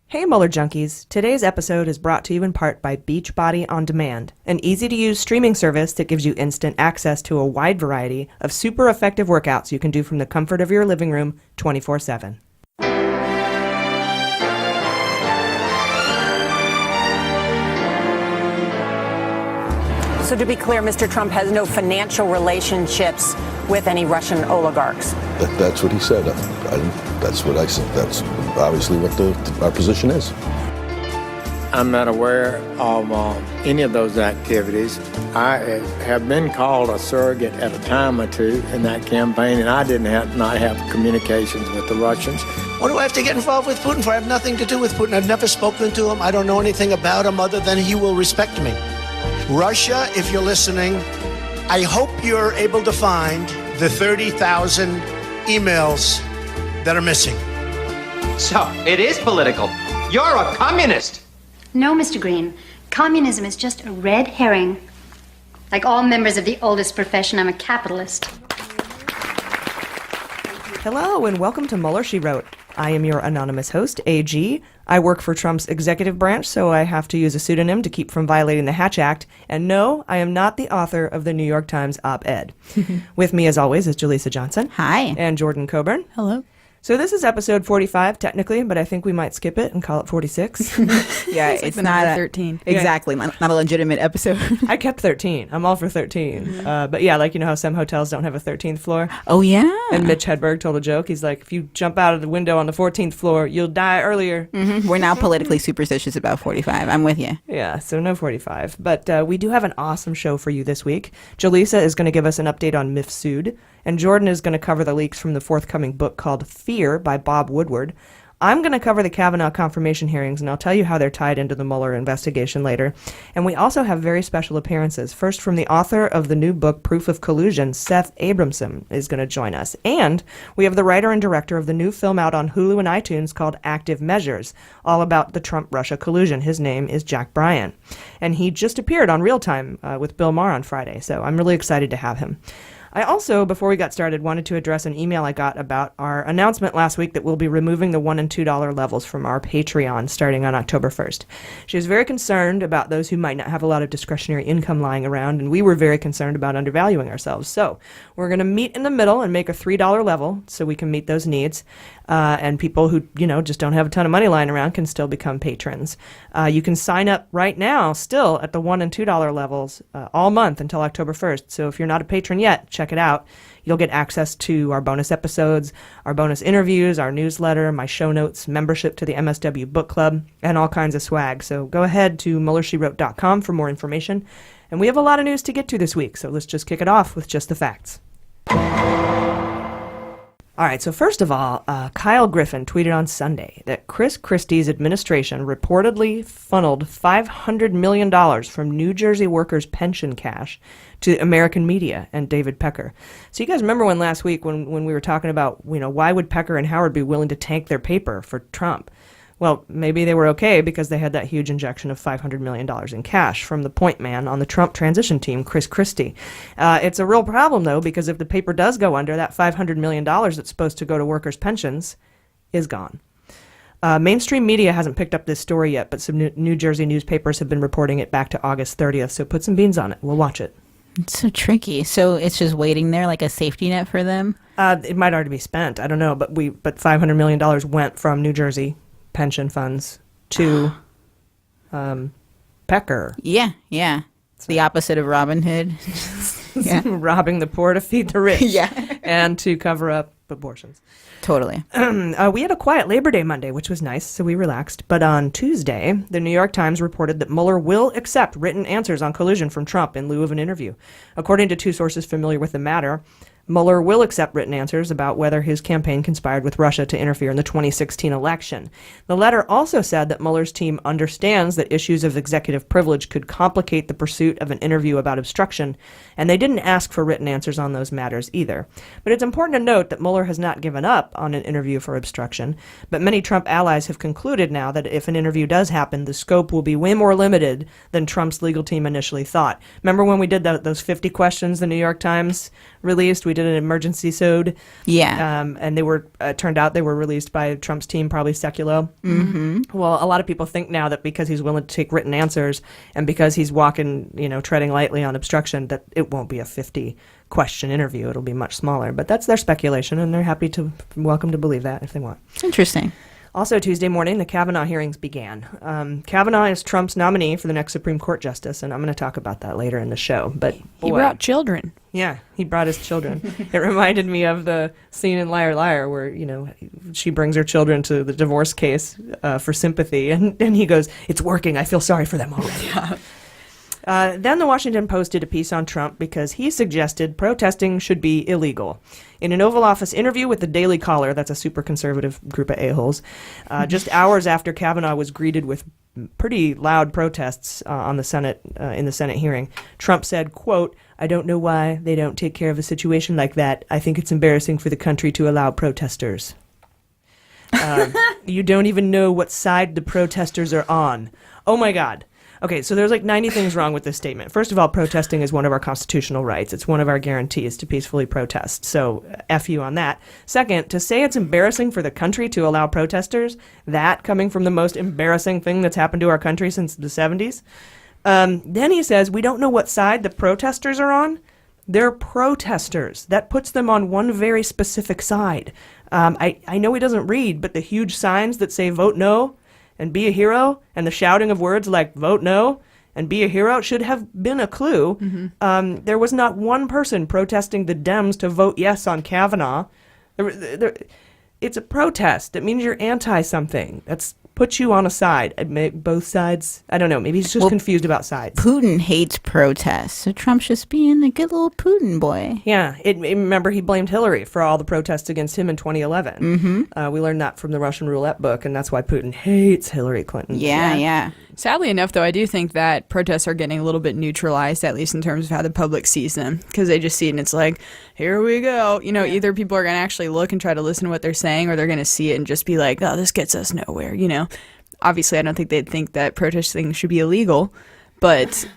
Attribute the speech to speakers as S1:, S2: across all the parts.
S1: Hey Mueller Junkies! Today's episode is brought to you in part by Beachbody On Demand, an easy-to-use streaming service that gives you instant access to a wide variety of super effective workouts you can do from the comfort of your living room 24/7.
S2: So to be clear, Mr. Trump has no financial relationships with any Russian oligarchs.
S3: That's what he said. That's what I said. That's obviously what our position is.
S4: I'm not aware of any of those activities. I have been called a surrogate at a time or two in that campaign, and I did not have communications with the Russians.
S5: What do I have to get involved with Putin for? I have nothing to do with Putin. I've never spoken to him. I don't know anything about him other than he will respect me. Russia, if you're listening, I hope you're able to find the 30,000 emails that are missing.
S6: So, it is political. You're a communist.
S7: No, Mr. Green. Communism is just a red herring. Like all members of the oldest profession, I'm a capitalist.
S1: Hello and welcome to Mueller, She Wrote. I am your anonymous host, AG. I work for Trump's executive branch, so I have to use a pseudonym to keep from violating the Hatch Act. And no, I am not the author of the New York Times op-ed. With me, as always, is Jaleesa Johnson.
S8: Hi.
S1: And Jordan Coburn.
S8: Hello.
S1: So this is episode 45, technically, but I think we might skip it and call it 46.
S8: Yeah, it's not
S9: 13.
S8: Exactly, not a legitimate episode.
S1: I kept 13. I'm all for 13. Mm-hmm. But yeah, like you know how some hotels don't have a 13th floor?
S8: Oh, yeah.
S1: And Mitch Hedberg told a joke. He's like, if you jump out of the window on the 14th floor, you'll die earlier.
S8: Mm-hmm. We're now politically superstitious about 45. I'm with you.
S1: Yeah, so no 45. But we do have an awesome show for you this week. Jaleesa is going to give us an update on Mifsud. And Jordan is going to cover the leaks from the forthcoming book called Fear by Bob Woodward. I'm going to cover the Kavanaugh confirmation hearings, and I'll tell you how they're tied into the Mueller investigation later. And we also have very special appearances. First, from the author of the new book, Proof of Collusion, Seth Abramson, is going to join us. And we have the writer and director of the new film out on Hulu and iTunes called Active Measures, all about the Trump-Russia collusion. His name is Jack Bryan. And he just appeared on Real Time with Bill Maher on Friday, so I'm really excited to have him. I also, before we got started, wanted to address an email I got about our announcement last week that we'll be removing the $1 and $2 levels from our Patreon starting on October 1st. She was very concerned about those who might not have a lot of discretionary income lying around, and we were very concerned about undervaluing ourselves. So we're going to meet in the middle and make a $3 level so we can meet those needs. And people who, just don't have a ton of money lying around can still become patrons. You can sign up right now still at the $1 and $2 levels all month until October 1st. So if you're not a patron yet, check it out. You'll get access to our bonus episodes, our bonus interviews, our newsletter, my show notes, membership to the MSW Book Club, and all kinds of swag. So go ahead to MuellerSheWrote.com for more information. And we have a lot of news to get to this week, so let's just kick it off with just the facts. All right, so first of all, Kyle Griffin tweeted on Sunday that Chris Christie's administration reportedly funneled $500 million from New Jersey workers' pension cash to American media and David Pecker. So you guys remember when last week when we were talking about, why would Pecker and Howard be willing to tank their paper for Trump? Well, maybe they were okay because they had that huge injection of $500 million in cash from the point man on the Trump transition team, Chris Christie. It's a real problem, though, because if the paper does go under, that $500 million that's supposed to go to workers' pensions is gone. Mainstream media hasn't picked up this story yet, but some New Jersey newspapers have been reporting it back to August 30th, so put some beans on it. We'll watch it.
S8: It's so tricky. So it's just waiting there like a safety net for them?
S1: It might already be spent. I don't know, but $500 million went from New Jersey pension funds to Pecker.
S8: Yeah. It's the opposite of Robin Hood. Yeah.
S1: Robbing the poor to feed the rich.
S8: Yeah.
S1: And to cover up abortions.
S8: Totally.
S1: We had a quiet Labor Day Monday, which was nice, so we relaxed. But on Tuesday, the New York Times reported that Mueller will accept written answers on collusion from Trump in lieu of an interview. According to two sources familiar with the matter, Mueller will accept written answers about whether his campaign conspired with Russia to interfere in the 2016 election. The letter also said that Mueller's team understands that issues of executive privilege could complicate the pursuit of an interview about obstruction, and they didn't ask for written answers on those matters either. But it's important to note that Mueller has not given up on an interview for obstruction, but many Trump allies have concluded now that if an interview does happen, the scope will be way more limited than Trump's legal team initially thought. Remember when we did those 50 questions the New York Times released? We did an emergency sode.
S8: Yeah.
S1: And they were, turned out they were released by Trump's team, probably Seculo. Mm-hmm. Well, a lot of people think now that because he's willing to take written answers and because he's walking, treading lightly on obstruction, that it won't be a 50-question interview. It'll be much smaller. But that's their speculation, and they're welcome to believe that if they want.
S8: Interesting.
S1: Also, Tuesday morning, the Kavanaugh hearings began. Kavanaugh is Trump's nominee for the next Supreme Court justice, and I'm going to talk about that later in the show. But
S9: he brought children.
S1: Yeah, he brought his children. It reminded me of the scene in Liar Liar where, she brings her children to the divorce case for sympathy, and he goes, "It's working. I feel sorry for them already." Yeah. Then the Washington Post did a piece on Trump because he suggested protesting should be illegal. In an Oval Office interview with the Daily Caller, that's a super conservative group of a-holes, just hours after Kavanaugh was greeted with pretty loud protests in the Senate hearing, Trump said, quote, "I don't know why they don't take care of a situation like that. I think it's embarrassing for the country to allow protesters." You don't even know what side the protesters are on. Oh my God. Okay, so there's like 90 things wrong with this statement. First of all, protesting is one of our constitutional rights. It's one of our guarantees to peacefully protest. So F you on that. Second, to say it's embarrassing for the country to allow protesters, that coming from the most embarrassing thing that's happened to our country since the 70s. Then he says, we don't know what side the protesters are on. They're protesters. That puts them on one very specific side. I know he doesn't read, but the huge signs that say vote no and be a hero, and the shouting of words like vote no and be a hero should have been a clue. Mm-hmm. There was not one person protesting the Dems to vote yes on Kavanaugh. It's a protest. It means you're anti-something. That's puts you on a side. Both sides. I don't know. Maybe he's just confused about sides.
S8: Putin hates protests, so Trump's just being a good little Putin boy.
S1: Yeah. Remember, he blamed Hillary for all the protests against him in 2011. Mm-hmm. We learned that from the Russian roulette book, and that's why Putin hates Hillary Clinton.
S8: Yeah.
S9: Sadly enough, though, I do think that protests are getting a little bit neutralized, at least in terms of how the public sees them, because they just see it and it's like, here we go. Either people are going to actually look and try to listen to what they're saying, or they're going to see it and just be like, oh, this gets us nowhere, Obviously, I don't think they'd think that protesting should be illegal, but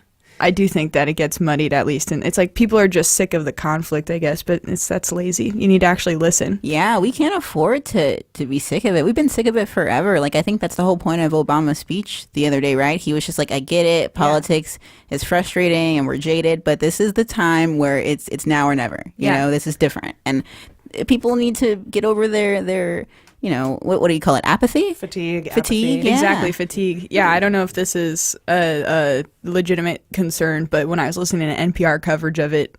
S9: I do think that it gets muddied at least. And it's like people are just sick of the conflict, I guess, but that's lazy. You need to actually listen.
S8: Yeah, we can't afford to be sick of it. We've been sick of it forever. Like, I think that's the whole point of Obama's speech the other day, right? He was just like, I get it. Politics is frustrating and we're jaded, but this is the time where it's now or never. You know, this is different. And people need to get over their what do you call it? Apathy?
S1: Fatigue.
S8: Yeah.
S9: Exactly, fatigue. Yeah, I don't know if this is a legitimate concern, but when I was listening to NPR coverage of it,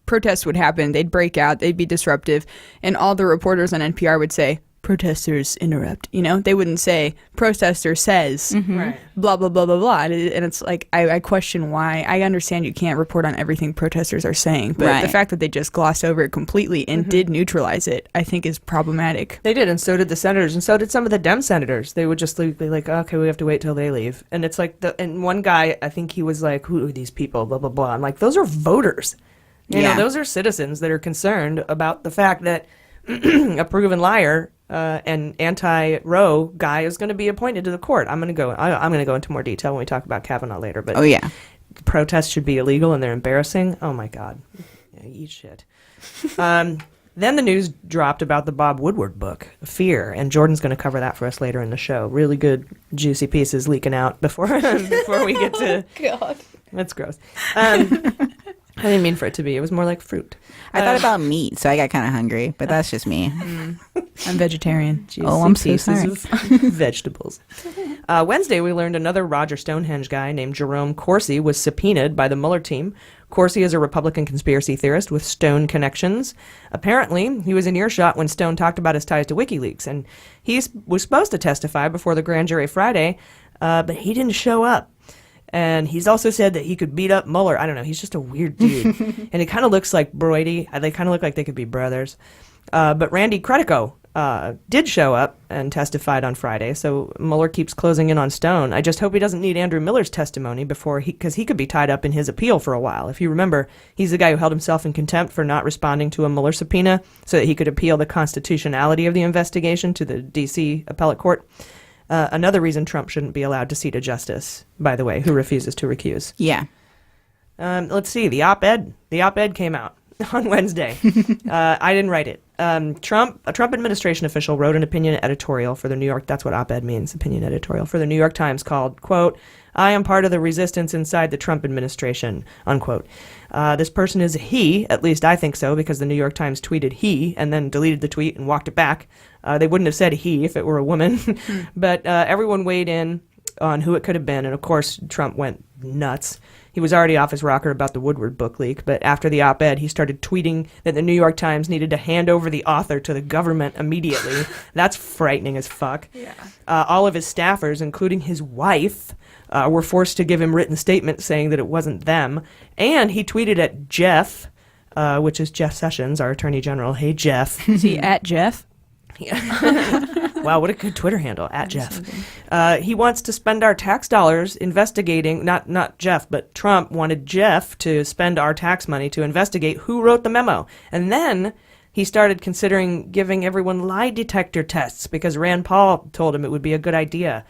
S9: protests would happen. They'd break out. They'd be disruptive. And all the reporters on NPR would say, protesters interrupt. They wouldn't say, protester says,
S1: Right.
S9: blah, blah, blah, blah, blah. And it's like, I question why. I understand you can't report on everything protesters are saying, but the fact that they just glossed over it completely and did neutralize it, I think is problematic.
S1: They did, and so did the senators, and so did some of the Dem senators. They would just be like, okay, we have to wait till they leave. And it's like, and one guy, I think he was like, who are these people, blah, blah, blah. I'm like, those are voters. You know, those are citizens that are concerned about the fact that a proven liar and anti-Roe guy is going to be appointed to the court. I'm going to go into more detail when we talk about Kavanaugh later. But protests should be illegal and they're embarrassing. Oh my God, eat shit. Then the news dropped about the Bob Woodward book, Fear, and Jordan's going to cover that for us later in the show. Really good, juicy pieces leaking out before we get to.
S9: Oh God,
S1: that's gross. I didn't mean for it to be. It was more like fruit.
S8: I thought about meat, so I got kind of hungry, but that's just me.
S9: I'm vegetarian.
S8: I'm so sorry.
S1: Of vegetables. Wednesday, we learned another Roger Stonehenge guy named Jerome Corsi was subpoenaed by the Mueller team. Corsi is a Republican conspiracy theorist with Stone connections. Apparently, he was in earshot when Stone talked about his ties to WikiLeaks, and he was supposed to testify before the grand jury Friday, but he didn't show up. And he's also said that he could beat up Mueller. I don't know. He's just a weird dude. And he kind of looks like Brody. They kind of look like they could be brothers. But Randy Credico did show up and testified on Friday. So Mueller keeps closing in on Stone. I just hope he doesn't need Andrew Miller's testimony because he could be tied up in his appeal for a while. If you remember, he's the guy who held himself in contempt for not responding to a Mueller subpoena so that he could appeal the constitutionality of the investigation to the D.C. appellate court. Another reason Trump shouldn't be allowed to seat a justice, by the way, who refuses to recuse.
S8: Yeah.
S1: Let's see. The op-ed came out. on Wednesday. I didn't write it. A Trump administration official wrote an opinion editorial for the New York, that's what op-ed means, opinion editorial, for the New York Times called, quote, "I am part of the resistance inside the Trump administration," unquote. This person is a he, at least I think so, because the New York Times tweeted he and then deleted the tweet and walked it back. They wouldn't have said he if it were a woman. But everyone weighed in on who it could have been, and of course Trump went nuts. He was already off his rocker about the Woodward book leak, but after the op-ed, he started tweeting that the New York Times needed to hand over the author to the government immediately. That's frightening as fuck. Yeah. All of his staffers, including his wife, were forced to give him written statements saying that it wasn't them. And he tweeted at Jeff, which is Jeff Sessions, our Attorney General. Hey, Jeff.
S9: Is he at Jeff?
S1: Wow, what a good Twitter handle, at Jeff. He wants to spend our tax dollars investigating, not Jeff, but Trump wanted Jeff to spend our tax money to investigate who wrote the memo. And then he started considering giving everyone lie detector tests because Rand Paul told him it would be a good idea.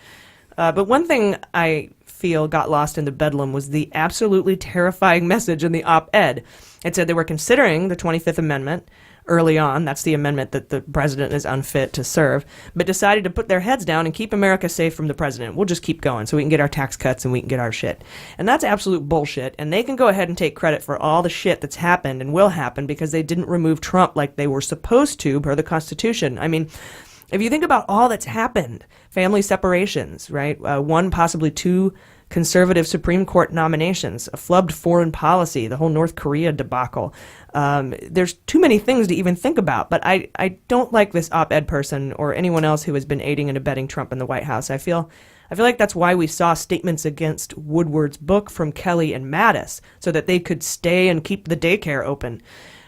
S1: But one thing I feel got lost in the bedlam was the absolutely terrifying message in the op-ed. It said they were considering the 25th Amendment early on. That's the amendment that the president is unfit to serve, but decided to put their heads down and keep America safe from the president. We'll just keep going so we can get our tax cuts and we can get our shit. And that's absolute bullshit. And they can go ahead and take credit for all the shit that's happened and will happen because they didn't remove Trump like they were supposed to per the Constitution. I mean, if you think about all that's happened, family separations, right? One, possibly two conservative Supreme Court nominations, a flubbed foreign policy, the whole North Korea debacle. There's too many things to even think about, but I don't like this op-ed person or anyone else who has been aiding and abetting Trump in the White House. I feel like that's why we saw statements against Woodward's book from Kelly and Mattis, so that they could stay and keep the daycare open.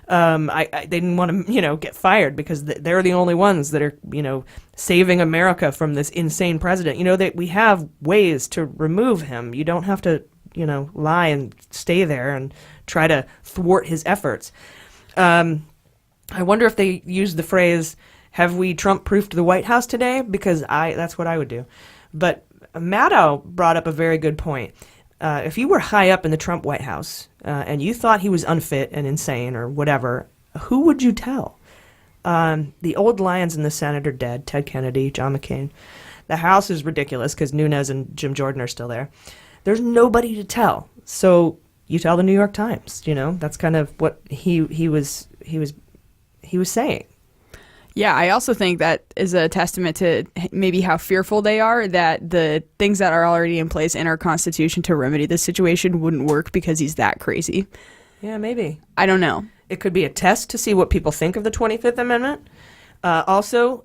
S1: They didn't want to, get fired because they're the only ones that are, saving America from this insane president. That we have ways to remove him. You don't have to, lie and stay there and try to thwart his efforts. I wonder if they use the phrase, "Have we Trump-proofed the White House today?" Because that's what I would do. But Maddow brought up a very good point. If you were high up in the Trump White House and you thought he was unfit and insane or whatever, who would you tell? The old lions in the Senate are dead. Ted Kennedy, John McCain. The House is ridiculous because Nunes and Jim Jordan are still there. There's nobody to tell. So you tell the New York Times. That's kind of what he was saying.
S9: Yeah, I also think that is a testament to maybe how fearful they are that the things that are already in place in our Constitution to remedy this situation wouldn't work because he's that crazy.
S1: Yeah, maybe.
S9: I don't know.
S1: It could be a test to see what people think of the 25th Amendment. Also,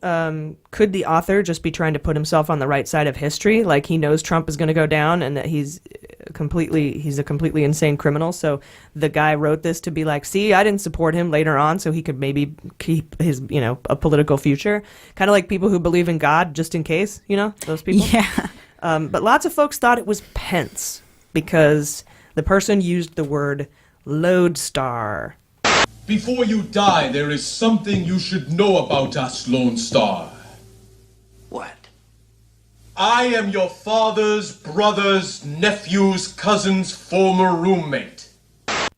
S1: could the author just be trying to put himself on the right side of history? Like he knows Trump is going to go down and that he's a completely insane criminal. So the guy wrote this to be like, see, I didn't support him later on so he could maybe keep his, a political future. Kind of like people who believe in God just in case, those people.
S8: Yeah.
S1: But lots of folks thought it was Pence because the person used the word Lodestar.
S10: Before you die, there is something you should know about us, Lone Star.
S6: What?
S10: I am your father's brother's nephew's cousin's former roommate.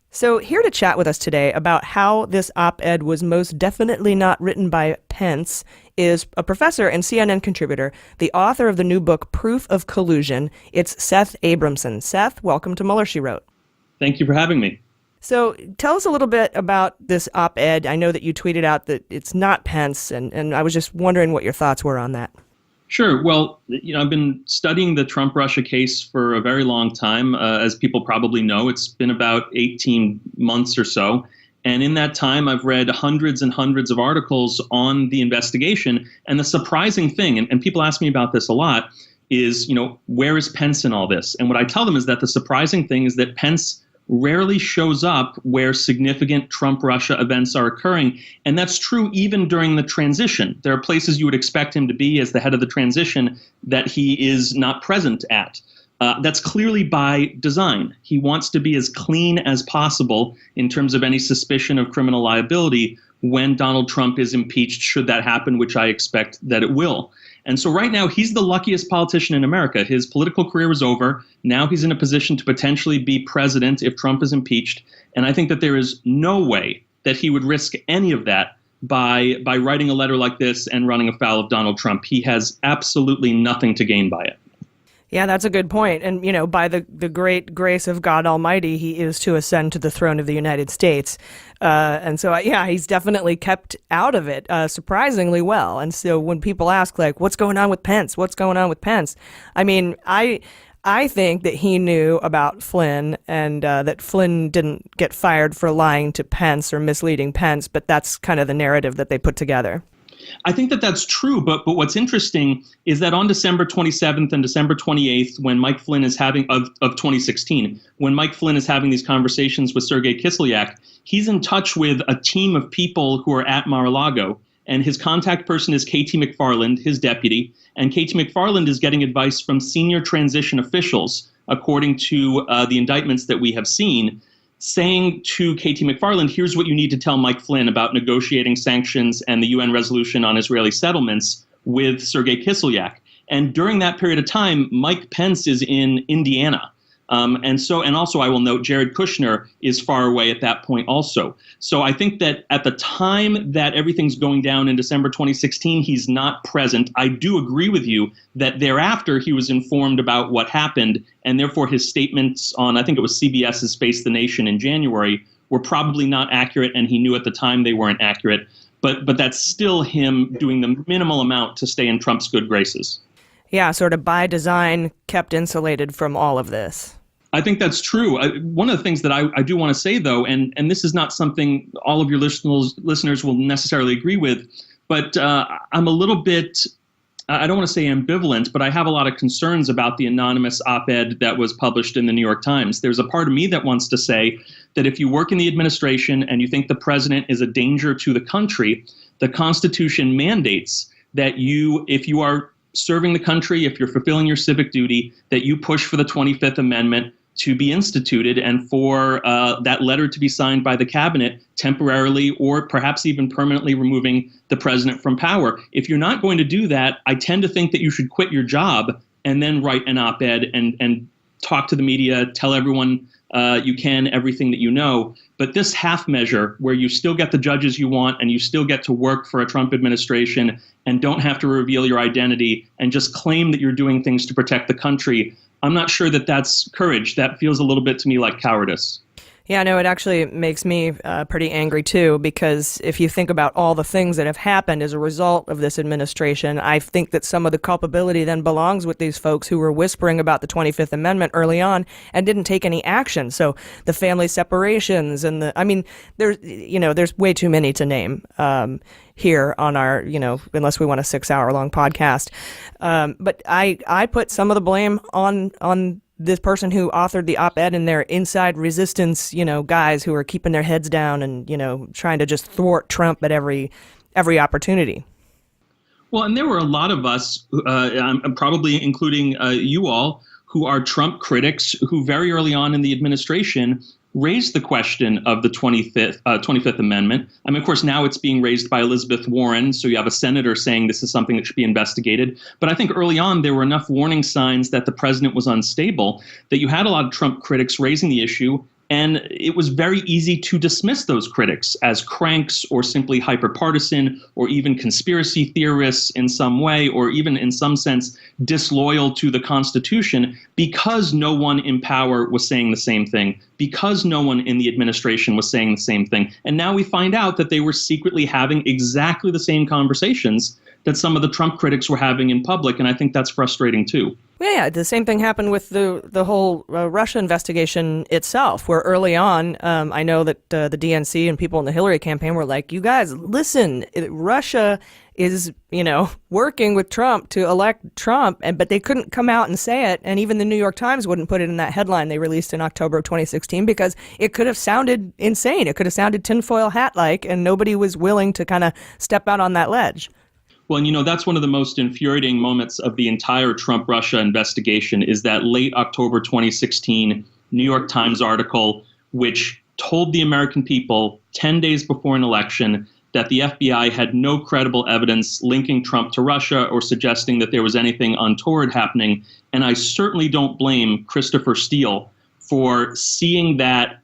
S1: So here to chat with us today about how this op-ed was most definitely not written by Pence is a professor and CNN contributor, the author of the new book, Proof of Collusion. It's Seth Abramson. Seth, welcome to Mueller, She Wrote.
S11: Thank you for having me.
S1: So tell us a little bit about this op-ed. I know that you tweeted out that it's not Pence, and I was just wondering what your thoughts were on that.
S11: Sure. Well, I've been studying the Trump-Russia case for a very long time. As people probably know, it's been about 18 months or so. And in that time, I've read hundreds and hundreds of articles on the investigation. And the surprising thing, and people ask me about this a lot, is, where is Pence in all this? And what I tell them is that the surprising thing is that Pence rarely shows up where significant Trump-Russia events are occurring. And that's true even during the transition. There are places you would expect him to be as the head of the transition that he is not present at. That's clearly by design. He wants to be as clean as possible in terms of any suspicion of criminal liability when Donald Trump is impeached, should that happen, which I expect that it will. And so right now, he's the luckiest politician in America. His political career is over. Now he's in a position to potentially be president if Trump is impeached. And I think that there is no way that he would risk any of that by writing a letter like this and running afoul of Donald Trump. He has absolutely nothing to gain by it.
S1: Yeah, that's a good point. And, by the great grace of God Almighty, he is to ascend to the throne of the United States. And so, he's definitely kept out of it surprisingly well. And so when people ask, like, what's going on with Pence? What's going on with Pence? I mean, I think that he knew about Flynn and that Flynn didn't get fired for lying to Pence or misleading Pence, but that's kind of the narrative that they put together.
S11: I think that that's true, but what's interesting is that on December 27th and December 28th, when Mike Flynn is having of 2016, when Mike Flynn is having these conversations with Sergei Kislyak, he's in touch with a team of people who are at Mar-a-Lago, and his contact person is Katie McFarland, his deputy, and Katie McFarland is getting advice from senior transition officials, according to the indictments that we have seen, saying to Katie McFarland, here's what you need to tell Mike Flynn about negotiating sanctions and the UN resolution on Israeli settlements with Sergei Kislyak. And during that period of time, Mike Pence is in Indiana. And also I will note Jared Kushner is far away at that point also. So I think that at the time that everything's going down in December 2016, he's not present. I do agree with you that thereafter he was informed about what happened, and therefore his statements on, I think it was CBS's Face the Nation in January, were probably not accurate, and he knew at the time they weren't accurate. But that's still him doing the minimal amount to stay in Trump's good graces.
S1: Yeah, sort of by design, kept insulated from all of this.
S11: I think that's true. One of the things that I do want to say, though, and this is not something all of your listeners will necessarily agree with, but I'm a little bit, I don't want to say ambivalent, but I have a lot of concerns about the anonymous op-ed that was published in the New York Times. There's a part of me that wants to say that if you work in the administration and you think the president is a danger to the country, the Constitution mandates that if you are serving the country, if you're fulfilling your civic duty, that you push for the 25th Amendment to be instituted and for that letter to be signed by the cabinet temporarily or perhaps even permanently removing the president from power. If you're not going to do that, I tend to think that you should quit your job and then write an op-ed and talk to the media, tell everyone you can everything that you know. But this half measure where you still get the judges you want and you still get to work for a Trump administration and don't have to reveal your identity and just claim that you're doing things to protect the country, I'm not sure that that's courage. That feels a little bit to me like cowardice.
S1: Yeah, no, it actually makes me pretty angry, too, because if you think about all the things that have happened as a result of this administration, I think that some of the culpability then belongs with these folks who were whispering about the 25th Amendment early on and didn't take any action. So the family separations and there's way too many to name here on our, unless we want a 6-hour-long podcast. But I put some of the blame on this person who authored the op-ed and their inside resistance, guys who are keeping their heads down and, trying to just thwart Trump at every opportunity.
S11: Well, and there were a lot of us, I'm probably including you all, who are Trump critics who very early on in the administration raised the question of the 25th Amendment. I mean, of course, now it's being raised by Elizabeth Warren, so you have a senator saying this is something that should be investigated. But I think early on there were enough warning signs that the president was unstable that you had a lot of Trump critics raising the issue, and it was very easy to dismiss those critics as cranks or simply hyperpartisan or even conspiracy theorists in some way, or even in some sense disloyal to the Constitution, because no one in power was saying the same thing, because no one in the administration was saying the same thing. And now we find out that they were secretly having exactly the same conversations that some of the Trump critics were having in public, and I think that's frustrating too.
S1: Yeah, the same thing happened with the whole Russia investigation itself, where early on, I know that the DNC and people in the Hillary campaign were like, you guys, listen, Russia is, working with Trump to elect Trump, but they couldn't come out and say it, and even the New York Times wouldn't put it in that headline they released in October of 2016 because it could have sounded insane. It could have sounded tinfoil hat-like, and nobody was willing to kind of step out on that ledge.
S11: Well, and that's one of the most infuriating moments of the entire Trump-Russia investigation is that late October 2016 New York Times article, which told the American people 10 days before an election that the FBI had no credible evidence linking Trump to Russia or suggesting that there was anything untoward happening. And I certainly don't blame Christopher Steele for seeing that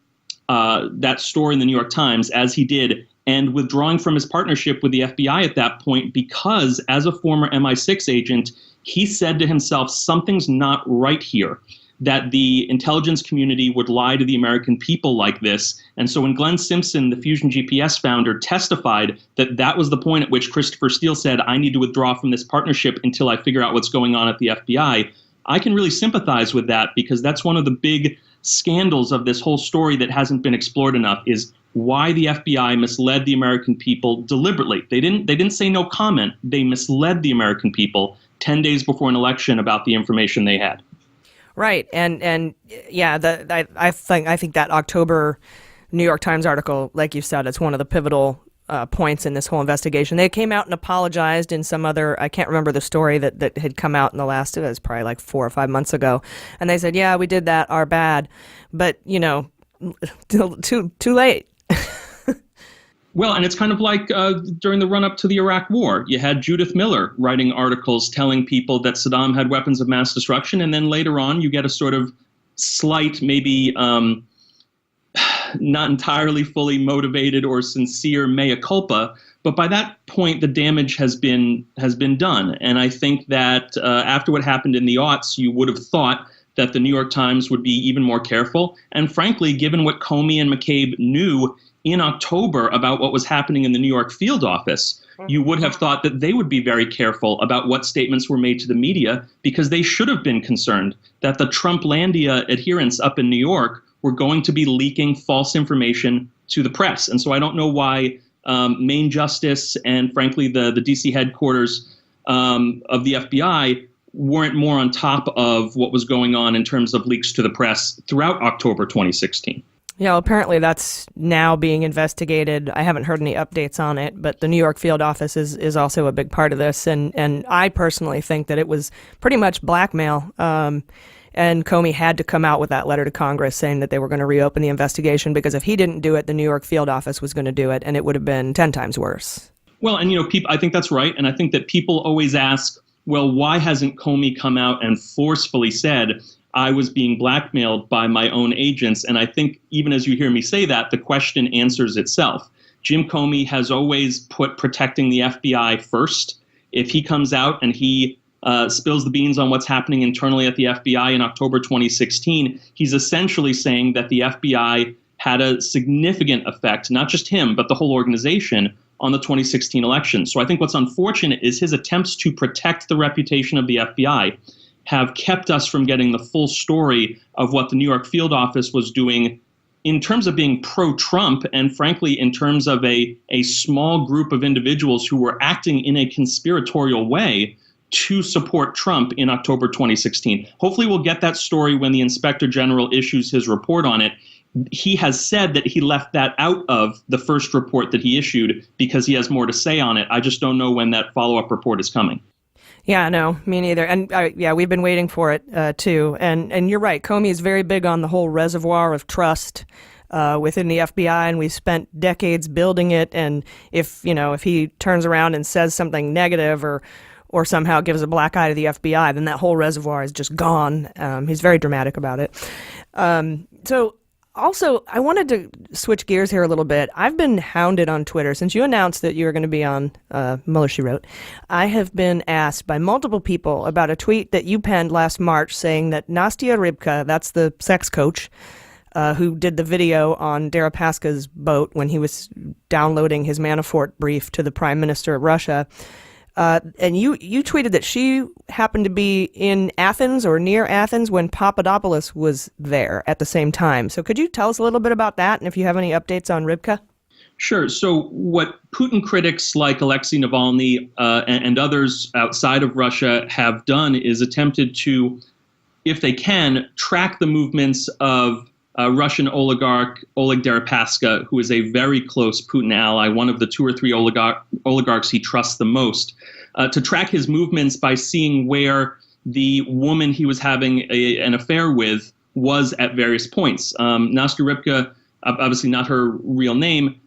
S11: story in the New York Times as he did and withdrawing from his partnership with the FBI at that point, because as a former MI6 agent, he said to himself, something's not right here, that the intelligence community would lie to the American people like this. And so when Glenn Simpson, the Fusion GPS founder, testified that that was the point at which Christopher Steele said, I need to withdraw from this partnership until I figure out what's going on at the FBI, I can really sympathize with that, because that's one of the big scandals of this whole story that hasn't been explored enough, is why the FBI misled the American people deliberately. They didn't say no comment. They misled the American people 10 days before an election about the information they had.
S1: Right, and yeah, I think that October New York Times article, like you said, it's one of the pivotal points in this whole investigation. They came out and apologized in some other, I can't remember the story that had come out in the last, it was probably like 4 or 5 months ago, and they said, yeah, we did that, our bad, but too late.
S11: Well, and it's kind of like during the run-up to the Iraq War. You had Judith Miller writing articles telling people that Saddam had weapons of mass destruction, and then later on you get a sort of slight, maybe not entirely fully motivated or sincere mea culpa. But by that point, the damage has been done. And I think that after what happened in the aughts, you would have thought that the New York Times would be even more careful. And frankly, given what Comey and McCabe knew in October about what was happening in the New York field office, you would have thought that they would be very careful about what statements were made to the media, because they should have been concerned that the Trumplandia adherents up in New York were going to be leaking false information to the press. And so I don't know why Main Justice and, frankly, the D.C. headquarters of the FBI weren't more on top of what was going on in terms of leaks to the press throughout October 2016.
S1: Yeah, well, apparently that's now being investigated. I haven't heard any updates on it, but the New York field office is also a big part of this. And I personally think that it was pretty much blackmail. And Comey had to come out with that letter to Congress saying that they were going to reopen the investigation, because if he didn't do it, the New York field office was going to do it, and it would have been 10 times worse.
S11: Well, and I think that's right. And I think that people always ask, well, why hasn't Comey come out and forcefully said, I was being blackmailed by my own agents? And I think even as you hear me say that, the question answers itself. Jim Comey has always put protecting the FBI first. If he comes out and he spills the beans on what's happening internally at the FBI in October 2016, he's essentially saying that the FBI had a significant effect, not just him, but the whole organization, on the 2016 election. So I think what's unfortunate is his attempts to protect the reputation of the FBI have kept us from getting the full story of what the New York field office was doing in terms of being pro-Trump, and frankly, in terms of a small group of individuals who were acting in a conspiratorial way to support Trump in October 2016. Hopefully we'll get that story when the Inspector General issues his report on it. He has said that he left that out of the first report that he issued because he has more to say on it. I just don't know when that follow-up report is coming.
S1: Yeah, no, me neither. And yeah, we've been waiting for it too. And you're right. Comey is very big on the whole reservoir of trust within the FBI, and we've spent decades building it. And if he turns around and says something negative or somehow gives a black eye to the FBI, then that whole reservoir is just gone. He's very dramatic about it. So also, I wanted to switch gears here a little bit. I've been hounded on Twitter since you announced that you were going to be on Mueller, She Wrote. I have been asked by multiple people about a tweet that you penned last March saying that Nastya Rybka, that's the sex coach, who did the video on Deripaska's boat when he was downloading his Manafort brief to the Prime Minister of Russia, and you tweeted that she happened to be in Athens or near Athens when Papadopoulos was there at the same time. So could you tell us a little bit about that, and if you have any updates on Rybka?
S11: Sure. So what Putin critics like Alexei Navalny and others outside of Russia have done is attempted to, if they can, track the movements of Russian oligarch Oleg Deripaska, who is a very close Putin ally, one of the 2 or 3 oligarchs he trusts the most, to track his movements by seeing where the woman he was having an affair with was at various points. Nastya Rybka, obviously not her real name,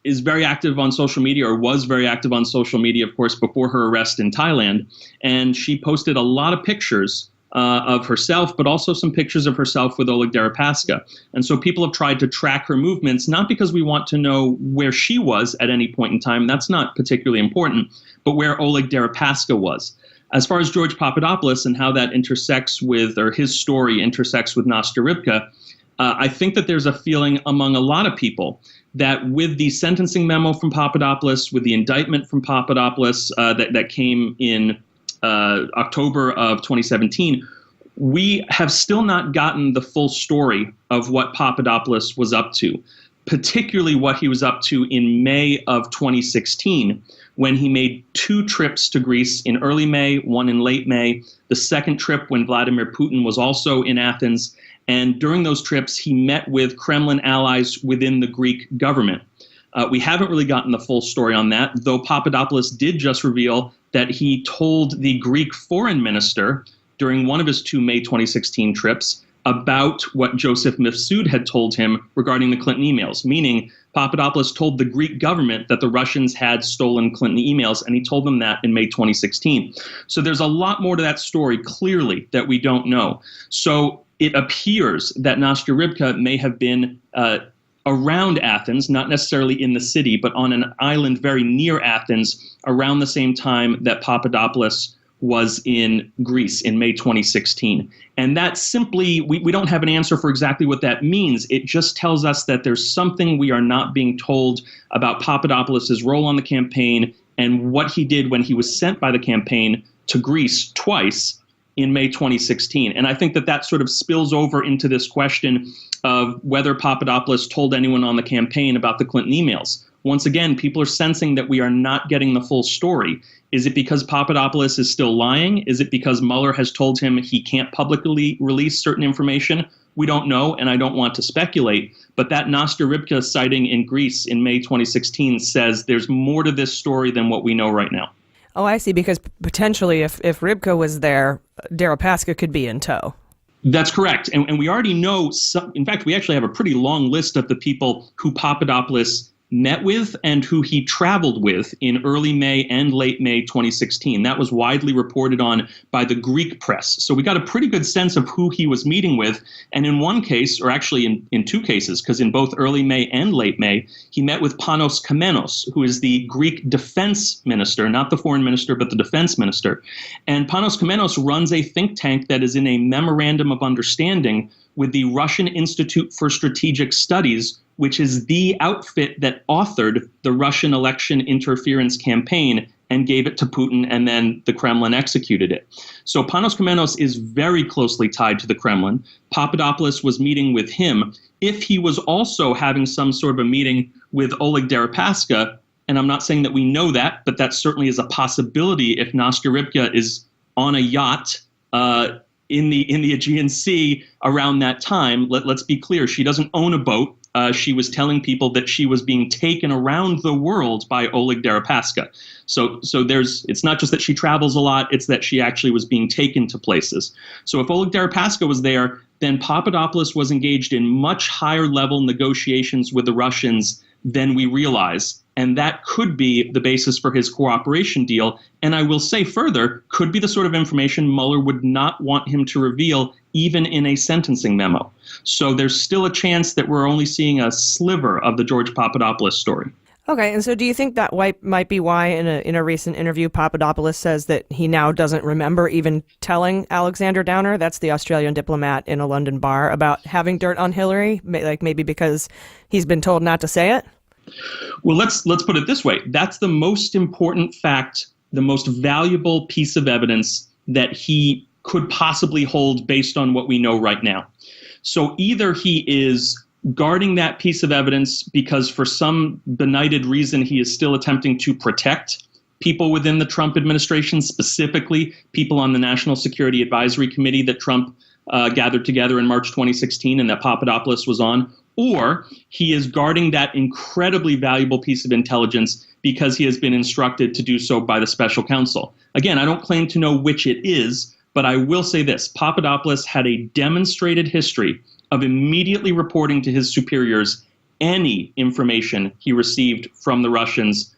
S11: is very active on social media, or was very active on social media, of course, before her arrest in Thailand. And she posted a lot of pictures of herself, but also some pictures of herself with Oleg Deripaska. And so people have tried to track her movements, not because we want to know where she was at any point in time. That's not particularly important, but where Oleg Deripaska was. As far as George Papadopoulos and how that intersects with, or his story intersects with Nastya Rybka, I think that there's a feeling among a lot of people that with the sentencing memo from Papadopoulos, with the indictment from Papadopoulos that came in October of 2017, we have still not gotten the full story of what Papadopoulos was up to, particularly what he was up to in May of 2016, when he made 2 trips to Greece in early May, one in late May, the second trip when Vladimir Putin was also in Athens. And during those trips, he met with Kremlin allies within the Greek government. We haven't really gotten the full story on that, though Papadopoulos did just reveal that he told the Greek foreign minister during one of his 2 May 2016 trips about what Joseph Mifsud had told him regarding the Clinton emails, meaning Papadopoulos told the Greek government that the Russians had stolen Clinton emails, and he told them that in May 2016. So there's a lot more to that story, clearly, that we don't know. So it appears that Nastya Rybka may have been around Athens, not necessarily in the city, but on an island very near Athens around the same time that Papadopoulos was in Greece in May 2016. And that simply, we don't have an answer for exactly what that means. It just tells us that there's something we are not being told about Papadopoulos' role on the campaign and what he did when he was sent by the campaign to Greece twice in May 2016. And I think that that sort of spills over into this question of whether Papadopoulos told anyone on the campaign about the Clinton emails. Once again, people are sensing that we are not getting the full story. Is it because Papadopoulos is still lying? Is it because Mueller has told him he can't publicly release certain information? We don't know, and I don't want to speculate. But that Nastya Rybka sighting in Greece in May 2016 says there's more to this story than what we know right now.
S1: Oh, I see, because potentially if Rybka was there, Deripaska could be in tow.
S11: That's correct. And we already know, in fact, we actually have a pretty long list of the people who Papadopoulos met with and who he traveled with in early May and late May 2016. That was widely reported on by the Greek press. So we got a pretty good sense of who he was meeting with. And in one case, or actually in 2 cases, because in both early May and late May, he met with Panos Kamenos, who is the Greek defense minister, not the foreign minister, but the defense minister. And Panos Kamenos runs a think tank that is in a memorandum of understanding with the Russian Institute for Strategic Studies, which is the outfit that authored the Russian election interference campaign and gave it to Putin, and then the Kremlin executed it. So Panos Kamenos is very closely tied to the Kremlin. Papadopoulos was meeting with him. If he was also having some sort of a meeting with Oleg Deripaska, and I'm not saying that we know that, but that certainly is a possibility if Nastya Rybka is on a yacht in the Aegean Sea around that time. Let's be clear, she doesn't own a boat. She was telling people that she was being taken around the world by Oleg Deripaska. So it's not just that she travels a lot, it's that she actually was being taken to places. So if Oleg Deripaska was there, then Papadopoulos was engaged in much higher level negotiations with the Russians than we realize. And that could be the basis for his cooperation deal. And I will say further, could be the sort of information Mueller would not want him to reveal even in a sentencing memo. So there's still a chance that we're only seeing a sliver of the George Papadopoulos story.
S1: Okay, and so do you think that might be why in a recent interview Papadopoulos says that he now doesn't remember even telling Alexander Downer, that's the Australian diplomat in a London bar, about having dirt on Hillary, like maybe because he's been told not to say it?
S11: Well, let's put it this way. That's the most important fact, the most valuable piece of evidence that he could possibly hold based on what we know right now. So either he is guarding that piece of evidence because for some benighted reason he is still attempting to protect people within the Trump administration, specifically people on the National Security Advisory Committee that Trump gathered together in March 2016 and that Papadopoulos was on, or he is guarding that incredibly valuable piece of intelligence because he has been instructed to do so by the special counsel. Again, I don't claim to know which it is, but I will say this. Papadopoulos had a demonstrated history of immediately reporting to his superiors any information he received from the Russians.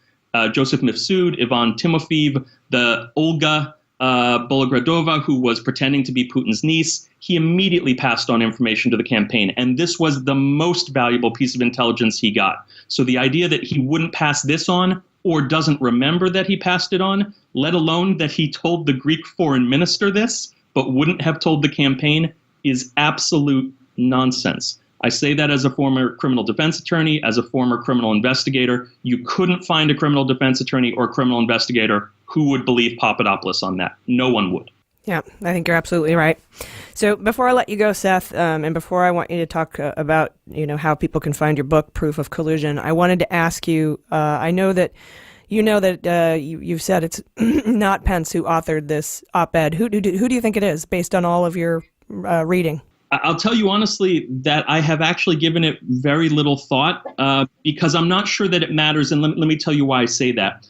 S11: Joseph Mifsud, Ivan Timofeev, the Olga Bologradova, who was pretending to be Putin's niece, he immediately passed on information to the campaign. And this was the most valuable piece of intelligence he got. So the idea that he wouldn't pass this on or doesn't remember that he passed it on, let alone that he told the Greek foreign minister this, but wouldn't have told the campaign, is absolute nonsense. I say that as a former criminal defense attorney, as a former criminal investigator. You couldn't find a criminal defense attorney or criminal investigator who would believe Papadopoulos on that. No one would.
S1: Yeah, I think you're absolutely right. So before I let you go, Seth, and before I want you to talk about, how people can find your book, Proof of Collusion, I wanted to ask you, I know that you've said it's not Pence who authored this op-ed. Who do you think it is, based on all of your reading?
S11: I'll tell you honestly that I have actually given it very little thought because I'm not sure that it matters. And let me tell you why I say that.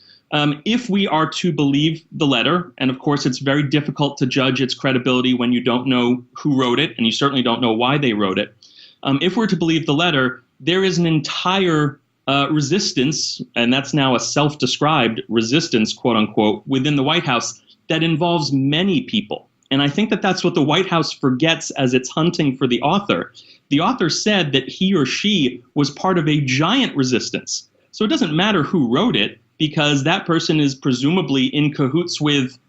S11: If we are to believe the letter, and of course it's very difficult to judge its credibility when you don't know who wrote it, and you certainly don't know why they wrote it. If we're to believe the letter, there is an entire resistance, and that's now a self-described resistance, quote unquote, within the White House that involves many people. And I think that that's what the White House forgets as it's hunting for the author. The author said that he or she was part of a giant resistance. So it doesn't matter who wrote it, because that person is presumably in cahoots with,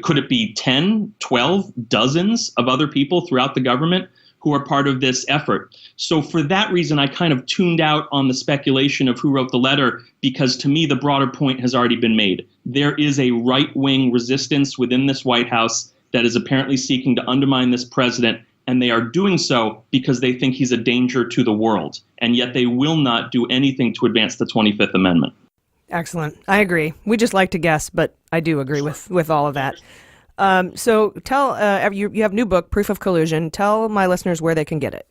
S11: could it be 10, 12, dozens of other people throughout the government who are part of this effort. So for that reason, I kind of tuned out on the speculation of who wrote the letter, because to me, the broader point has already been made. There is a right-wing resistance within this White House that is apparently seeking to undermine this president, and they are doing so because they think he's a danger to the world. And yet they will not do anything to advance the 25th Amendment.
S1: Excellent. I agree. We just like to guess, but I do agree with all of that. So tell, you have a new book, Proof of Collusion. Tell my listeners where they can get it.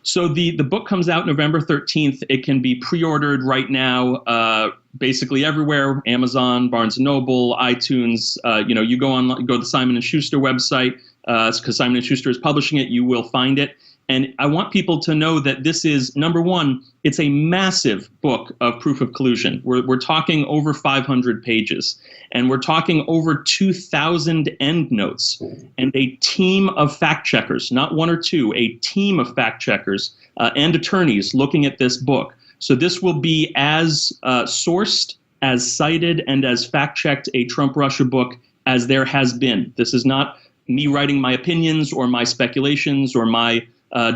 S11: So the book comes out November 13th. It can be pre-ordered right now, basically everywhere: Amazon, Barnes & Noble, iTunes. You go to the Simon & Schuster website, because Simon & Schuster is publishing it. You will find it. And I want people to know that this is, number one, it's a massive book of proof of collusion. We're talking over 500 pages, and we're talking over 2,000 endnotes, and a team of fact checkers, not one or two, a team of fact checkers and attorneys looking at this book. So this will be as sourced, as cited, and as fact-checked a Trump-Russia book as there has been. This is not me writing my opinions or my speculations or my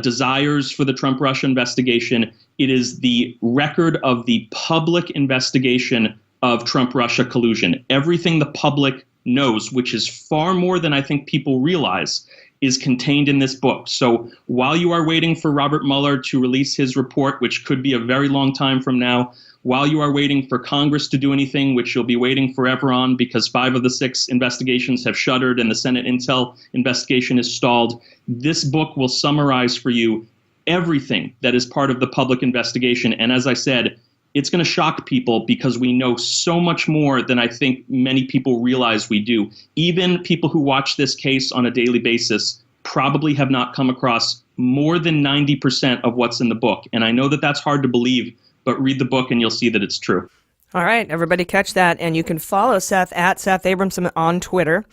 S11: desires for the Trump-Russia investigation. It is the record of the public investigation of Trump-Russia collusion. Everything the public knows, which is far more than I think people realize, is contained in this book. So while you are waiting for Robert Mueller to release his report, which could be a very long time from now, while you are waiting for Congress to do anything, which you'll be waiting forever on because 5 of the 6 investigations have shuttered and the Senate Intel investigation is stalled, this book will summarize for you everything that is part of the public investigation. And as I said, it's going to shock people because we know so much more than I think many people realize we do. Even people who watch this case on a daily basis probably have not come across more than 90% of what's in the book. And I know that that's hard to believe, but read the book and you'll see that it's true.
S1: All right, everybody catch that. And you can follow Seth at Seth Abramson on Twitter.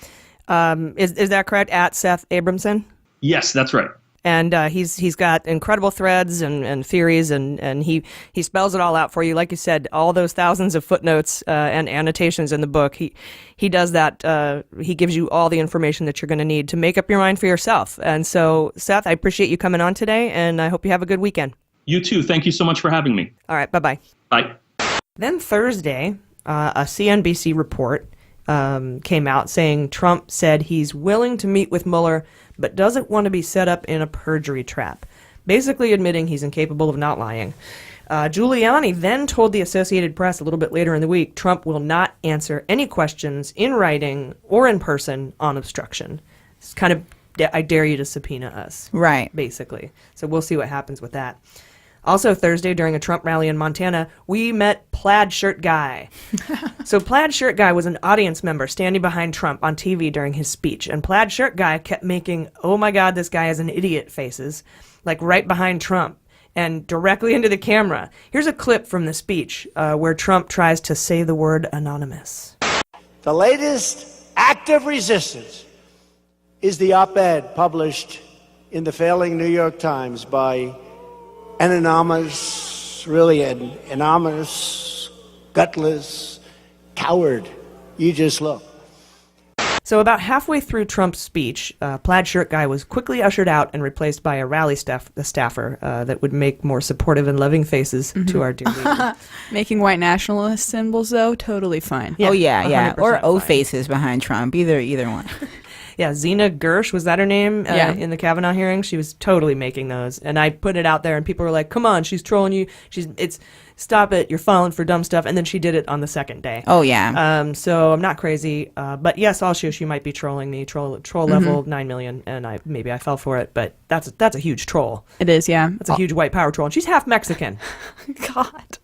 S1: Is that correct? At Seth Abramson?
S11: Yes, that's right.
S1: And he's got incredible threads and theories, and he spells it all out for you. Like you said, all those thousands of footnotes and annotations in the book, he does that. He gives you all the information that you're going to need to make up your mind for yourself. And so, Seth, I appreciate you coming on today, and I hope you have a good weekend.
S11: You too. Thank you so much for having me.
S1: All right. Bye-bye.
S11: Bye.
S1: Then Thursday, a CNBC report came out saying Trump said he's willing to meet with Mueller, but doesn't want to be set up in a perjury trap, basically admitting he's incapable of not lying. Giuliani then told the Associated Press a little bit later in the week Trump will not answer any questions in writing or in person on obstruction. It's kind of, I dare you to subpoena us.
S8: Right.
S1: Basically. So we'll see what happens with that. Also Thursday, during a Trump rally in Montana, we met Plaid Shirt Guy. So Plaid Shirt Guy was an audience member standing behind Trump on TV during his speech. And Plaid Shirt Guy kept making, oh my God, this guy is an idiot faces, like right behind Trump. and directly into the camera. Here's a clip from the speech where Trump tries to say the word anonymous.
S5: The latest act of resistance is the op-ed published in the failing New York Times by an anonymous, gutless coward. You just look.
S1: So about halfway through Trump's speech, plaid shirt guy was quickly ushered out and replaced by a rally staffer that would make more supportive and loving faces to our dear leader.
S9: Making white nationalist symbols, though, totally fine.
S8: Yeah, yeah. Or O
S1: fine.
S8: faces behind Trump. Either one.
S1: Yeah, Zena Gersh, was that her name in the Kavanaugh hearing? She was totally making those. And I put it out there and people were like, come on, she's trolling you. Stop it, you're falling for dumb stuff. And then she did it on the second day.
S8: Oh, yeah.
S1: So I'm not crazy. But yes, also she might be trolling me, troll level 9 million. And maybe I fell for it, but that's a huge troll.
S9: It is, yeah.
S1: That's a huge white power troll. And she's half Mexican.
S9: God.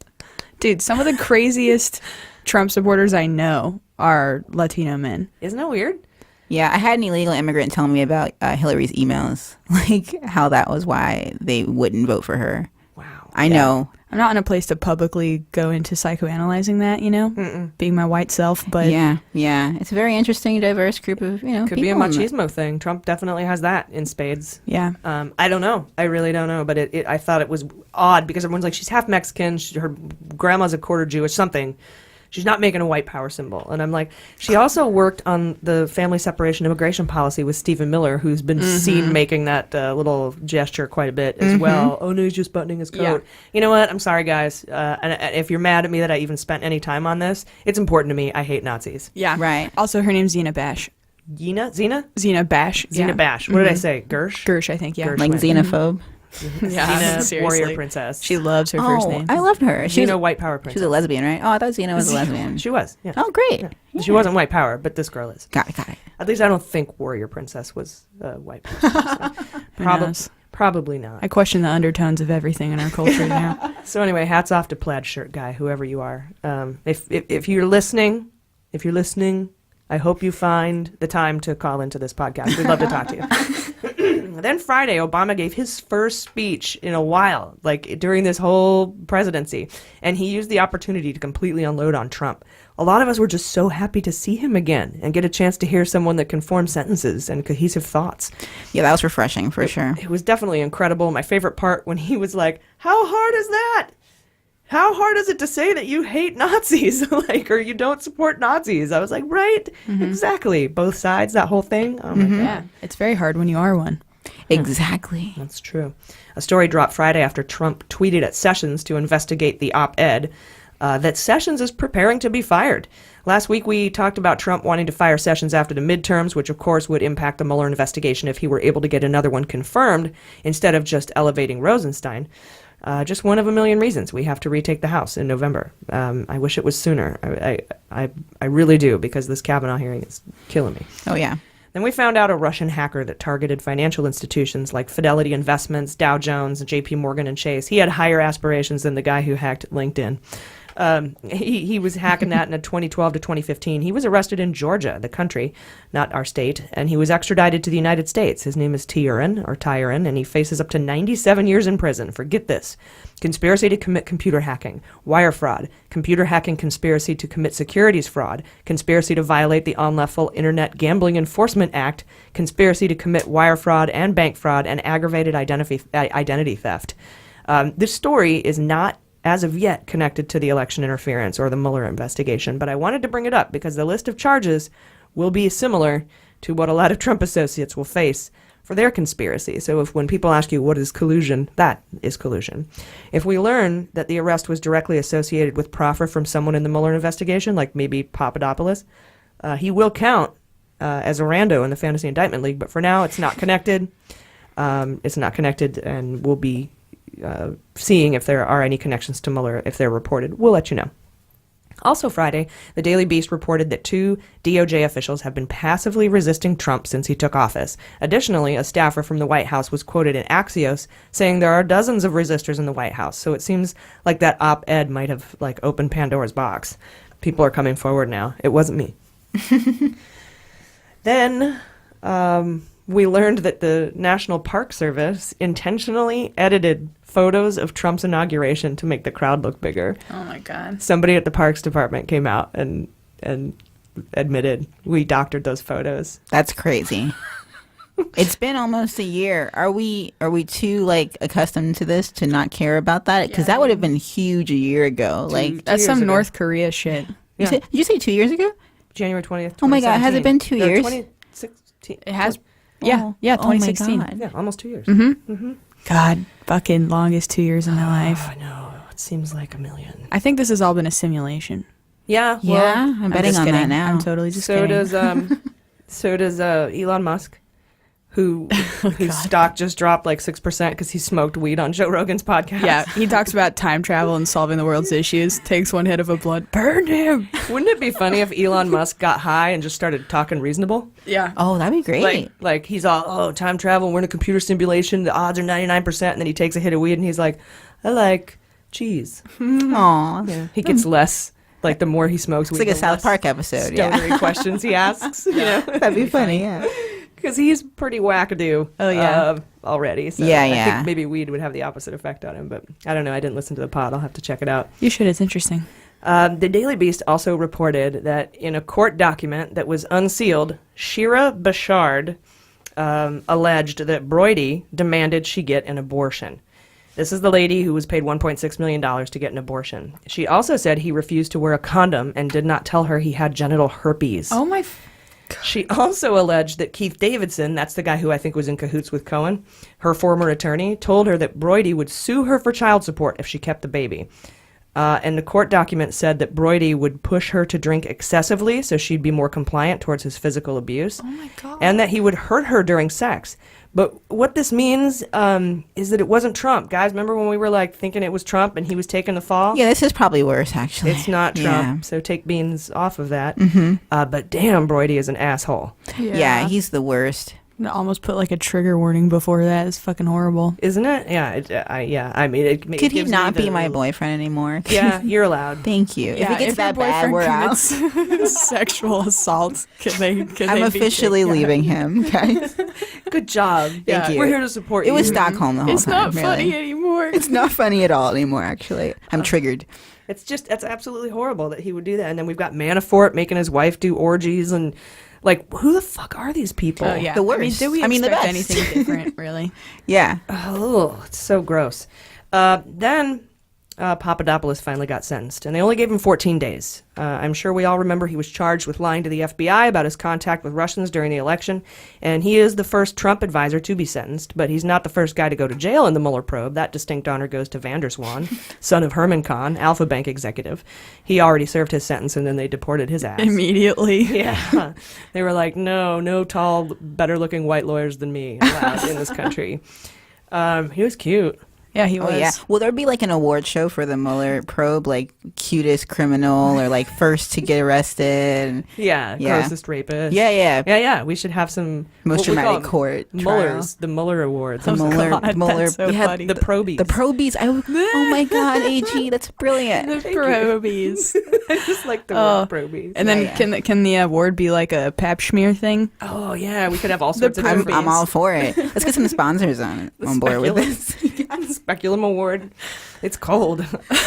S9: Dude, some of the craziest Trump supporters I know are Latino men.
S1: Isn't that weird?
S8: Yeah, I had an illegal immigrant tell me about Hillary's emails, like how that was why they wouldn't vote for her.
S1: Wow.
S8: I know.
S9: I'm not in a place to publicly go into psychoanalyzing that, being my white self, but...
S8: Yeah. It's a very interesting, diverse group of,
S1: Could be a machismo thing. Trump definitely has that in spades.
S9: Yeah.
S1: I don't know. I really don't know, but I thought it was odd because everyone's like, she's half Mexican, her grandma's a quarter Jewish, something. She's not making a white power symbol. And I'm like, she also worked on the family separation immigration policy with Stephen Mueller, who's been seen making that little gesture quite a bit as well. Oh, no, he's just buttoning his coat. Yeah. You know what? I'm sorry, guys. And if you're mad at me that I even spent any time on this, it's important to me. I hate Nazis.
S9: Yeah.
S8: Right.
S9: Also, her name's Zena Bash.
S1: Zena?
S9: Zena Bash.
S1: Zena Bash. What did I say? Gersh?
S9: Gersh, I think, yeah.
S1: Gersh
S8: like
S1: went.
S8: xenophobe.
S9: Yeah,
S1: Zena, warrior princess.
S9: She loves her first name.
S8: I loved her. She was
S1: a white power princess.
S8: She was a lesbian, right? Oh, I thought Zena was a lesbian.
S1: She was, yeah.
S8: Oh, great.
S1: Yeah.
S8: Yeah.
S1: She wasn't white power, but this girl is.
S8: Got it.
S1: At least I don't think warrior princess was white princess. Probably not.
S9: I question the undertones of everything in our culture now.
S1: So anyway, hats off to plaid shirt guy, whoever you are. If you're listening, I hope you find the time to call into this podcast. We'd love to talk to you. Then Friday, Obama gave his first speech in a while, like during this whole presidency, and he used the opportunity to completely unload on Trump. A lot of us were just so happy to see him again and get a chance to hear someone that can form sentences and cohesive thoughts.
S8: Yeah, that was refreshing for sure.
S1: It was definitely incredible. My favorite part when he was like, "How hard is that? How hard is it to say that you hate Nazis, or you don't support Nazis?" I was like, right, exactly. Both sides, that whole thing. Oh my God.
S9: Yeah, it's very hard when you are one.
S8: Exactly.
S1: That's true. A story dropped Friday after Trump tweeted at Sessions to investigate the op-ed that Sessions is preparing to be fired. Last week we talked about Trump wanting to fire Sessions after the midterms, which of course would impact the Mueller investigation if he were able to get another one confirmed instead of just elevating Rosenstein. Just one of a million reasons we have to retake the House in November. I wish it was sooner. I really do, because this Kavanaugh hearing is killing me.
S8: Oh, yeah.
S1: Then we found out a Russian hacker that targeted financial institutions like Fidelity Investments, Dow Jones, JP Morgan, and Chase. He had higher aspirations than the guy who hacked LinkedIn. He was hacking that in 2012 to 2015. He was arrested in Georgia, the country, not our state, and he was extradited to the United States. His name is Tyurin, and he faces up to 97 years in prison for, get this, conspiracy to commit computer hacking, wire fraud, computer hacking conspiracy to commit securities fraud, conspiracy to violate the Unlawful Internet Gambling Enforcement Act, conspiracy to commit wire fraud and bank fraud, and aggravated identity theft. This story is not as of yet connected to the election interference or the Mueller investigation, but I wanted to bring it up because the list of charges will be similar to what a lot of Trump associates will face for their conspiracy. So when people ask you what is collusion, that is collusion. If we learn that the arrest was directly associated with proffer from someone in the Mueller investigation, like maybe Papadopoulos, he will count as a rando in the Fantasy Indictment League, but for now it's not connected. It's not connected, and we'll be seeing if there are any connections to Mueller. If they're reported, we'll let you know. Also Friday, the Daily Beast reported that 2 DOJ officials have been passively resisting Trump since he took office. Additionally, a staffer from the White House was quoted in Axios saying there are dozens of resistors in the White House. So it seems like that op-ed might have opened Pandora's box. People are coming forward now. It wasn't me. Then we learned that the National Park Service intentionally edited photos of Trump's inauguration to make the crowd look bigger.
S9: Oh my God.
S1: Somebody at the Parks Department came out and admitted we doctored those photos.
S8: That's crazy. It's been almost a year. Are we too like accustomed to this to not care about that? Because that would have been huge a year ago.
S9: That's some North Korea shit.
S1: Yeah.
S8: Did you say 2 years ago?
S1: January 20th.
S8: Oh my God, has it been 2 years?
S1: 2016.
S9: It has. Yeah, 2016.
S8: Oh my God.
S1: Yeah, almost 2 years.
S9: God, fucking longest 2 years in my life.
S1: I know. It seems like a million.
S9: I think this has all been a simulation.
S1: Yeah.
S8: Yeah, I'm betting
S9: just
S8: on
S9: kidding.
S8: that now.
S9: I'm totally just
S1: So
S9: kidding.
S1: does Elon Musk, whose stock just dropped like 6% because he smoked weed on Joe Rogan's podcast.
S9: Yeah, he talks about time travel and solving the world's issues. Takes one hit of a blunt, burn him.
S1: Wouldn't it be funny if Elon Musk got high and just started talking reasonable?
S9: Yeah.
S8: Oh, that'd be great.
S1: Like he's all, time travel, we're in a computer simulation, the odds are 99%, and then he takes a hit of weed and he's like, I like cheese.
S8: Aw.
S1: Yeah. He gets less, like the more he smokes weed.
S8: It's like a
S1: the
S8: South
S1: less
S8: Park episode.
S1: stonery
S8: Yeah.
S1: questions he asks. You know?
S8: That'd be funny, yeah.
S1: Because he's pretty wackadoo.
S9: Oh, yeah.
S1: Already. So
S8: Yeah,
S1: I
S8: yeah.
S1: think maybe weed would have the opposite effect on him, but I don't know. I didn't listen to the pod. I'll have to check it out.
S9: You should. It's interesting.
S1: The Daily Beast also reported that in a court document that was unsealed, Shira Bashard alleged that Broidy demanded she get an abortion. This is the lady who was paid $1.6 million to get an abortion. She also said he refused to wear a condom and did not tell her he had genital herpes.
S9: Oh my.
S1: She also alleged that Keith Davidson, that's the guy who I think was in cahoots with Cohen, her former attorney, told her that Broidy would sue her for child support if she kept the baby. And the court document said that Broidy would push her to drink excessively so she'd be more compliant towards his physical abuse.
S9: Oh my God.
S1: And that he would hurt her during sex. But what this means is that it wasn't Trump. Guys, remember when we were like thinking it was Trump and he was taking the fall?
S8: Yeah, this is probably worse, actually.
S1: It's not Trump,
S8: Yeah.
S1: so take beans off of that.
S8: Mm-hmm.
S1: But damn, Broidy is an asshole.
S8: Yeah, he's the worst.
S9: I almost put like a trigger warning before that. It's fucking horrible.
S1: Isn't it? Yeah, I mean, it
S8: Could he
S1: gives
S8: not
S1: me
S8: be
S1: the-
S8: my boyfriend anymore?
S1: Yeah, you're allowed.
S8: Thank you.
S9: Yeah,
S8: if it gets that
S9: your
S8: bad,
S9: boyfriend
S8: we're out.
S9: commits sexual assault.
S8: I'm officially leaving him, guys.
S1: Good job.
S8: Thank you.
S1: We're here to support
S8: It
S1: you.
S8: was Stockholm the whole
S9: It's
S8: time.
S9: not funny
S8: really.
S9: anymore.
S8: It's not funny at all anymore, actually. I'm triggered.
S1: That's absolutely horrible that he would do that. And then we've got Manafort making his wife do orgies and like, who the fuck are these people?
S9: Oh, yeah.
S8: The worst.
S9: I mean, do we
S8: I mean, the
S9: expect
S8: best.
S9: anything different, really?
S8: Yeah.
S1: Oh, it's so gross. Then Papadopoulos finally got sentenced, and they only gave him 14 days. I'm sure we all remember he was charged with lying to the FBI about his contact with Russians during the election, and he is the first Trump advisor to be sentenced, but he's not the first guy to go to jail in the Mueller probe. That distinct honor goes to Vanderswan, son of Herman Kahn, Alpha Bank executive. He already served his sentence, and then they deported his ass.
S9: Immediately.
S1: Yeah. They were like, no tall, better-looking white lawyers than me allowed in this country. He was cute.
S9: Yeah, he was.
S8: Oh, yeah. Will there be like an award show for the Mueller probe, like cutest criminal or like first to get arrested?
S1: Yeah, grossest rapist.
S8: Yeah.
S1: We should have some
S8: Most
S1: what we call
S8: dramatic
S1: them,
S8: court
S1: Muellers, the Mueller Awards.
S8: The Mueller,
S9: God,
S8: Mueller.
S9: that's so
S8: we had
S9: funny.
S1: The probies.
S8: The probies. Oh my God, AG, that's brilliant.
S9: The probies.
S1: I just like the word probies.
S9: And then can the award be like a pap smear thing?
S1: Oh yeah, we could have all sorts of probies.
S8: I'm all for it. Let's get some sponsors on board with this.
S1: Speculum award. It's cold.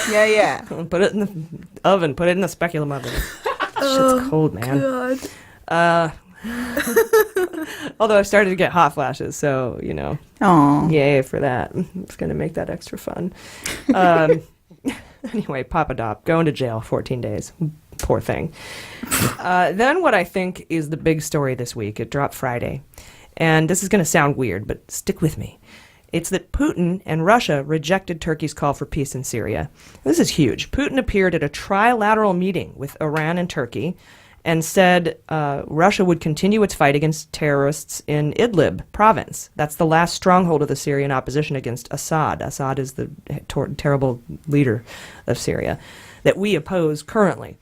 S8: Yeah.
S1: Put it in the oven. Put it in the speculum oven. Shit's cold, man. God. Although I've started to get hot flashes, so
S8: Oh.
S1: yay for that. It's gonna make that extra fun. Anyway, Papadop going to jail 14 days. Poor thing. Then what I think is the big story this week. It dropped Friday, and this is going to sound weird, but stick with me. It's that Putin and Russia rejected Turkey's call for peace in Syria. This is huge. Putin appeared at a trilateral meeting with Iran and Turkey and said Russia would continue its fight against terrorists in Idlib province. That's the last stronghold of the Syrian opposition against Assad. Assad is the terrible leader of Syria that we oppose currently.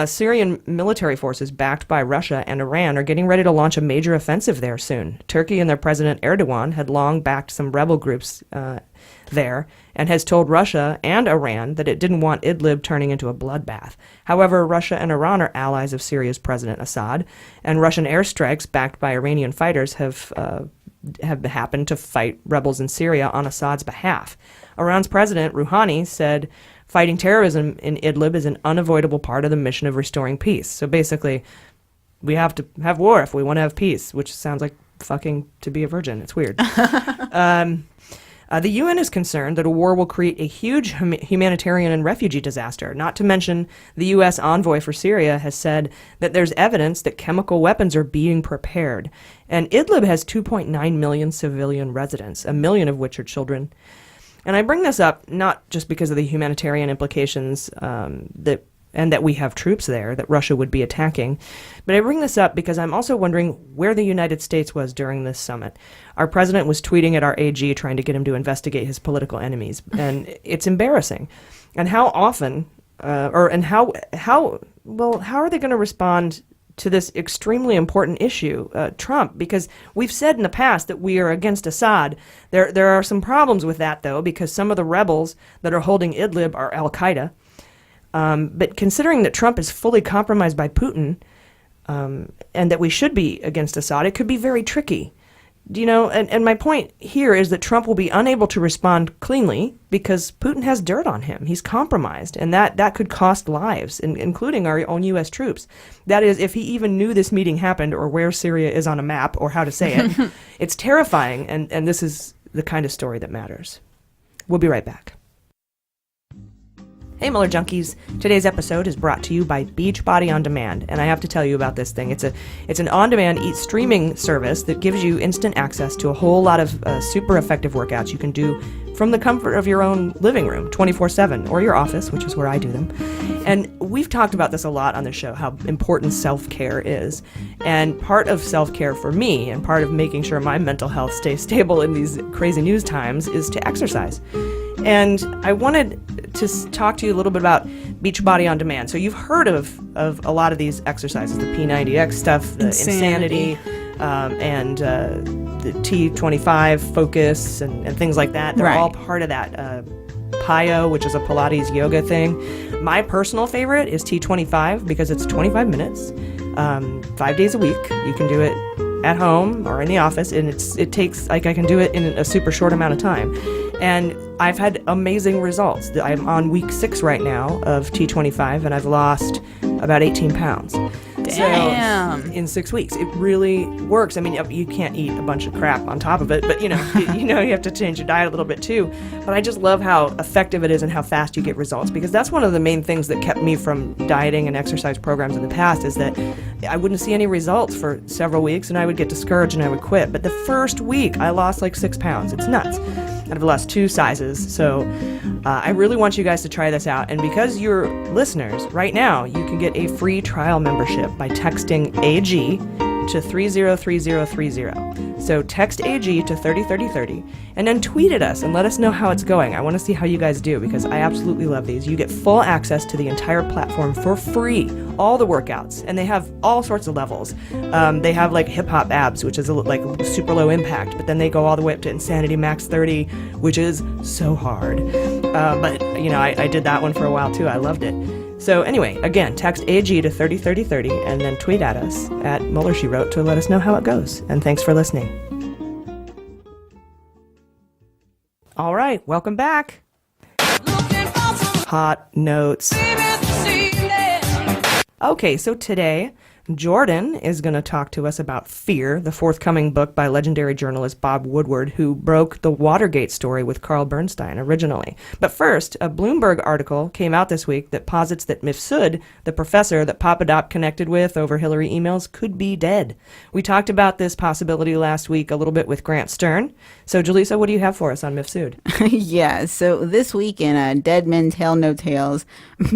S1: Syrian military forces backed by Russia and Iran are getting ready to launch a major offensive there soon. Turkey and their President Erdogan had long backed some rebel groups there and has told Russia and Iran that it didn't want Idlib turning into a bloodbath. However, Russia and Iran are allies of Syria's President Assad, and Russian airstrikes backed by Iranian fighters have happened to fight rebels in Syria on Assad's behalf. Iran's President Rouhani said fighting terrorism in Idlib is an unavoidable part of the mission of restoring peace. So basically, we have to have war if we want to have peace, which sounds like fucking to be a virgin. It's weird. The UN is concerned that a war will create a huge humanitarian and refugee disaster. Not to mention, the U.S. envoy for Syria has said that there's evidence that chemical weapons are being prepared. And Idlib has 2.9 million civilian residents, 1 million of which are children. And I bring this up not just because of the humanitarian implications that we have troops there that Russia would be attacking, but I bring this up because I'm also wondering where the United States was during this summit. Our president was tweeting at our AG trying to get him to investigate his political enemies, and it's embarrassing. And how often, how are they going to respond to this extremely important issue, Trump? Because we've said in the past that we are against Assad. There are some problems with that, though, because some of the rebels that are holding Idlib are al-Qaeda. But considering that Trump is fully compromised by Putin, and that we should be against Assad, it could be very tricky. And my point here is that Trump will be unable to respond cleanly because Putin has dirt on him. He's compromised, and that could cost lives, including our own U.S. troops. That is, if he even knew this meeting happened or where Syria is on a map or how to say it. It's terrifying, and this is the kind of story that matters. We'll be right back. Hey Mueller Junkies, today's episode is brought to you by Beachbody On Demand, and I have to tell you about this thing. It's an on-demand streaming service that gives you instant access to a whole lot of super effective workouts you can do from the comfort of your own living room, 24/7, or your office, which is where I do them. And we've talked about this a lot on the show, how important self-care is. And part of self-care for me, and part of making sure my mental health stays stable in these crazy news times, is to exercise. And I wanted to talk to you a little bit about Beachbody On Demand. So you've heard of a lot of these exercises, the P90X stuff, the Insanity and the T25 Focus and things like that. They're all part of that PiYo, which is a Pilates yoga thing. My personal favorite is T25 because it's 25 minutes, 5 days a week. You can do it at home or in the office, and it takes, like, I can do it in a super short amount of time. And I've had amazing results. I'm on week 6 right now of T25, and I've lost about 18 pounds.
S9: Damn.
S1: So in 6 weeks, it really works. I mean, you can't eat a bunch of crap on top of it, but you have to change your diet a little bit too. But I just love how effective it is and how fast you get results, because that's one of the main things that kept me from dieting and exercise programs in the past, is that I wouldn't see any results for several weeks and I would get discouraged and I would quit. But the first week I lost like 6 pounds. It's nuts. And I've lost 2 sizes. So I really want you guys to try this out. And because you're listeners, right now you can get a free trial membership by texting AG to 303030. So text AG to 303030 and then tweet at us and let us know how it's going. I want to see how you guys do, because I absolutely love these. You get full access to the entire platform for free, all the workouts, and they have all sorts of levels. They have like hip hop abs, which is like super low impact, but then they go all the way up to Insanity Max 30, which is so hard. But I did that one for a while too. I loved it. So anyway, again, text AG to 303030 and then tweet at us at Mueller She Wrote to let us know how it goes. And thanks for listening. All right, welcome back. Hot notes. Okay, so today Jordan is going to talk to us about Fear, the forthcoming book by legendary journalist Bob Woodward, who broke the Watergate story with Carl Bernstein originally. But first, a Bloomberg article came out this week that posits that Mifsud, the professor that Papadop connected with over Hillary emails, could be dead. We talked about this possibility last week a little bit with Grant Stern. So, Jaleesa, what do you have for us on Mifsud?
S8: Yeah, so this week in Dead Men Tell No Tales,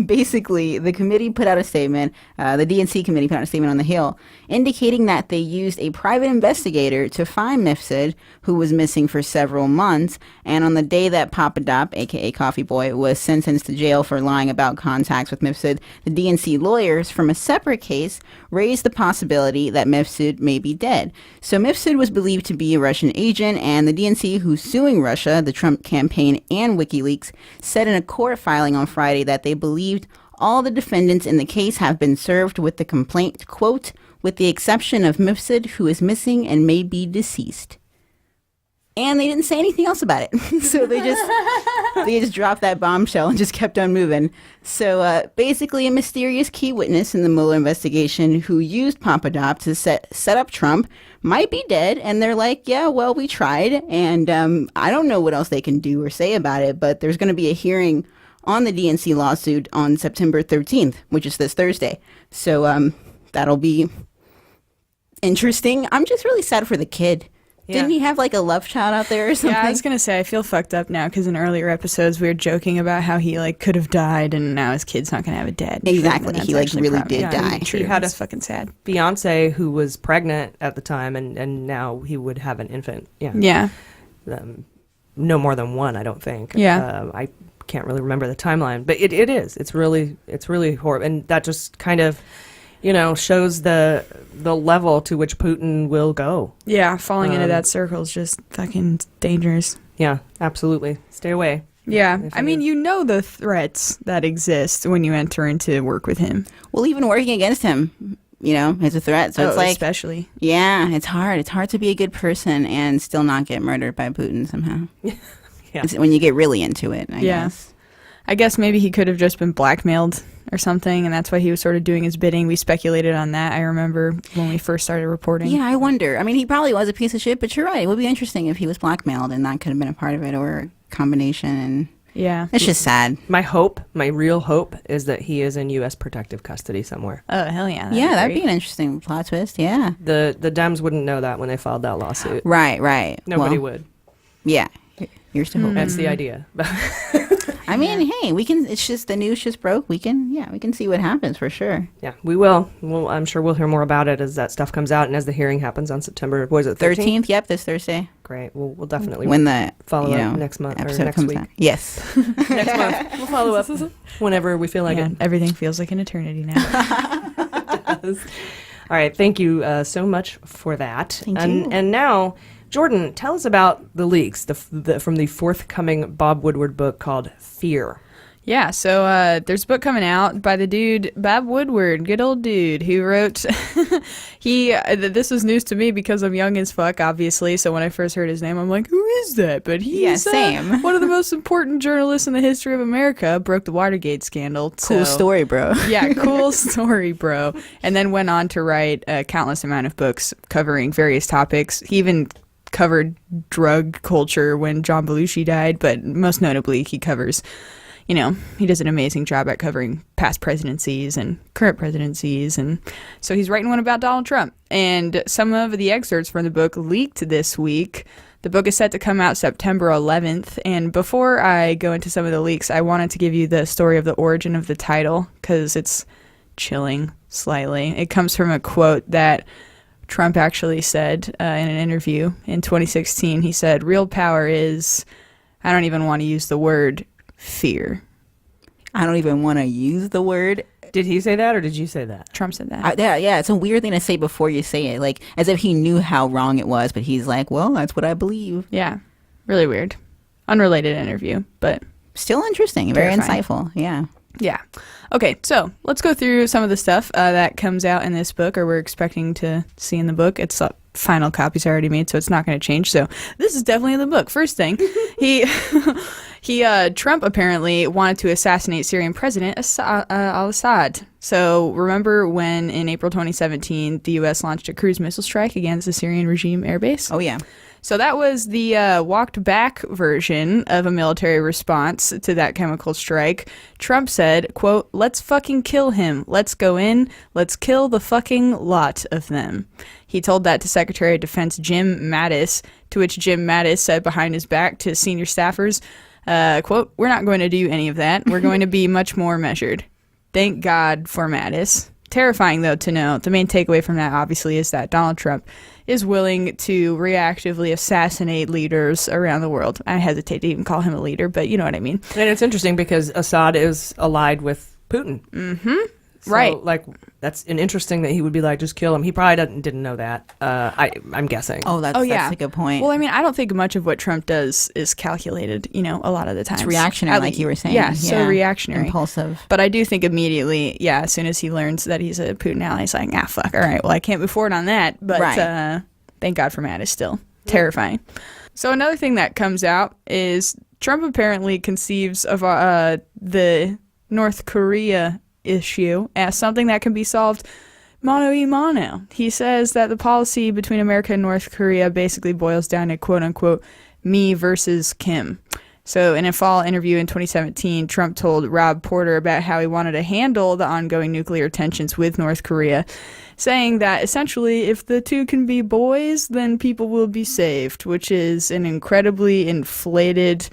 S8: basically the committee put out a statement, the DNC committee put out a statement statement on the Hill, indicating that they used a private investigator to find Mifsud, who was missing for several months, and on the day that Papadop, aka Coffee Boy, was sentenced to jail for lying about contacts with Mifsud, the DNC lawyers from a separate case raised the possibility that Mifsud may be dead. So Mifsud was believed to be a Russian agent, and the DNC, who's suing Russia, the Trump campaign, and WikiLeaks, said in a court filing on Friday that they believed all the defendants in the case have been served with the complaint, quote, with the exception of Mifsud, who is missing and may be deceased. And they didn't say anything else about it. So they just dropped that bombshell and just kept on moving. So basically a mysterious key witness in the Mueller investigation who used Papadop to set up Trump might be dead. And they're like, yeah, well, we tried. And I don't know what else they can do or say about it. But there's going to be a hearing on the DNC lawsuit on September 13th, which is this Thursday. So that'll be interesting. I'm just really sad for the kid. Yeah. Didn't he have like a love child out there or something?
S9: Yeah, I was gonna say I feel fucked up now because in earlier episodes we were joking about how he like could have died and now his kid's not gonna have a dad.
S8: Exactly, he like really did die.
S1: He had
S9: a fucking sad
S1: Beyonce who was pregnant at the time, and now he would have an infant. Yeah,
S9: yeah.
S1: No more than one, I don't think.
S9: Yeah,
S1: I can't really remember the timeline, but it is. It's really horrible, and that just kind of, shows the level to which Putin will go.
S9: Yeah, falling into that circle is just fucking dangerous.
S1: Yeah, absolutely. Stay away.
S9: Yeah, I mean, the threats that exist when you enter into work with him.
S8: Well, even working against him, is a threat. So it's like,
S9: especially.
S8: Yeah, it's hard. It's hard to be a good person and still not get murdered by Putin somehow. Yeah. It's when you get really into it, I guess.
S9: I guess maybe he could have just been blackmailed or something, and that's why he was sort of doing his bidding. We speculated on that, I remember, when we first started reporting.
S8: Yeah, I wonder. I mean, he probably was a piece of shit, but you're right. It would be interesting if he was blackmailed and that could have been a part of it, or a combination. And
S9: yeah.
S8: It's just sad.
S1: My real hope, is that he is in U.S. protective custody somewhere.
S9: Oh, hell yeah.
S8: That'd be an interesting plot twist, yeah.
S1: The Dems wouldn't know that when they filed that lawsuit.
S8: Right.
S1: Nobody would.
S8: Yeah. Here's to hope.
S1: That's the idea.
S8: I mean, hey, we can. It's just the news just broke. We can see what happens for sure.
S1: Yeah, we will. Well, I'm sure we'll hear more about it as that stuff comes out and as the hearing happens on September. Was it 13th?
S8: Yep, this Thursday.
S1: Great. We'll definitely
S8: follow
S1: up next month or next week.
S8: Out. Yes,
S1: next month we'll follow up whenever we feel like it.
S9: Everything feels like an eternity now.
S1: It does. All right. Thank you so much for that.
S8: Thank you.
S1: And now, Jordan, tell us about the leaks from the forthcoming Bob Woodward book called Fear.
S9: Yeah, so there's a book coming out by the dude, Bob Woodward, good old dude, who wrote, this was news to me because I'm young as fuck, obviously, so when I first heard his name, I'm like, who is that? But he's
S8: same.
S9: One of the most important journalists in the history of America, broke the Watergate scandal.
S8: Cool story, bro.
S9: Yeah, cool story, bro. And then went on to write a countless amount of books covering various topics. He even covered drug culture when John Belushi died, but most notably he covers, he does an amazing job at covering past presidencies and current presidencies, and so he's writing one about Donald Trump. And some of the excerpts from the book leaked this week. The book is set to come out September 11th, and before I go into some of the leaks, I wanted to give you the story of the origin of the title, because it's chilling slightly. It comes from a quote that Trump actually said in an interview in 2016. He said, "Real power is," I don't even want to use the word, fear.
S8: I don't even want to use the word.
S1: Did he say that or did you say that?
S9: Trump said that.
S8: Yeah, it's a weird thing to say before you say it, like as if he knew how wrong it was, but he's like, well, that's what I believe.
S9: Yeah, really weird. Unrelated interview, but
S8: still interesting, very insightful.
S9: Yeah. Okay, so let's go through some of the stuff that comes out in this book, or we're expecting to see in the book. It's final copies are already made, so it's not going to change. So this is definitely in the book. First thing, Trump apparently wanted to assassinate Syrian President al-Assad. So remember when in April 2017, the U.S. launched a cruise missile strike against the Syrian regime airbase?
S8: Oh, yeah.
S9: So that was the walked back version of a military response to that chemical strike. Trump said, quote, "Let's fucking kill him. Let's go in. Let's kill the fucking lot of them." He told that to Secretary of Defense Jim Mattis, to which Jim Mattis said behind his back to senior staffers, quote, "We're not going to do any of that. We're going to be much more measured." Thank God for Mattis. terrifying, though, to know. The main takeaway from that, obviously, is that Donald Trump is willing to reactively assassinate leaders around the world. I hesitate to even call him a leader, but you know what I mean.
S1: And it's interesting because Assad is allied with Putin.
S9: Mm-hmm.
S1: So,
S9: right.
S1: Like, that's an interesting that he would be like, just kill him. He probably didn't know that. I'm guessing.
S8: That's a good point.
S9: Well, I mean, I don't think much of what Trump does is calculated, a lot of the time.
S8: It's reactionary, like you were saying.
S9: Yeah, so reactionary.
S8: Impulsive.
S9: But I do think immediately, as soon as he learns that he's a Putin ally, he's like, fuck, all right, well, I can't move forward on that. But thank God for Mattis still. Terrifying. So another thing that comes out is Trump apparently conceives of the North Korea issue as something that can be solved mano a mano. He says that the policy between America and North Korea basically boils down to quote unquote me versus Kim. So in a fall interview in 2017, Trump told Rob Porter about how he wanted to handle the ongoing nuclear tensions with North Korea, saying that essentially if the two can be boys, then people will be saved, which is an incredibly inflated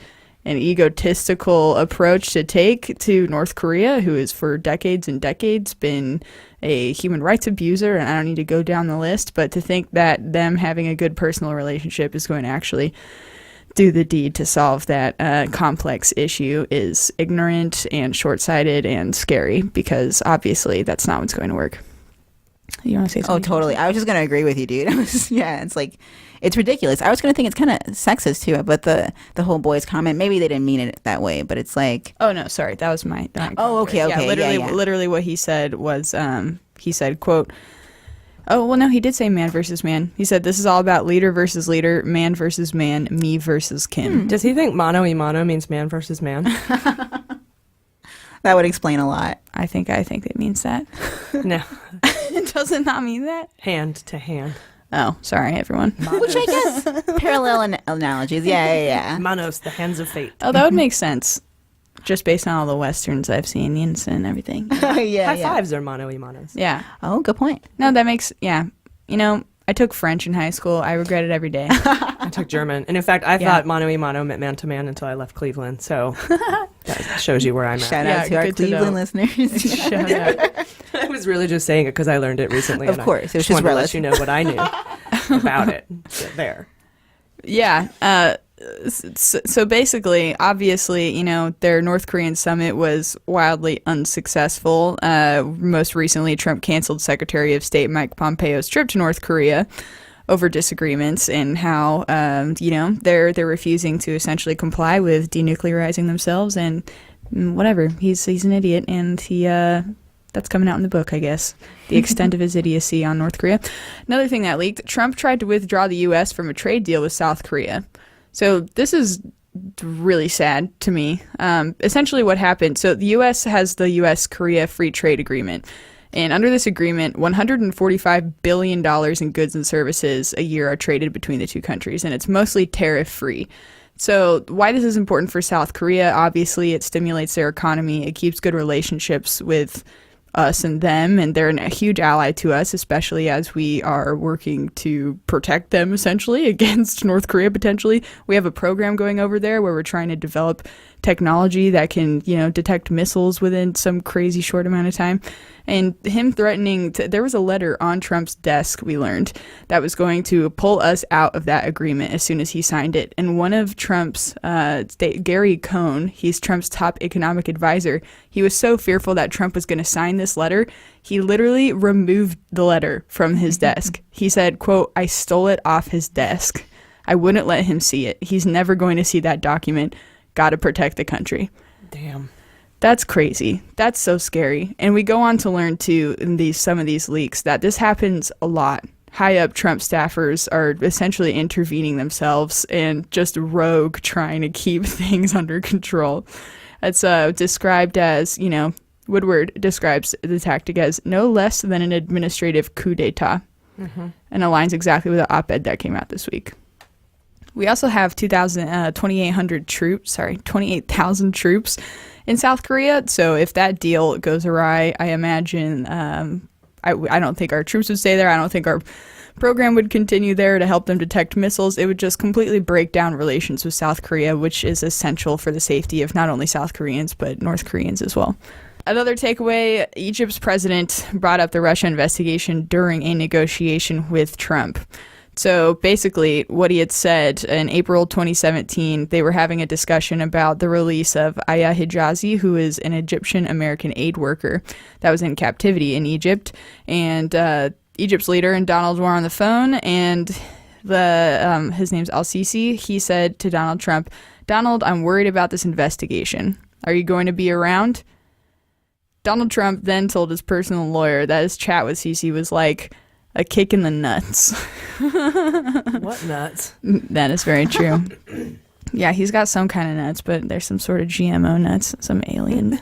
S9: and egotistical approach to take to North Korea, who has for decades and decades been a human rights abuser, and I don't need to go down the list, but to think that them having a good personal relationship is going to actually do the deed to solve that complex issue is ignorant and short-sighted and scary, because obviously that's not what's going to work. You want to say something?
S8: Oh, totally. I was just going to agree with you, dude. It's like, it's ridiculous. I was going to think it's kind of sexist too, but the whole boys comment, maybe they didn't mean it that way, but it's like...
S9: Oh, no, sorry. That was my...
S8: okay.
S9: Yeah, literally what he said was, he said, quote, oh, well, no, he did say man versus man. He said, this is all about leader versus leader, man versus man, me versus Kim.
S1: Does he think mano a mano means man versus man?
S8: That would explain a lot.
S9: I think it means that.
S1: No.
S9: Does it not mean that?
S1: Hand to hand.
S9: Oh, sorry, everyone.
S8: Which I guess parallel analogies. Yeah.
S1: Manos, the hands of fate.
S9: Oh, that would make sense. Just based on all the westerns I've seen, and everything.
S1: High fives are mano y manos.
S9: Yeah.
S8: Oh, good point.
S9: No, that makes, I took French in high school. I regret it every day.
S1: I took German. And in fact, I thought mano y mano meant man to man until I left Cleveland. So that shows you where I'm at.
S8: Shout out to our Cleveland listeners.
S1: Shout out. I was really just saying it because I learned it recently.
S8: Of course.
S1: I just wanted to let you know what I knew about it. There.
S9: Yeah. So basically, obviously, their North Korean summit was wildly unsuccessful. Most recently, Trump canceled Secretary of State Mike Pompeo's trip to North Korea over disagreements and how, they're refusing to essentially comply with denuclearizing themselves and whatever. He's an idiot, and that's coming out in the book, I guess. The extent of his idiocy on North Korea. Another thing that leaked, Trump tried to withdraw the U.S. from a trade deal with South Korea. So this is really sad to me. Essentially what happened, so the U.S. has the U.S.-Korea Free Trade Agreement. And under this agreement, $145 billion in goods and services a year are traded between the two countries, and it's mostly tariff-free. So why this is important for South Korea, obviously it stimulates their economy, it keeps good relationships with us and them, and they're a huge ally to us, especially as we are working to protect them essentially against North Korea potentially. We have a program going over there where we're trying to develop technology that can, detect missiles within some crazy short amount of time. And him threatening there was a letter on Trump's desk, we learned, that was going to pull us out of that agreement as soon as he signed it. And one of Trump's, Gary Cohn, he's Trump's top economic advisor, he was so fearful that Trump was going to sign this letter, he literally removed the letter from his desk. He said, quote, I stole it off his desk. I wouldn't let him see it. He's never going to see that document. Got to protect the country.
S1: Damn.
S9: That's crazy. That's so scary. And we go on to learn, too, in some of these leaks, that this happens a lot. High-up Trump staffers are essentially intervening themselves and just rogue trying to keep things under control. It's described as, Woodward describes the tactic as no less than an administrative coup d'etat, and aligns exactly with the op-ed that came out this week. We also have 2,800 troops, 28,000 troops in South Korea. So if that deal goes awry, I imagine, I don't think our troops would stay there. I don't think our program would continue there to help them detect missiles. It would just completely break down relations with South Korea, which is essential for the safety of not only South Koreans, but North Koreans as well. Another takeaway, Egypt's president brought up the Russia investigation during a negotiation with Trump. So basically, what he had said in April 2017, they were having a discussion about the release of Aya Hijazi, who is an Egyptian-American aid worker that was in captivity in Egypt. And Egypt's leader and Donald were on the phone, and his name's Al-Sisi. He said to Donald Trump, "Donald, I'm worried about this investigation. Are you going to be around?" Donald Trump then told his personal lawyer that his chat with Sisi was like a kick in the nuts.
S1: What nuts?
S9: That is very true. Yeah, he's got some kind of nuts, but there's some sort of GMO nuts, some alien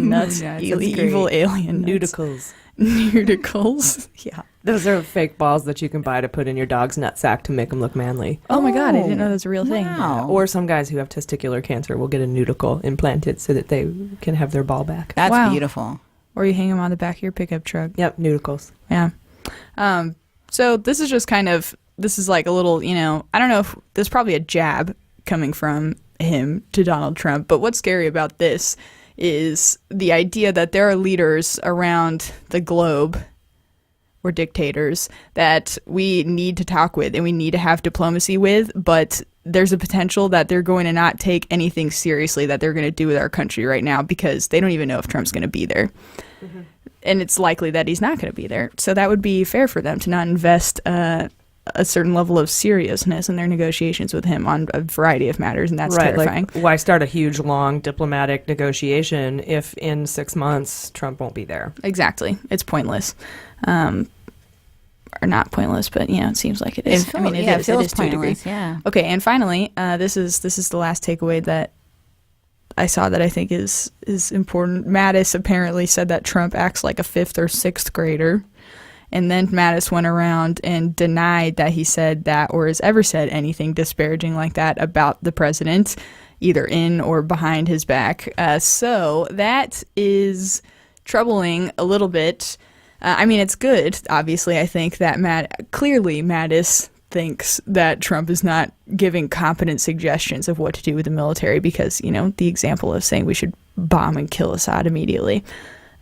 S9: nuts,
S1: Yeah,
S9: evil alien nuts.
S1: Nudicles.
S9: Nudicles. Yeah.
S1: Those are fake balls that you can buy to put in your dog's nutsack to make them look manly.
S9: Oh my God, I didn't know that was a real thing.
S8: Wow.
S1: Or some guys who have testicular cancer will get a nudicle implanted so that they can have their ball back.
S8: That's
S9: Wow.
S8: beautiful.
S9: Or you hang them on the back of your pickup truck.
S1: Yep, nudicles.
S9: Yeah. So this is just this is like a little, I don't know if there's probably a jab coming from him to Donald Trump, but what's scary about this is the idea that there are leaders around the globe or dictators that we need to talk with and we need to have diplomacy with, but there's a potential that they're going to not take anything seriously that they're going to do with our country right now because they don't even know if Trump's going to be there. Mm-hmm. And it's likely that he's not going to be there. So that would be fair for them to not invest a certain level of seriousness in their negotiations with him on a variety of matters, and that's terrifying.
S1: Like, why start a huge, long diplomatic negotiation if in 6 months Trump won't be there?
S9: Exactly. It's pointless. Or not pointless, but it seems like it is.
S8: It feels
S9: to a degree.
S8: pointless. Yeah.
S9: Okay, and finally, this is the last takeaway that I saw that I think is important. Mattis apparently said that Trump acts like a 5th or 6th grader. And then Mattis went around and denied that he said that or has ever said anything disparaging like that about the president, either in or behind his back. So that is troubling a little bit. It's good, obviously. I think that Mattis thinks that Trump is not giving competent suggestions of what to do with the military because, the example of saying we should bomb and kill Assad immediately.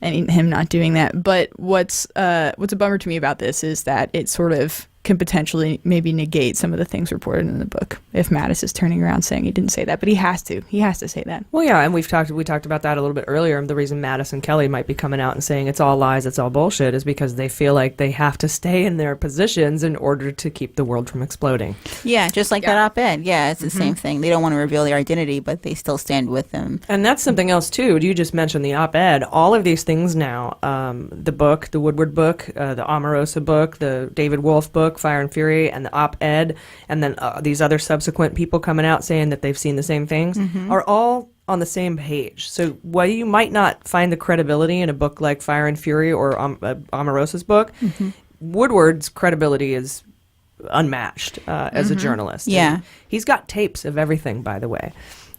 S9: And him not doing that. But what's a bummer to me about this is that it sort of can potentially maybe negate some of the things reported in the book if Mattis is turning around saying he didn't say that. But he has to say that.
S1: Well, yeah, and we talked about that a little bit earlier. The reason Mattis and Kelly might be coming out and saying it's all lies, it's all bullshit, is because they feel like they have to stay in their positions in order to keep the world from exploding.
S8: Yeah, just like that op-ed. Yeah, it's the same thing. They don't want to reveal their identity, but they still stand with them.
S1: And that's something else, too. You just mentioned the op-ed. All of these things now, the book, the Woodward book, the Omarosa book, the David Wolf book, Fire and Fury, and the op-ed, and then these other subsequent people coming out saying that they've seen the same things, are all on the same page. So while you might not find the credibility in a book like Fire and Fury or Omarosa's book, Woodward's credibility is unmatched as a journalist.
S8: Yeah.
S1: And he's got tapes of everything, by the way.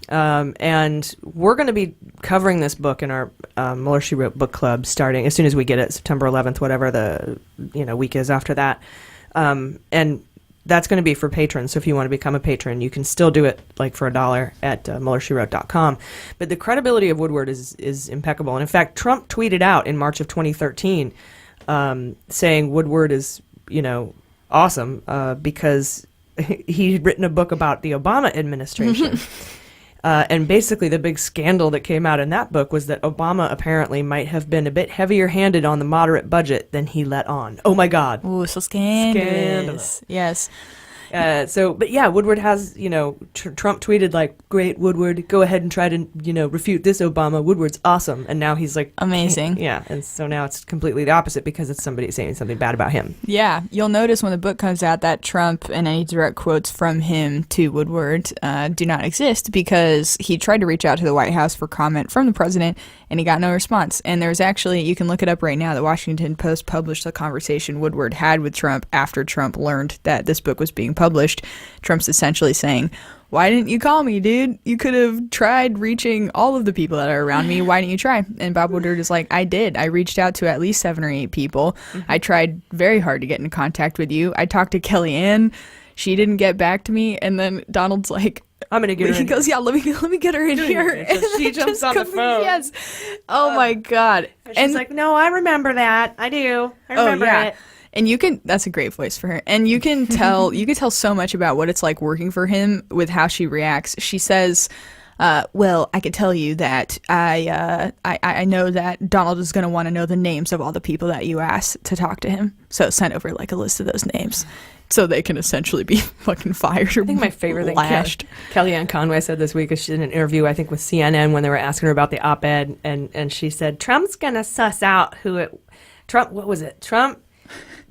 S1: And we're going to be covering this book in our Mueller, She Wrote book club starting as soon as we get it, September 11th, whatever the week is after that. And that's going to be for patrons. So if you want to become a patron, you can still do it like for $1 at MuellerSheWrote.com. But the credibility of Woodward is impeccable. And in fact, Trump tweeted out in March of 2013 saying Woodward is, awesome because he'd written a book about the Obama administration. And basically the big scandal that came out in that book was that Obama apparently might have been a bit heavier-handed on the moderate budget than he let on. Oh, my God.
S9: Ooh, so scandalous. Yes.
S1: But yeah, Woodward has, Trump tweeted like, great, Woodward, go ahead and try to, refute this Obama. Woodward's awesome. And now he's like...
S9: amazing.
S1: Yeah. And so now it's completely the opposite because it's somebody saying something bad about him.
S9: Yeah. You'll notice when the book comes out that Trump and any direct quotes from him to Woodward do not exist because he tried to reach out to the White House for comment from the president and he got no response. And there's actually, you can look it up right now, the Washington Post published the conversation Woodward had with Trump after Trump learned that this book was being published. Trump's essentially saying, why didn't you call me, dude? You could have tried reaching all of the people that are around me. Why didn't you try? And Bob Woodward is like, I did. I reached out to at least 7 or 8 people. I tried very hard to get in contact with you. I talked to Kellyanne. She didn't get back to me. And then Donald's like,
S1: I'm gonna get her.
S9: He goes, yeah, let me get her in here.
S1: And so she jumps on the phone.
S9: Yes. Oh my god.
S1: And she's like, no, I remember that. I do. I remember it.
S9: And that's a great voice for her. And you can tell so much about what it's like working for him with how she reacts. She says, well, I can tell you that I know that Donald is going to want to know the names of all the people that you asked to talk to him. So send over like a list of those names so they can essentially be fucking fired or
S1: I think my favorite thing
S9: lashed.
S1: Kellyanne Conway said this week is she did an interview, I think, with CNN when they were asking her about the op-ed, and she said, Trump's going to suss out what was it?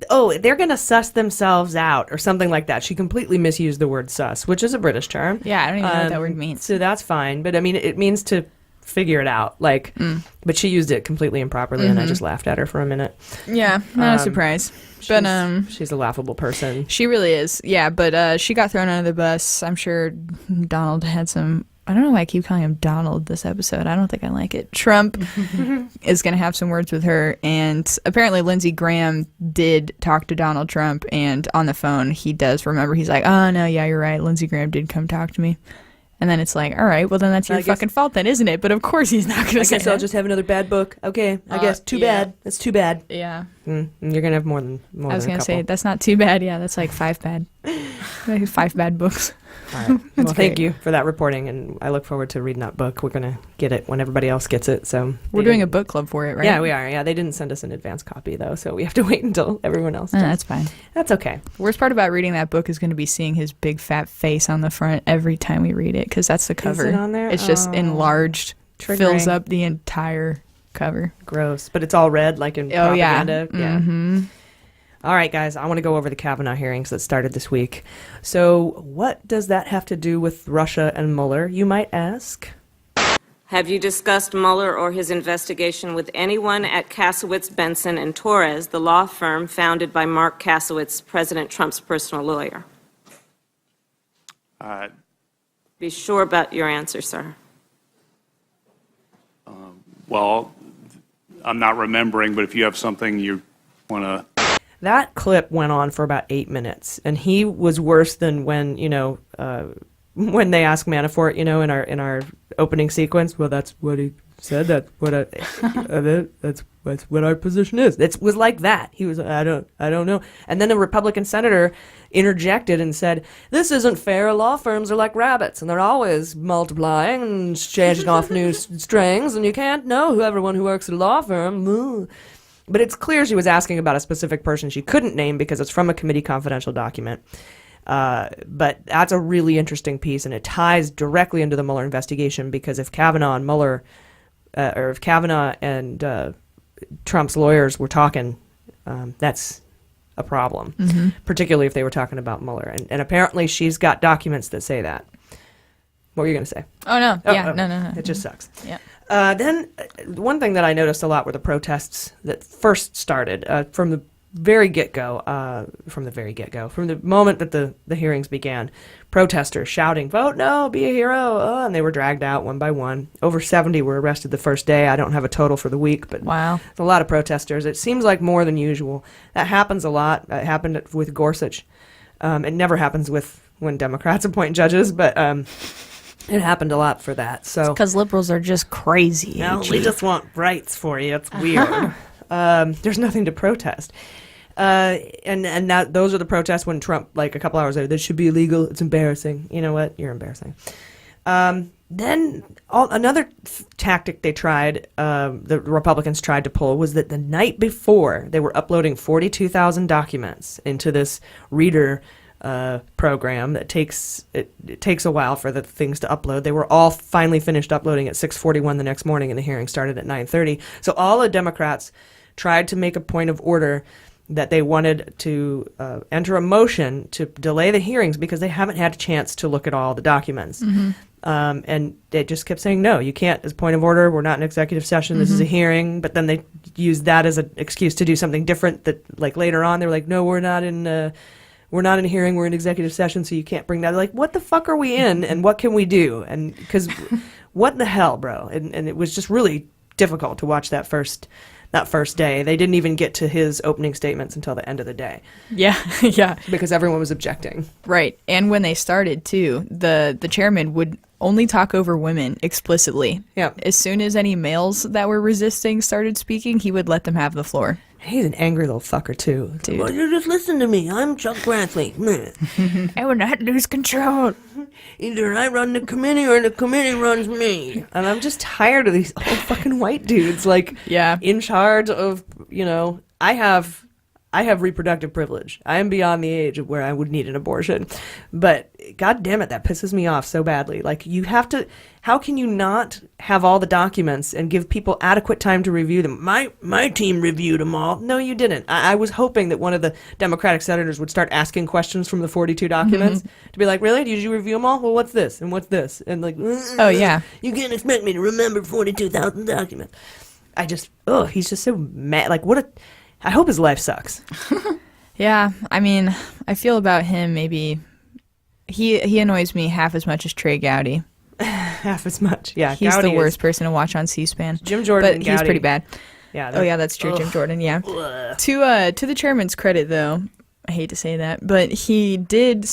S1: They're going to suss themselves out or something like that. She completely misused the word suss, which is a British term.
S9: Yeah, I don't even know what that word means.
S1: So that's fine. But I mean, it means to figure it out. But she used it completely improperly, and I just laughed at her for a minute.
S9: Yeah, not a surprise. But
S1: she's a laughable person.
S9: She really is. Yeah, but she got thrown under the bus. I'm sure Donald had some. I don't know why I keep calling him Donald this episode. I don't think I like it. Trump is going to have some words with her. And apparently Lindsey Graham did talk to Donald Trump. And on the phone, he does remember. He's like, oh, no, yeah, you're right. Lindsey Graham did come talk to me. And then it's like, all right, well, then that's your fucking fault then, isn't it? But of course he's not going to say
S1: I guess I'll just have another bad book. Okay, I guess. Too bad. That's too bad.
S9: Yeah.
S1: You're going to have more than
S9: I was
S1: going to
S9: say, that's not too bad. Yeah, that's like 5 bad. 5 bad books.
S1: All right. Well, thank you for that reporting, and I look forward to reading that book. We're going to get it when everybody else gets it. So
S9: we're doing a book club for it, right?
S1: Yeah, we are. Yeah, they didn't send us an advance copy, though, so we have to wait until everyone else does.
S9: That's fine.
S1: That's okay.
S9: The worst part about reading that book is going to be seeing his big fat face on the front every time we read it, because that's the cover.
S1: Is it on there?
S9: It's just enlarged, fills up the entire cover.
S1: Gross. But it's all red, like in propaganda.
S9: Yeah. Mm-hmm.
S1: All right, guys, I want to go over the Kavanaugh hearings that started this week. So what does that have to do with Russia and Mueller, you might ask?
S12: Have you discussed Mueller or his investigation with anyone at Kasowitz, Benson, and Torres, the law firm founded by Mark Kasowitz, President Trump's personal lawyer? Be sure about your answer, sir.
S13: Well, I'm not remembering, but if you have something you want to...
S1: That clip went on for about 8 minutes, and he was worse than when, when they asked Manafort, in our opening sequence. Well, that's what he said. That's what our position is. It was like that. He was, I don't know. And then a Republican senator interjected and said, "This isn't fair. Law firms are like rabbits, and they're always multiplying and changing off new strings, and you can't know everyone who works at a law firm." Moo. But it's clear she was asking about a specific person she couldn't name because it's from a committee confidential document. But that's a really interesting piece, and it ties directly into the Mueller investigation, because if Kavanaugh and Mueller, or if Kavanaugh and Trump's lawyers were talking, that's a problem, particularly if they were talking about Mueller. And apparently she's got documents that say that. What were you going to say?
S9: Oh, no. No.
S1: It just sucks.
S9: Yeah.
S1: Then one thing that I noticed a lot were the protests that first started from the very get-go, from the moment that the hearings began. Protesters shouting, "Vote no, be a hero," and they were dragged out one by one. Over 70 were arrested the first day. I don't have a total for the week, but
S9: wow,
S1: it's a lot of protesters. It seems like more than usual. That happens a lot. It happened with Gorsuch. It never happens when Democrats appoint judges, but... it happened a lot for that. So
S9: because liberals are just crazy.
S1: No, we just want rights for you. It's weird. There's nothing to protest. And that, those are the protests when Trump, like a couple hours later, this should be illegal. It's embarrassing. You know what? You're embarrassing. Then another tactic they tried, the Republicans tried to pull, was that the night before they were uploading 42,000 documents into this reader program that takes a while for the things to upload. They were all finally finished uploading at 6:41 the next morning, and the hearing started at 9:30. So all the Democrats tried to make a point of order that they wanted to enter a motion to delay the hearings because they haven't had a chance to look at all the documents. And they just kept saying, no, you can't, as a point of order, we're not in executive session, this is a hearing. But then they used that as an excuse to do something different that, like, later on, they were like, no, we're not in a hearing, we're in executive session, so you can't bring that. Like, what the fuck are we in, and what can we do? And because what the hell, bro? And it was just really difficult to watch that first that first day. They didn't even get to his opening statements until the end of the day.
S9: Yeah, yeah.
S1: Because everyone was objecting.
S9: Right. And when they started, too, the chairman would only talk over women explicitly.
S1: Yeah.
S9: As soon as any males that were resisting started speaking, he would let them have the floor.
S1: He's an angry little fucker, too.
S9: Dude.
S1: Well, you just listen to me. I'm Chuck Grassley.
S9: I will not lose control.
S1: Either I run the committee or the committee runs me. And I'm just tired of these old fucking white dudes, like, in charge of, I have reproductive privilege. I am beyond the age of where I would need an abortion. But God damn it, that pisses me off so badly. Like, you have to, how can you not have all the documents and give people adequate time to review them? My team reviewed them all. No, you didn't. I was hoping that one of the Democratic senators would start asking questions from the 42 documents to be like, really? Did you review them all? Well, what's this? And what's this? And like,
S9: oh, yeah.
S1: You can't expect me to remember 42,000 documents. He's just so mad. Like, I hope his life sucks.
S9: Yeah, I mean, I feel about him maybe he annoys me half as much as Trey Gowdy.
S1: Half as much, yeah.
S9: He's
S1: Gowdy
S9: the worst person to watch on C-SPAN.
S1: Jim Jordan,
S9: but
S1: and
S9: he's
S1: Gowdy.
S9: pretty bad.
S1: Yeah.
S9: Oh yeah, that's true. Jim Jordan. Yeah. To the chairman's credit, though, I hate to say that, but he did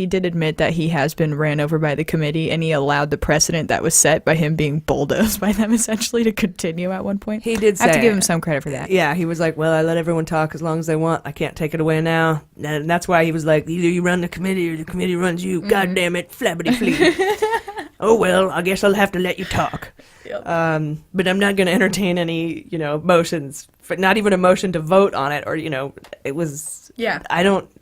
S9: admit that he has been ran over by the committee, and he allowed the precedent that was set by him being bulldozed by them essentially to continue at one point.
S1: He did say,
S9: I have to give him some credit for that.
S1: Yeah, he was like, well, I let everyone talk as long as they want. I can't take it away now. And that's why he was like, either you run the committee or the committee runs you. God damn it, flabbity flea. Oh, well, I guess I'll have to let you talk.
S9: Yep.
S1: But I'm not going to entertain any, motions, not even a motion to vote on it, or, it was...
S9: Yeah.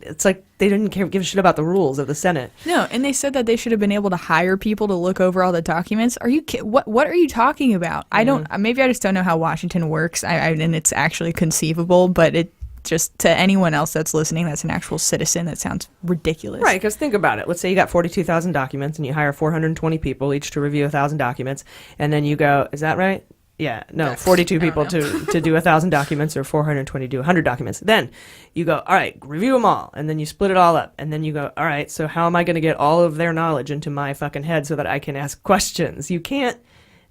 S1: It's like they didn't give a shit about the rules of the Senate.
S9: No, and they said that they should have been able to hire people to look over all the documents. Are you what are you talking about? I don't, maybe I just don't know how Washington works, and it's actually conceivable, but it just, to anyone else that's listening that's an actual citizen, that sounds ridiculous.
S1: Right, because think about it. Let's say you got 42,000 documents and you hire 420 people each to review 1,000 documents, and then you go, is that right? Yeah, no, 42 people to do 1,000 documents, or 420 to do 100 documents. Then you go, all right, review them all, and then you split it all up, and then you go, all right, so how am I going to get all of their knowledge into my fucking head so that I can ask questions? You can't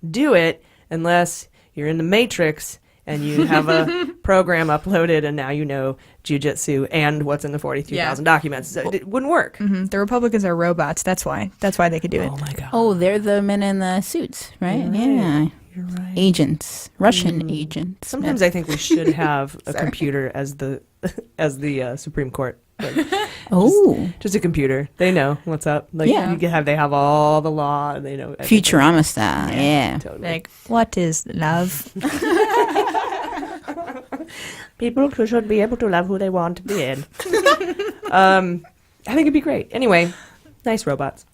S1: do it unless you're in the Matrix and you have a program uploaded, and now you know jujitsu and what's in the 42,000 documents. So it wouldn't work.
S9: Mm-hmm. The Republicans are robots. That's why they could do it.
S1: Oh my God.
S8: Oh, they're the men in the suits, right? Yeah.
S1: You're right.
S8: Agents, Russian agents.
S1: Sometimes I think we should have a computer as the Supreme Court. Like, just a computer. They know what's up. Like, they have all the law, and they know everything.
S8: Futurama style. Yeah.
S1: Totally.
S9: Like, what is love?
S1: People should be able to love who they want to be in. I think it'd be great. Anyway, nice robots.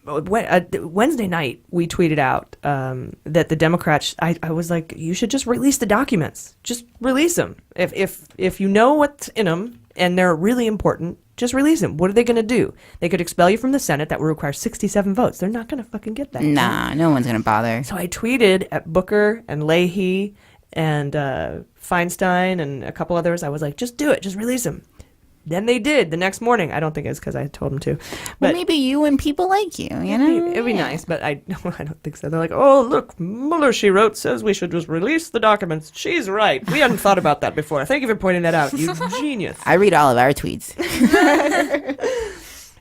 S1: Wednesday night, we tweeted out that the Democrats, I was like, you should just release the documents. Just release them. If you know what's in them and they're really important, just release them. What are they going to do? They could expel you from the Senate. That would require 67 votes. They're not going to fucking get that.
S8: Nah, no one's going to bother.
S1: So I tweeted at Booker and Leahy and Feinstein and a couple others. I was like, just do it. Just release them. Then they did the next morning. I don't think it's because I told them to. But
S8: well, maybe you and people like you, you know?
S1: It'd be nice, but I don't think so. They're like, oh, look, Mueller, she wrote, says we should just release the documents. She's right. We hadn't thought about that before. Thank you for pointing that out, you genius.
S8: I read all of our tweets.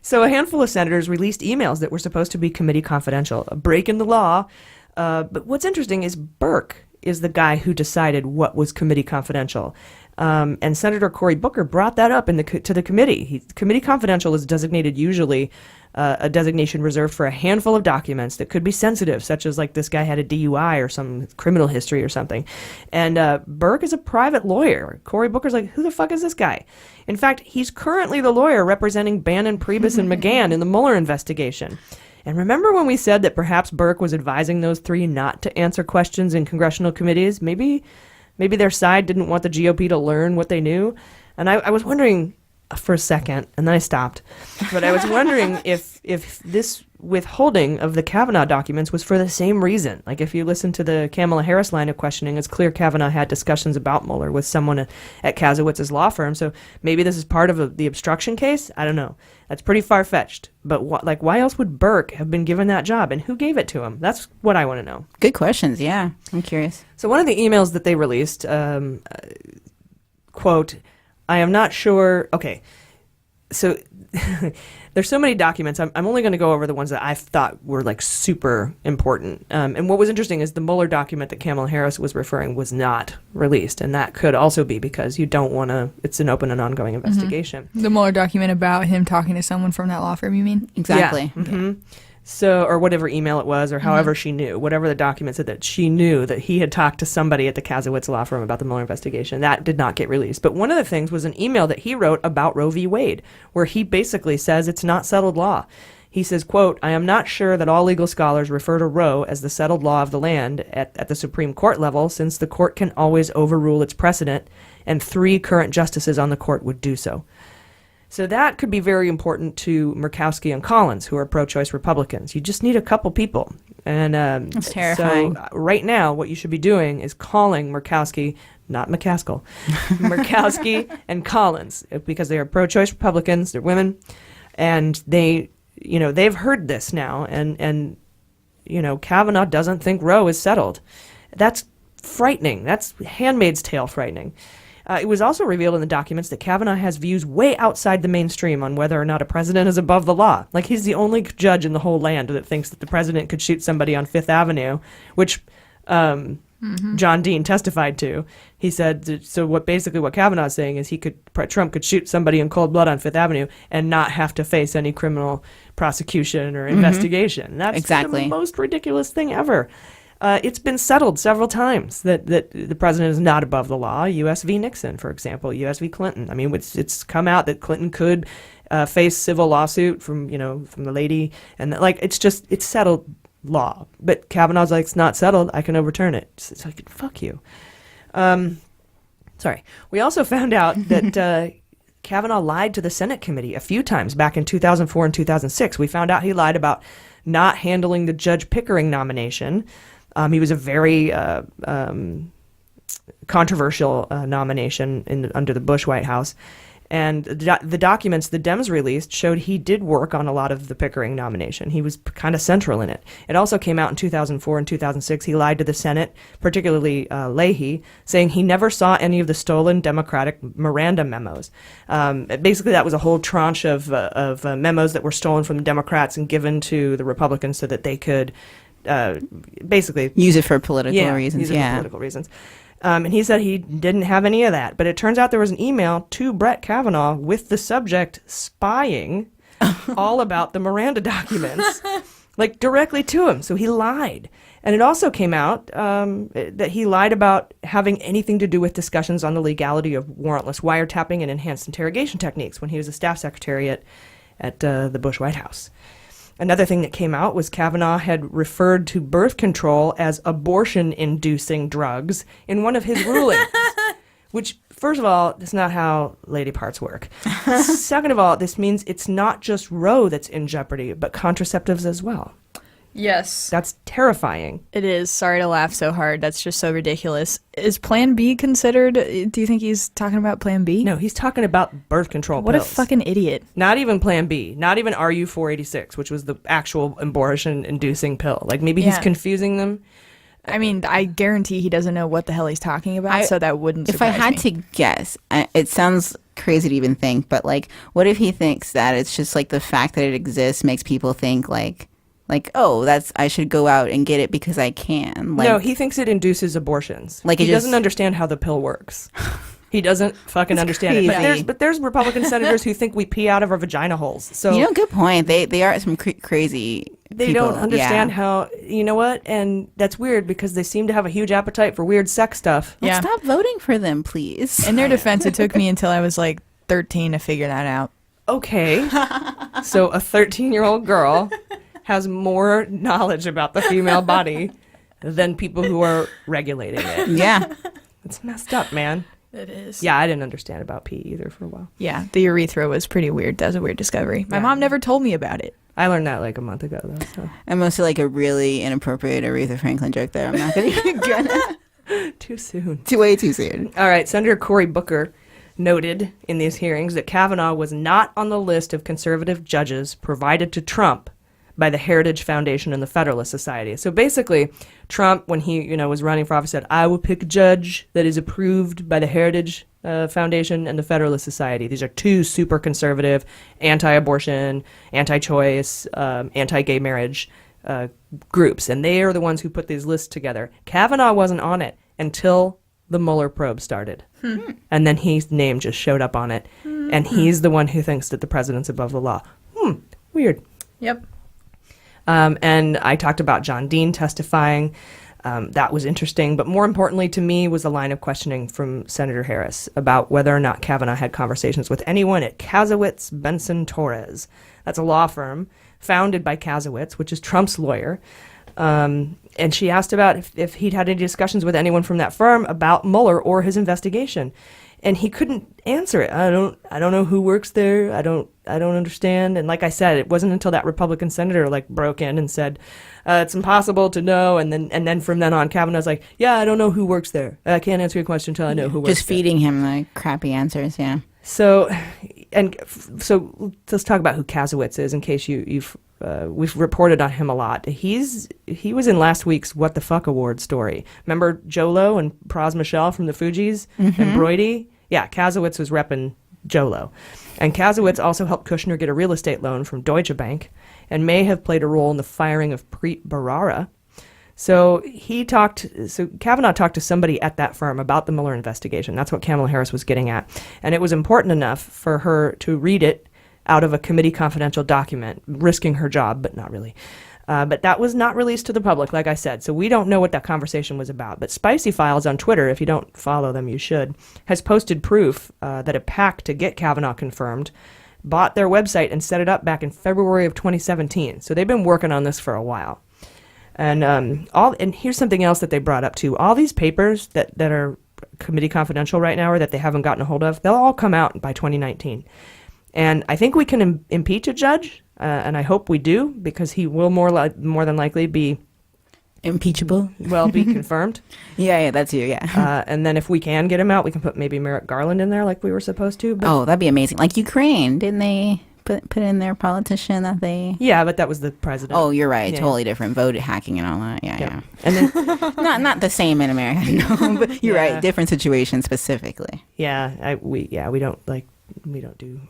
S1: So a handful of senators released emails that were supposed to be committee confidential, a break in the law. But what's interesting is Burke is the guy who decided what was committee confidential. And Senator Cory Booker brought that up to the committee. Committee confidential is designated usually a designation reserved for a handful of documents that could be sensitive, such as like this guy had a DUI or some criminal history or something. And Burke is a private lawyer. Cory Booker's like, who the fuck is this guy? In fact, he's currently the lawyer representing Bannon, Priebus, and McGahn in the Mueller investigation. And remember when we said that perhaps Burke was advising those three not to answer questions in congressional committees? Maybe their side didn't want the GOP to learn what they knew. And I was wondering, for a second, and then I stopped. But I was wondering if this withholding of the Kavanaugh documents was for the same reason. Like, if you listen to the Kamala Harris line of questioning, it's clear Kavanaugh had discussions about Mueller with someone at Kasowitz's law firm. So maybe this is part of the obstruction case. I don't know. That's pretty far-fetched. But why else would Burke have been given that job, and who gave it to him? That's what I want to know.
S8: Good questions. Yeah, I'm curious.
S1: So one of the emails that they released, quote, I am not sure. Okay, so there's so many documents. I'm only going to go over the ones that I thought were like super important. And what was interesting is the Mueller document that Kamala Harris was referring was not released, and that could also be because you don't want to. It's an open and ongoing investigation.
S14: The Mueller document about him talking to someone from that law firm. You mean?
S8: Exactly.
S1: Yeah. Mm-hmm. So, or whatever email it was, or however she knew, whatever the document said that she knew that he had talked to somebody at the Kasowitz law firm about the Mueller investigation. That did not get released. But one of the things was an email that he wrote about Roe v. Wade, where he basically says it's not settled law. He says, quote, I am not sure that all legal scholars refer to Roe as the settled law of the land at the Supreme Court level, since the court can always overrule its precedent, and 3 current justices on the court would do so. So that could be very important to Murkowski and Collins, who are pro-choice Republicans. You just need a couple people. And
S8: that's terrifying.
S1: So right now, what you should be doing is calling Murkowski, not McCaskill, Murkowski and Collins, because they are pro-choice Republicans. They're women, and they've heard this now, and Kavanaugh doesn't think Roe is settled. That's frightening. That's Handmaid's Tale frightening. It was also revealed in the documents that Kavanaugh has views way outside the mainstream on whether or not a president is above the law. Like, he's the only judge in the whole land that thinks that the president could shoot somebody on Fifth Avenue, which John Dean testified to. He said, so what Kavanaugh is saying is Trump could shoot somebody in cold blood on Fifth Avenue and not have to face any criminal prosecution or investigation. That's
S8: exactly
S1: the most ridiculous thing ever. It's been settled several times that the president is not above the law. U.S. v. Nixon, for example, U.S. v. Clinton. I mean, it's come out that Clinton could face civil lawsuit from the lady, and it's settled law. But Kavanaugh's like, it's not settled. I can overturn it. It's like, fuck you. Sorry. We also found out that Kavanaugh lied to the Senate committee a few times back in 2004 and 2006. We found out he lied about not handling the Judge Pickering nomination. He was a very controversial nomination under the Bush White House. And the documents the Dems released showed he did work on a lot of the Pickering nomination. He was kind of central in it. It also came out in 2004 and 2006. He lied to the Senate, particularly Leahy, saying he never saw any of the stolen Democratic Miranda memos. Basically, that was a whole tranche of memos that were stolen from the Democrats and given to the Republicans so that they could basically
S8: use it for political reasons.
S1: Use it for political reasons. And he said he didn't have any of that. But it turns out there was an email to Brett Kavanaugh with the subject spying all about the Miranda documents, like directly to him. So he lied. And it also came out that he lied about having anything to do with discussions on the legality of warrantless wiretapping and enhanced interrogation techniques when he was a staff secretary at the Bush White House. Another thing that came out was Kavanaugh had referred to birth control as abortion-inducing drugs in one of his rulings, which, first of all, that's not how lady parts work. Second of all, this means it's not just Roe that's in jeopardy, but contraceptives as well.
S14: Yes.
S1: That's terrifying.
S14: It is. Sorry to laugh so hard. That's just so ridiculous. Is Plan B considered? Do you think he's talking about Plan B?
S1: No, he's talking about birth control
S14: pills. What a fucking idiot.
S1: Not even Plan B. Not even RU-486, which was the actual abortion-inducing pill. Like, maybe he's confusing them.
S14: I mean, I guarantee he doesn't know what the hell he's talking about, so that wouldn't surprise me.
S8: If I had to guess, it sounds crazy to even think, but, like, what if he thinks that it's just, like, the fact that it exists makes people think, like, oh, I should go out and get it because I can.
S1: No, he thinks it induces abortions. Like, he doesn't understand how the pill works. He doesn't fucking understand it. But there's Republican senators who think we pee out of our vagina holes. So
S8: good point. They are some crazy
S1: They
S8: people.
S1: don't understand how, and that's weird because they seem to have a huge appetite for weird sex stuff.
S8: Yeah. Stop voting for them, please.
S14: In their defense, it took me until I was like 13 to figure that out.
S1: Okay. So a 13-year-old girl has more knowledge about the female body than people who are regulating it.
S8: Yeah.
S1: It's messed up, man.
S14: It is.
S1: Yeah, I didn't understand about pee either for a while.
S14: Yeah, the urethra was pretty weird. That was a weird discovery. My mom never told me about it.
S1: I learned that like a month ago, though. So.
S8: And mostly like a really inappropriate Aretha Franklin joke there. I'm not going to
S1: Too soon.
S8: Way too soon.
S1: All right, Senator Cory Booker noted in these hearings that Kavanaugh was not on the list of conservative judges provided to Trump by the Heritage Foundation and the Federalist Society. So basically, Trump, when he was running for office, said, I will pick a judge that is approved by the Heritage Foundation and the Federalist Society. These are two super conservative, anti-abortion, anti-choice, anti-gay marriage groups. And they are the ones who put these lists together. Kavanaugh wasn't on it until the Mueller probe started. And then his name just showed up on it. And he's the one who thinks that the president's above the law. Weird.
S14: Yep.
S1: And I talked about John Dean testifying. That was interesting. But more importantly to me was the line of questioning from Senator Harris about whether or not Kavanaugh had conversations with anyone at Kasowitz, Benson, Torres. That's a law firm founded by Kasowitz, which is Trump's lawyer. And she asked about if he'd had any discussions with anyone from that firm about Mueller or his investigation. And he couldn't answer it. I don't know who works there. I don't understand. And like I said, it wasn't until that Republican senator broke in and said, it's impossible to know. And then from then on, Kavanaugh's like, yeah, I don't know who works there. I can't answer your question until I know who works there.
S8: Just feeding him the crappy answers, yeah.
S1: So let's talk about who Kasowitz is in case we've reported on him a lot. He was in last week's What the Fuck Award story. Remember Jolo and Praz Michel from the Fugees and Brody? Yeah, Kasowitz was repping Jolo. And Kasowitz also helped Kushner get a real estate loan from Deutsche Bank and may have played a role in the firing of Preet Bharara. So Kavanaugh talked to somebody at that firm about the Mueller investigation. That's what Kamala Harris was getting at. And it was important enough for her to read it out of a committee confidential document, risking her job, but not really. But that was not released to the public, like I said. So we don't know what that conversation was about. But Spicy Files on Twitter, if you don't follow them, you should, has posted proof that a PAC to get Kavanaugh confirmed bought their website and set it up back in February of 2017. So they've been working on this for a while. And here's something else that they brought up too. All these papers that are committee confidential right now or that they haven't gotten a hold of, they'll all come out by 2019. And I think we can impeach a judge, and I hope we do, because he will more than likely be
S8: impeachable.
S1: Well, be confirmed.
S8: Yeah, that's you, yeah.
S1: And then if we can get him out, we can put maybe Merrick Garland in there like we were supposed to.
S8: But that'd be amazing. Like Ukraine, didn't they put in their politician that they...
S1: Yeah, but that was the president.
S8: Oh, you're right.
S1: Yeah.
S8: Totally different. Vote hacking and all that. Yeah.
S1: And then
S8: not the same in America, no, but you're right. Different situation specifically.
S1: Yeah, we don't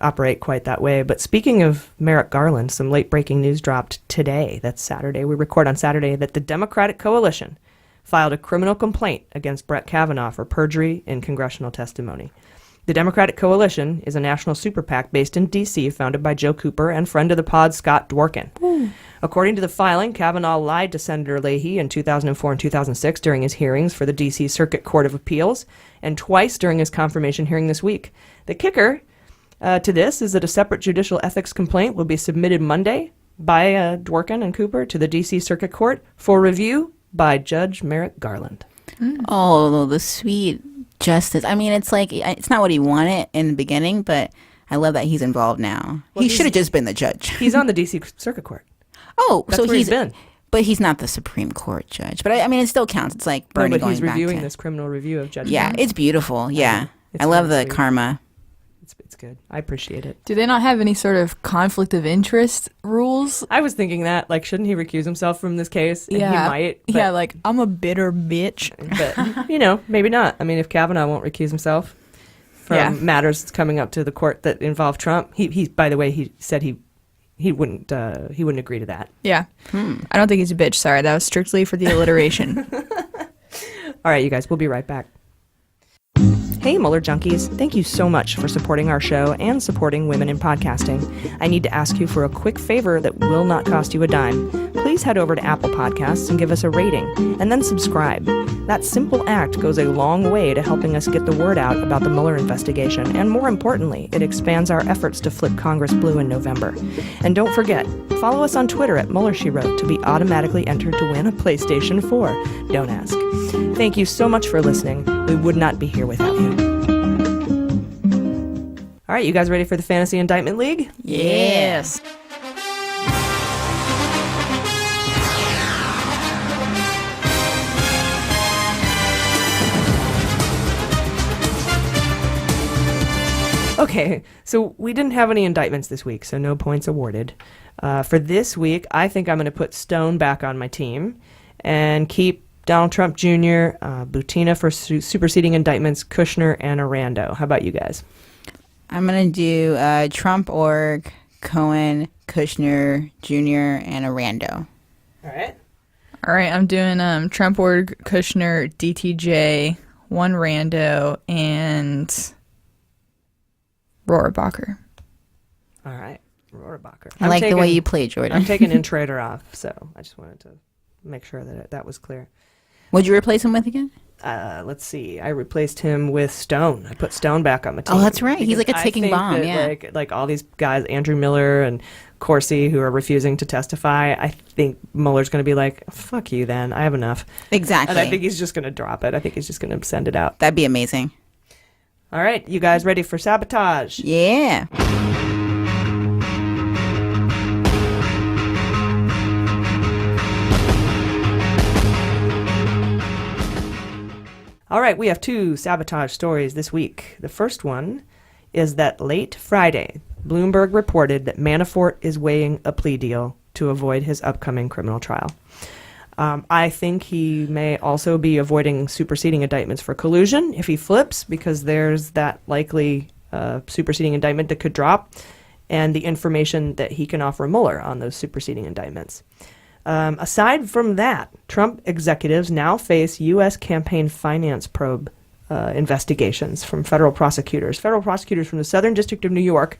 S1: operate quite that way. But speaking of Merrick Garland, some late breaking news dropped today. That's Saturday. We record on Saturday that the Democratic coalition filed a criminal complaint against Brett Kavanaugh for perjury in congressional testimony. The Democratic Coalition is a national super PAC based in D.C., founded by Joe Cooper and friend of the pod Scott Dworkin. According to the filing, Kavanaugh lied to Senator Leahy in 2004 and 2006 during his hearings for the D.C. Circuit Court of Appeals and twice during his confirmation hearing this week. The kicker to this is that a separate judicial ethics complaint will be submitted Monday by Dworkin and Cooper to the D.C. Circuit Court for review by Judge Merrick Garland.
S8: Oh, the sweet justice. I mean, it's like, it's not what he wanted in the beginning, but I love that he's involved now. Well, he should have just been the judge.
S1: He's on the D.C. Circuit Court.
S8: Oh,
S1: that's
S8: so
S1: where he's been.
S8: But he's not the Supreme Court judge. But I mean, it still counts. It's like Bernie going back to...
S1: but he's reviewing this criminal review of judges.
S8: Yeah, it's beautiful. Yeah. I love the karma.
S1: It's good. I appreciate it.
S14: Do they not have any sort of conflict of interest rules?
S1: I was thinking that, shouldn't he recuse himself from this case? And
S14: yeah.
S1: He might.
S14: Yeah, I'm a bitter bitch.
S1: But, maybe not. I mean, if Kavanaugh won't recuse himself from matters coming up to the court that involve Trump, he by the way, he said he wouldn't agree to that.
S14: Yeah. I don't think he's a bitch. Sorry, that was strictly for the alliteration.
S1: All right, you guys, we'll be right back. Hey, Mueller Junkies. Thank you so much for supporting our show and supporting women in podcasting. I need to ask you for a quick favor that will not cost you a dime. Please head over to Apple Podcasts and give us a rating, and then subscribe. That simple act goes a long way to helping us get the word out about the Mueller investigation, and more importantly, it expands our efforts to flip Congress blue in November. And don't forget, follow us on Twitter at Mueller She Wrote to be automatically entered to win a PlayStation 4. Don't ask. Thank you so much for listening. We would not be here without you. All right, you guys ready for the Fantasy Indictment League?
S9: Yes.
S1: Okay, so we didn't have any indictments this week, so no points awarded. For this week, I think I'm going to put Stone back on my team and keep Donald Trump Jr., Butina for superseding indictments, Kushner, and Arando. How about you guys?
S8: I'm going to do Trump org, Cohen, Kushner Jr., and Arando.
S1: All right.
S9: All right, I'm doing Trump org, Kushner, DTJ, one Rando, and Rohrabacher.
S1: All right, Rohrabacher.
S8: I like the way you play, Jordan.
S1: I'm taking Intrader off, so I just wanted to make sure that that was clear.
S8: What'd you replace him with again?
S1: Let's see. I replaced him with Stone. I put Stone back on the team.
S8: Oh, that's right. He's like a ticking bomb.
S1: That, like all these guys, Andrew Miller and Corsi, who are refusing to testify, I think Mueller's going to be like, fuck you then. I have enough.
S8: Exactly.
S1: And I think he's just going to drop it. I think he's just going to send it out.
S8: That'd be amazing.
S1: All right. You guys ready for sabotage?
S8: Yeah.
S1: All right, we have 2 sabotage stories this week. The first one is that late Friday, Bloomberg reported that Manafort is weighing a plea deal to avoid his upcoming criminal trial. I think he may also be avoiding superseding indictments for collusion if he flips, because there's that likely superseding indictment that could drop, and the information that he can offer Mueller on those superseding indictments. Aside from that, Trump executives now face U.S. campaign finance probe investigations from federal prosecutors. Federal prosecutors from the Southern District of New York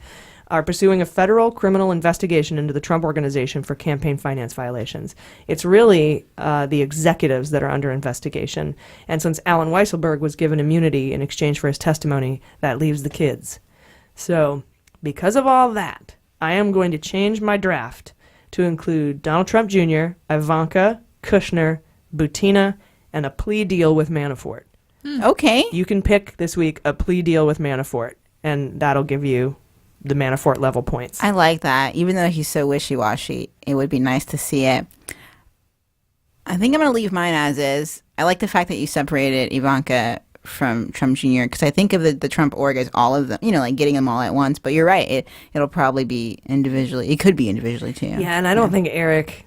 S1: are pursuing a federal criminal investigation into the Trump Organization for campaign finance violations. It's really the executives that are under investigation. And since Alan Weisselberg was given immunity in exchange for his testimony, that leaves the kids. So, because of all that, I am going to change my draft to include Donald Trump Jr., Ivanka, Kushner, Butina, and a plea deal with Manafort.
S8: Okay.
S1: You can pick this week a plea deal with Manafort, and that'll give you the Manafort level points.
S8: I like that. Even though he's so wishy-washy, it would be nice to see it. I think I'm going to leave mine as is. I like the fact that you separated Ivanka from Trump Jr., because I think of the Trump org as all of them, like getting them all at once. But you're right. It'll probably be individually. It could be individually, too.
S1: Yeah, and I don't think Eric...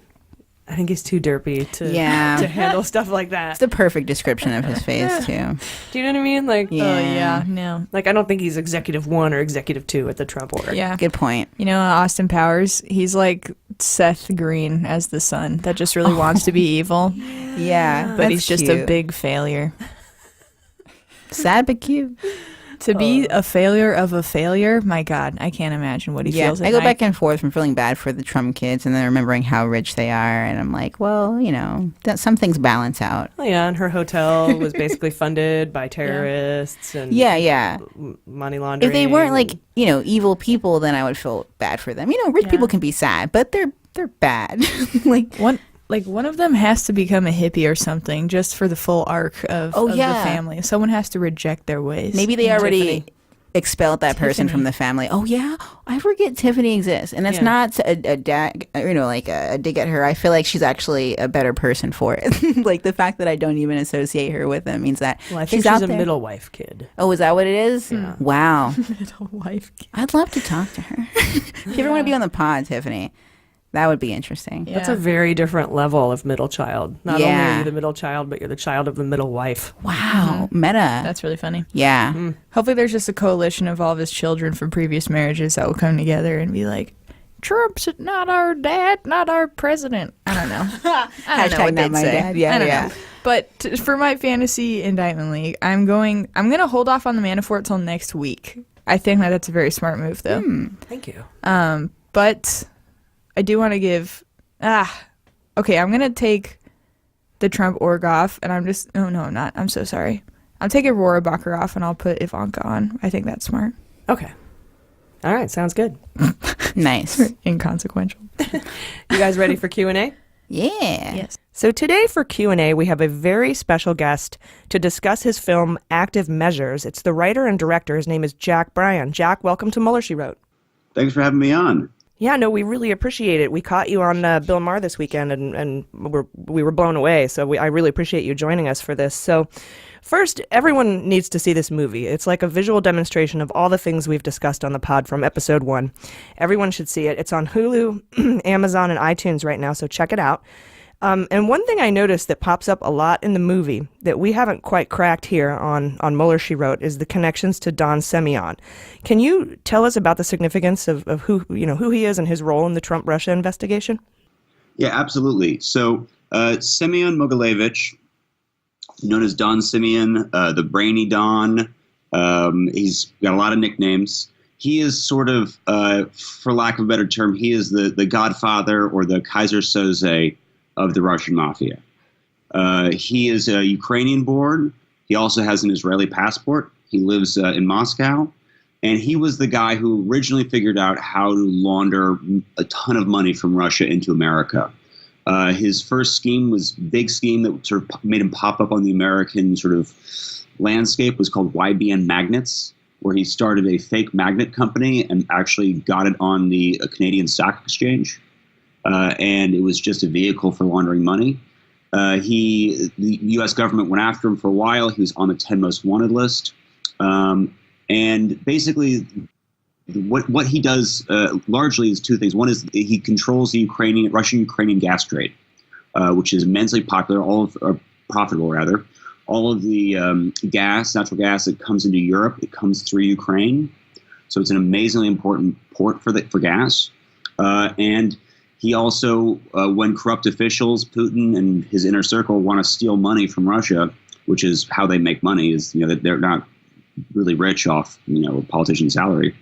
S1: I think he's too derpy to handle stuff like that.
S8: It's the perfect description of his face, too.
S1: Do you know what I mean? Like,
S9: no.
S1: Like, I don't think he's executive 1 or executive 2 at the Trump org.
S9: Yeah.
S8: Good point.
S9: Austin Powers, he's like Seth Green as the son that just really wants to be evil.
S8: Yeah.
S9: But he's just
S8: cute.
S9: a big failure.
S8: Sad but cute.
S9: To be a failure of a failure, my God, I can't imagine what he feels.
S8: I go back and forth from feeling bad for the Trump kids and then remembering how rich they are, and I'm like, well, that some things balance out.
S1: Oh, yeah, and her hotel was basically funded by terrorists and money laundering.
S8: If they weren't like evil people, then I would feel bad for them. Rich people can be sad, but they're bad.
S9: One of them has to become a hippie or something just for the full arc of the family. Someone has to reject their ways.
S8: Maybe they already expelled that person from the family. Oh yeah, I forget Tiffany exists, and it's not a dig at her. I feel like she's actually a better person for it. Like the fact that I don't even associate her with them means that
S1: I think she's
S8: out
S1: a
S8: there.
S1: middle wife kid.
S8: Oh, is that what it is?
S1: Yeah.
S8: Wow.
S9: Middle wife kid.
S8: I'd love to talk to her. If you ever want to be on the pod, Tiffany. That would be interesting.
S1: Yeah. That's a very different level of middle child. Not only are you the middle child, but you're the child of the middle wife.
S8: Wow. Meta.
S9: That's really funny.
S8: Yeah.
S9: Hopefully there's just a coalition of all of his children from previous marriages that will come together and be like, Trump's not our dad, not our president. I don't know. I don't know what they'd say.
S8: Dad. Yeah,
S9: I don't know. But for my fantasy indictment league, I'm going to hold off on the Manafort till next week. I think that's a very smart move, though.
S1: Thank you.
S9: But I do want to give... Okay, I'm going to take the Trump org off, and I'm just... Oh, no, I'm not. I'm so sorry. I'm taking Rohrabacher off, and I'll put Ivanka on. I think that's smart.
S1: Okay. All right, sounds good.
S8: Nice.
S9: Inconsequential.
S1: You guys ready for Q&A?
S8: Yeah.
S14: Yes.
S1: So today for Q&A, we have a very special guest to discuss his film Active Measures. It's the writer and director. His name is Jack Bryan. Jack, welcome to Mueller, She Wrote.
S15: Thanks for having me on.
S1: Yeah, no, we really appreciate it. We caught you on Bill Maher this weekend, and we were blown away. So I really appreciate you joining us for this. So first, everyone needs to see this movie. It's like a visual demonstration of all the things we've discussed on the pod from episode 1. Everyone should see it. It's on Hulu, Amazon, and iTunes right now, so check it out. And one thing I noticed that pops up a lot in the movie that we haven't quite cracked here on Mueller, She Wrote is the connections to Don Semyon. Can you tell us about the significance of who he is and his role in the Trump-Russia investigation?
S15: Yeah, absolutely. So Semyon Mogilevich, known as Don Semyon, the Brainy Don, he's got a lot of nicknames. He is sort of, for lack of a better term, he is the godfather or the Kaiser Soze of the Russian mafia. He is Ukrainian born. He also has an Israeli passport. He lives in Moscow. And he was the guy who originally figured out how to launder a ton of money from Russia into America. His first scheme was big scheme that sort of made him pop up on the American sort of landscape was called YBN Magnets, where he started a fake magnet company and actually got it on the Canadian Stock Exchange. And it was just a vehicle for laundering money. The U.S. government went after him for a while. He was on the 10 most wanted list. And basically, what he does largely is two things. One is he controls the Russian-Ukrainian gas trade, which is immensely popular, profitable rather. All of the natural gas that comes into Europe, it comes through Ukraine. So it's an amazingly important port for gas. And he also, when corrupt officials, Putin and his inner circle want to steal money from Russia, which is how they make money, is that they're not really rich off a politician's salary.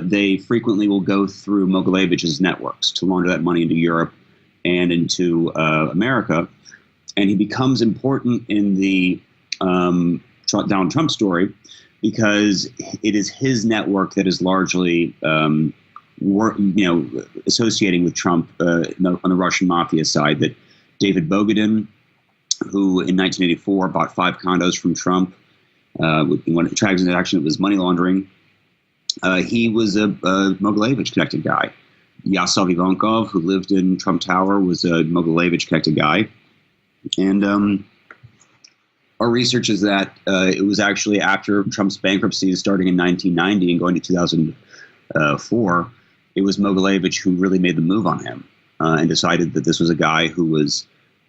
S15: They frequently will go through Mogilevich's networks to launder that money into Europe and into America, and he becomes important in the Donald Trump story because it is his network that is largely associating with Trump on the Russian mafia side. That David Bogadin, who in 1984 bought 5 condos from Trump, when it transaction it was money laundering, he was a Mogilevich connected guy. Yasov Ivankov, who lived in Trump Tower, was a Mogilevich connected guy. And our research is that it was actually after Trump's bankruptcy starting in 1990 and going to 2004, it was Mogilevich who really made the move on him and decided that this was a guy who was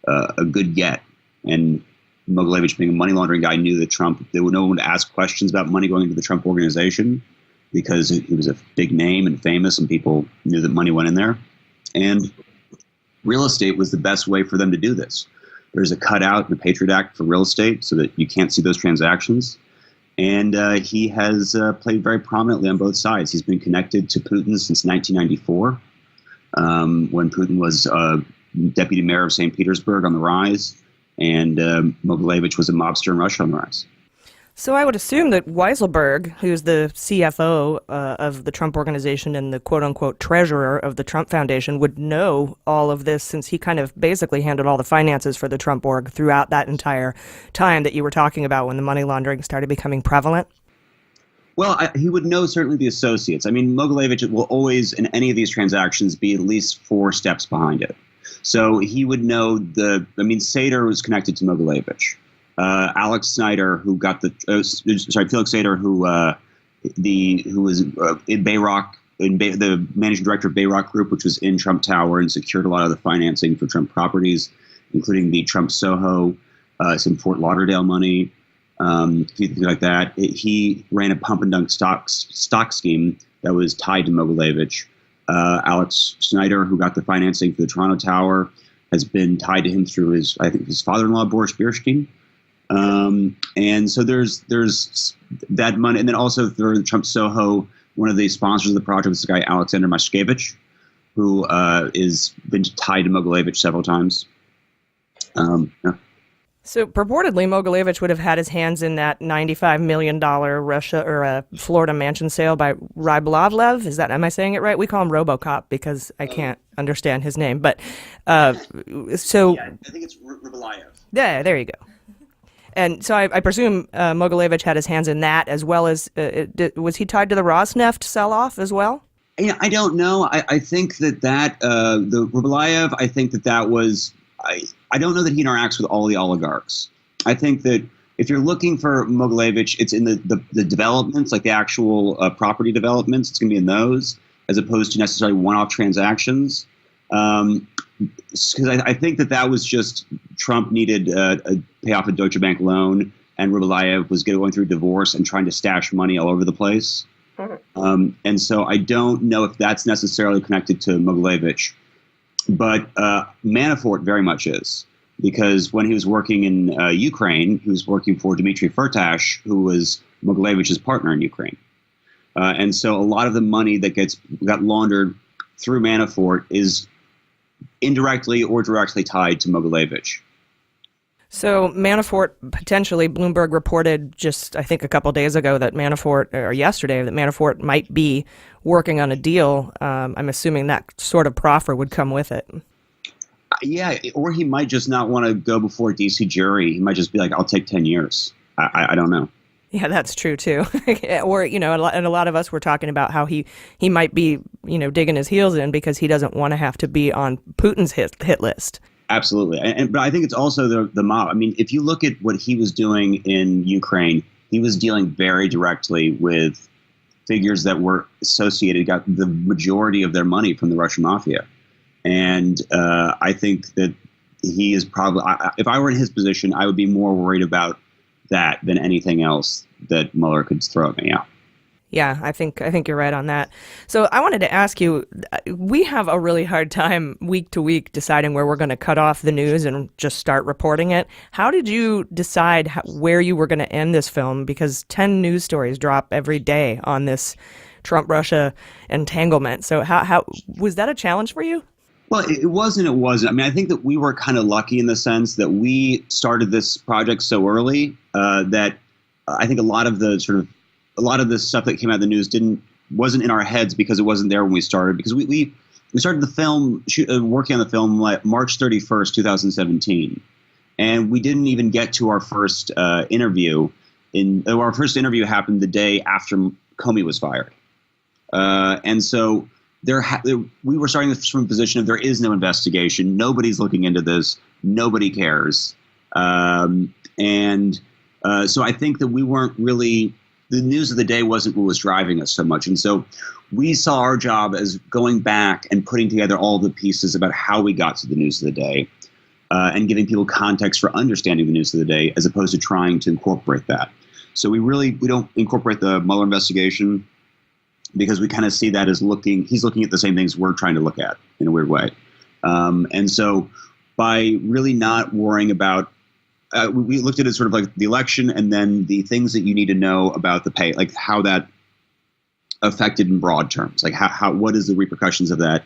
S15: a good get. And Mogilevich, being a money laundering guy, knew that there would no one to ask questions about money going into the Trump organization because he was a big name and famous and people knew that money went in there. And real estate was the best way for them to do this. There's a cutout in the Patriot Act for real estate so that you can't see those transactions. And he has played very prominently on both sides. He's been connected to Putin since 1994, when Putin was deputy mayor of St. Petersburg on the rise, and Mogilevich was a mobster in Russia on the rise.
S1: So I would assume that Weisselberg, who's the CFO of the Trump organization and the quote-unquote treasurer of the Trump Foundation, would know all of this since he kind of basically handled all the finances for the Trump org throughout that entire time that you were talking about when the money laundering started becoming prevalent.
S15: Well, he would know certainly the associates. I mean, Mogilevich will always, in any of these transactions, be at least 4 steps behind it. So he would know Sater was connected to Mogilevich. Alex Snyder, who got Felix Sater, who was in Bayrock, the managing director of Bayrock Group, which was in Trump Tower and secured a lot of the financing for Trump properties, including the Trump Soho, some Fort Lauderdale money, things like that. He ran a pump and dump stock scheme that was tied to Mogilevich. Alex Snyder, who got the financing for the Toronto Tower, has been tied to him through his father-in-law, Boris Bierstein. And so there's that money. And then also for Trump Soho, one of the sponsors of the project is the guy, Alexander Mashkevich, who is been tied to Mogilevich several times. Yeah.
S1: So purportedly, Mogilevich would have had his hands in that $95 million Russia or Florida mansion sale by Rybolovlev. Am I saying it right? We call him RoboCop because I can't understand his name. But
S15: I think it's Rubelayev.
S1: Yeah, there you go. And so I presume Mogilevich had his hands in that, as well as was he tied to the Rosneft sell-off as well?
S15: Yeah, I don't know. I think that the Rubelayev, I think that was. I don't know that he interacts with all the oligarchs. I think that if you're looking for Mogilevich, it's in the developments, like the actual property developments. It's going to be in those, as opposed to necessarily one-off transactions. Because I think that was just Trump needed a pay off a Deutsche Bank loan, and Rubelayev was going through divorce and trying to stash money all over the place. And so I don't know if that's necessarily connected to Mogilevich. But Manafort very much is, because when he was working in Ukraine, he was working for Dmitry Firtash, who was Mogilevich's partner in Ukraine. And so a lot of the money that got laundered through Manafort is indirectly or directly tied to Mogilevich.
S1: So Manafort, potentially, Bloomberg reported just, I think, a couple days ago that yesterday, that Manafort might be working on a deal. I'm assuming that sort of proffer would come with it.
S15: Yeah, or he might just not want to go before a DC jury. He might just be like, I'll take 10 years. I don't know.
S1: Yeah, that's true, too. Or, and a lot of us were talking about how he might be, digging his heels in because he doesn't want to have to be on Putin's hit list.
S15: Absolutely. But I think it's also the mob. I mean, if you look at what he was doing in Ukraine, he was dealing very directly with figures that were got the majority of their money from the Russian mafia. And I think that he is probably, if I were in his position, I would be more worried about that than anything else that Mueller could throw at me. Yeah.
S1: Yeah, I think you're right on that. So I wanted to ask you, we have a really hard time week to week deciding where we're going to cut off the news and just start reporting it. How did you decide where you were going to end this film? Because 10 news stories drop every day on this Trump-Russia entanglement. So how was that a challenge for you?
S15: Well, it wasn't. I mean, I think that we were kind of lucky in the sense that we started this project so early that I think a lot of the stuff that came out of the news wasn't in our heads because it wasn't there when we started. Because we started the film, working on the film like March 31st, 2017. And we didn't even get to our first interview. Our first interview happened the day after Comey was fired. And so we were starting from a position of there is no investigation. Nobody's looking into this. Nobody cares. So I think that we weren't really... The news of the day wasn't what was driving us so much. And so we saw our job as going back and putting together all the pieces about how we got to the news of the day and giving people context for understanding the news of the day as opposed to trying to incorporate that. So we don't incorporate the Mueller investigation because we kind of see that as he's looking at the same things we're trying to look at in a weird way. And so by really not worrying about we looked at it sort of like the election and then the things that you need to know about the pay, like how that affected in broad terms, like what is the repercussions of that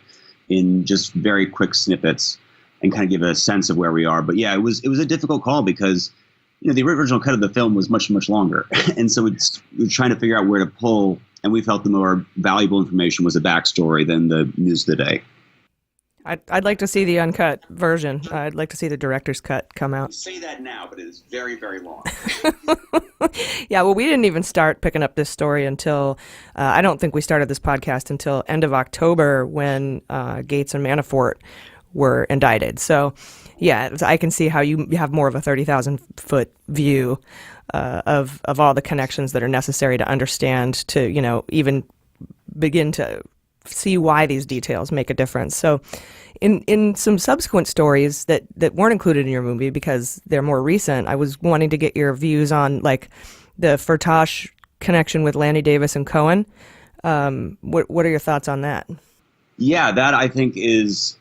S15: in just very quick snippets and kind of give a sense of where we are. But yeah, it was a difficult call because, the original cut of the film was much, much longer. And so we're trying to figure out where to pull. And we felt the more valuable information was a backstory than the news of the day.
S1: I'd like to see the uncut version. I'd like to see the director's cut come out.
S15: You say that now, but it is very, very long.
S1: Yeah, well, we didn't even start picking up this story until, I don't think we started this podcast until end of October when Gates and Manafort were indicted. So, yeah, I can see how you have more of a 30,000-foot view of all the connections that are necessary to understand, to, even begin to see why these details make a difference. So in some subsequent stories that weren't included in your movie because they're more recent, I was wanting to get your views on like the Firtash connection with Lanny Davis and Cohen. What are your thoughts on that?
S15: Yeah, that I think is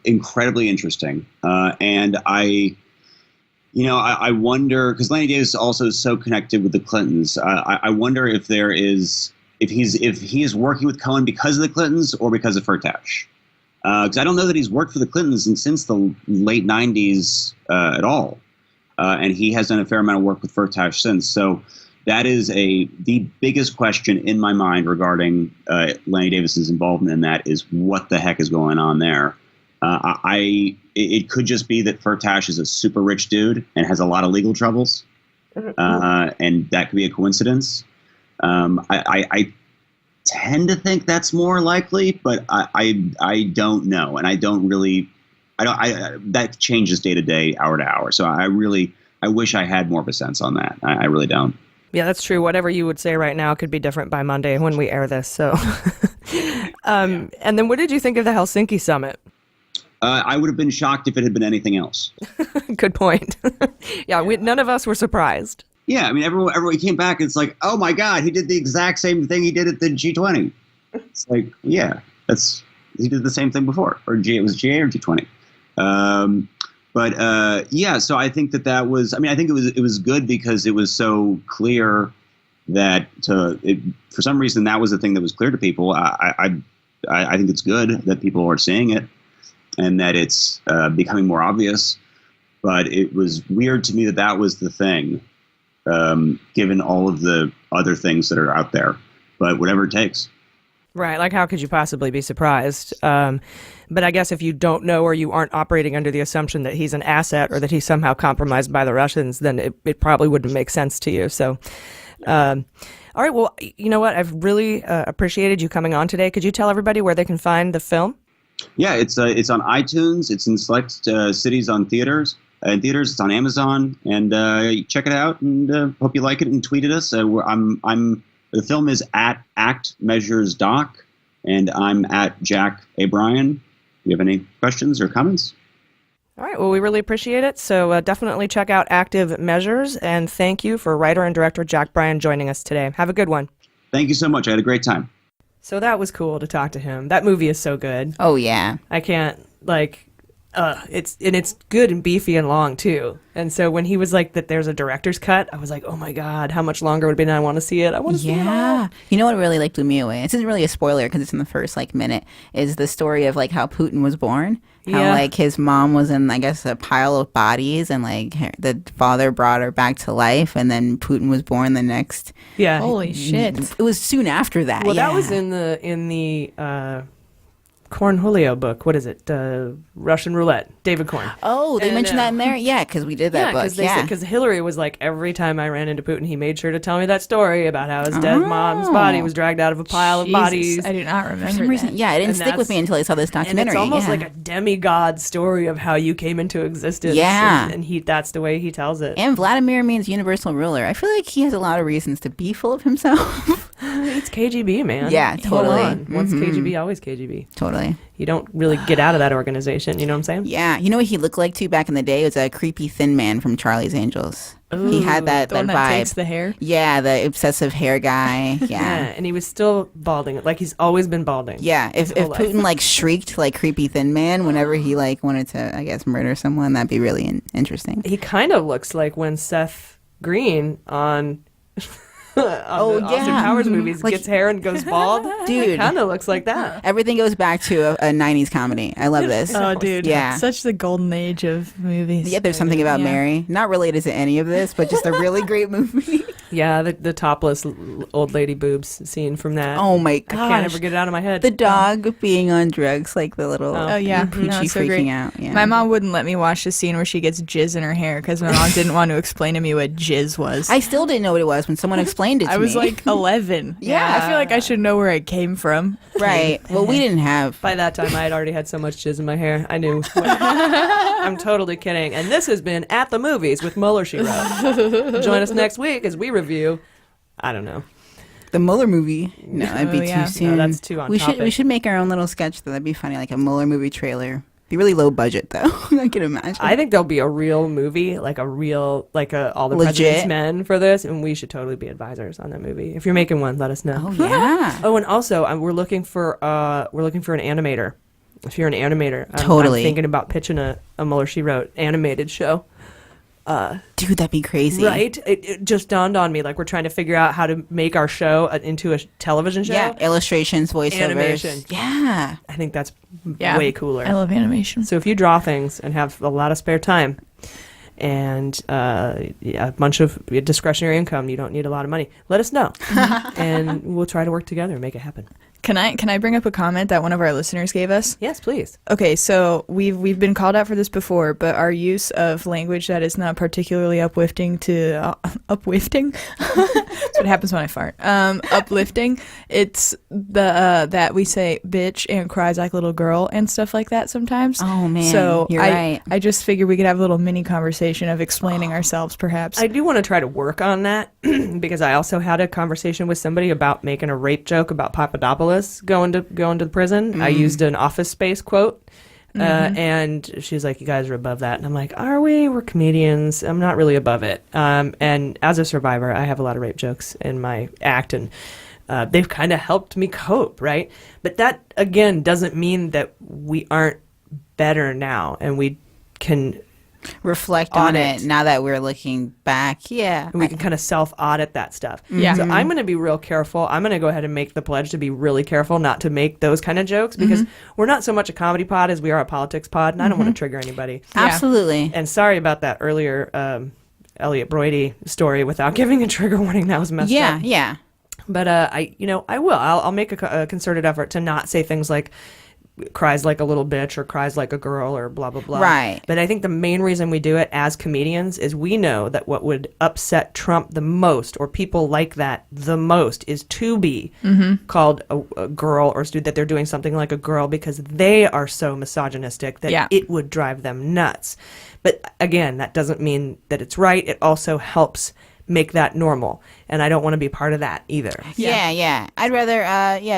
S15: incredibly interesting. And I wonder, because Lanny Davis also is so connected with the Clintons. I wonder if he is working with Cohen because of the Clintons or because of Firtash. Because I don't know that he's worked for the Clintons since the late 90s at all. and he has done a fair amount of work with Firtash since. So that is the biggest question in my mind regarding Lanny Davis's involvement in that is what the heck is going on there. It could just be that Firtash is a super rich dude and has a lot of legal troubles, and that could be a coincidence. I tend to think that's more likely, but I don't know, and that changes day to day, hour to hour. So I wish I had more of a sense on that. I really don't.
S1: Yeah, that's true. Whatever you would say right now could be different by Monday when we air this. So, and then what did you think of the Helsinki summit?
S15: I would have been shocked if it had been anything else.
S1: Good point. Yeah, none of us were surprised.
S15: Yeah, I mean, everyone came back. And it's like, oh my God, he did the exact same thing he did at the G20. It's like, yeah, he did the same thing before, or it was GA or G20. Yeah, so I think that was. I mean, I think it was good because it was so clear that for some reason that was the thing that was clear to people. I think it's good that people are seeing it and that it's becoming more obvious. But it was weird to me that was the thing, given all of the other things that are out there. But whatever it takes.
S1: Right, like how could you possibly be surprised? But I guess if you don't know or you aren't operating under the assumption that he's an asset or that he's somehow compromised by the Russians, then it probably wouldn't make sense to you. So, all right, well, you know what? I've really appreciated you coming on today. Could you tell everybody where they can find the film?
S15: Yeah, it's on iTunes. It's in select cities on theaters. It's on Amazon, and check it out. And hope you like it and tweet at us. The film is at ActMeasuresDoc, and I'm at Jack A. Bryan. Do you have any questions or comments?
S1: All right. Well, we really appreciate it. So definitely check out Active Measures, and thank you for writer and director Jack Bryan joining us today. Have a good one.
S15: Thank you so much. I had a great time.
S1: So that was cool to talk to him. That movie is so good.
S8: Oh, yeah.
S1: I can't, it's good and beefy and long too. And so when he was like that there's a director's cut, I was like, oh my God, how much longer would it be? I want to see it. I want to see it all.
S8: You know what really blew me away? This isn't really a spoiler because it's in the first minute, is the story of how Putin was born. How his mom was in, I guess, a pile of bodies, and the father brought her back to life, and then Putin was born the next.
S1: Yeah.
S9: Holy shit.
S8: It was soon after that.
S1: Well, that was in the Cornholio book. What is it? Russian Roulette. David Corn.
S8: Oh, they mentioned that in there? Yeah, because we did that book.
S1: Because Hillary was like, every time I ran into Putin, he made sure to tell me that story about how his dead mom's body was dragged out of a pile of bodies.
S9: I do not remember
S8: For some reason, it didn't stick with me until I saw this documentary.
S1: And it's almost like a demigod story of how you came into existence.
S8: Yeah.
S1: And that's the way he tells it.
S8: And Vladimir means universal ruler. I feel like he has a lot of reasons to be full of himself.
S1: It's KGB, man.
S8: Yeah, totally.
S1: Once KGB, always KGB.
S8: Totally.
S1: You don't really get out of that organization. You know what I'm saying?
S8: Yeah. You know what he looked like too back in the day? It was a creepy thin man from Charlie's Angels.
S1: Ooh,
S8: he had that
S9: one
S8: vibe.
S9: that takes the hair?
S8: Yeah, the obsessive hair guy. Yeah.
S1: Yeah, and he was still balding. Like he's always been balding.
S8: Yeah. If Putin shrieked like creepy thin man whenever he wanted to, I guess, murder someone, that'd be really interesting.
S1: He kind of looks like when Seth Green on the Austin Powers movies gets hair and goes bald.
S8: Dude,
S1: it kind of looks like that.
S8: Everything goes back to a 90s comedy. I love this.
S9: Oh, dude.
S8: Yeah.
S9: Such the golden age of movies.
S8: Yeah, there's something about Mary. Not related to any of this, but just a really great movie.
S1: Yeah, the topless old lady boobs scene from that.
S8: Oh my gosh.
S1: I can't ever get it out of my head.
S8: The dog being on drugs, the little
S9: Poochie
S8: so freaking
S9: great.
S8: out. Yeah.
S9: My mom wouldn't let me watch the scene where she gets jizz in her hair because my mom didn't want to explain to me what jizz was.
S8: I still didn't know what it was when someone explained it to me.
S9: I was 11.
S8: Yeah.
S9: I feel like I should know where it came from.
S8: Right. Well, we didn't have.
S1: By that time, I had already had so much jizz in my hair. I knew. I'm totally kidding. And this has been At the Movies with Mueller, She Wrote. Join us next week as we review, I don't know.
S8: The Mueller movie? No, that'd be too soon.
S1: No, that's too on topic.
S8: We should make our own little sketch, though. That'd be funny, like a Mueller movie trailer. Be really low budget, though. I can imagine.
S1: I think there'll be a real movie, all the
S8: Legit?
S1: President's Men for this, and we should totally be advisors on that movie. If you're making one, let us know.
S8: Oh yeah.
S1: Oh, and also we're looking for an animator. If you're an animator,
S8: Totally.
S1: I'm thinking about pitching a Mueller, She Wrote animated show.
S8: Dude, that'd be crazy.
S1: Right? It just dawned on me, we're trying to figure out how to make our show into a television show.
S8: Yeah, illustrations, voiceovers.
S1: Animation.
S8: Yeah.
S1: I think that's way cooler.
S9: I love animation.
S1: So if you draw things and have a lot of spare time and a bunch of discretionary income. You don't need a lot of money. Let us know, and we'll try to work together and make it happen.
S14: Can I bring up a comment that one of our listeners gave us?
S1: Yes, please.
S14: Okay, so we've been called out for this before, but our use of language that is not particularly uplifting to uplifting. That's what happens when I fart. Uplifting. It's the that we say bitch and cries like a little girl and stuff like that sometimes.
S8: Oh man,
S14: so
S8: you're right.
S14: I just figured we could have a little mini conversation of explaining ourselves, perhaps.
S1: I do want to try to work on that because I also had a conversation with somebody about making a rape joke about Papadopoulos going to the prison. I used an Office Space quote, and she's like, "You guys are above that," and I'm like, "Are we? We're comedians. I'm not really above it." And as a survivor, I have a lot of rape jokes in my act, and they've kind of helped me cope, right? But that again doesn't mean that we aren't better now, and we can
S8: reflect on it now that we're looking back. Yeah.
S1: And we can kind of self-audit that stuff.
S14: Yeah.
S1: So I'm going to be real careful. I'm going to go ahead and make the pledge to be really careful not to make those kind of jokes because we're not so much a comedy pod as we are a politics pod, and I don't want to trigger anybody.
S8: Absolutely.
S1: And sorry about that earlier Elliot Broidy story without giving a trigger warning. That was messed up.
S8: Yeah.
S1: But I will. I'll make a concerted effort to not say things like cries like a little bitch or cries like a girl or blah blah blah.
S8: Right.
S1: But I think the main reason we do it as comedians is we know that what would upset Trump the most or people like that the most is to be called a girl or that they're doing something like a girl because they are so misogynistic that it would drive them nuts. But again, that doesn't mean that it's right. It also helps make that normal, and I don't want to be part of that either.
S8: Yeah. I'd rather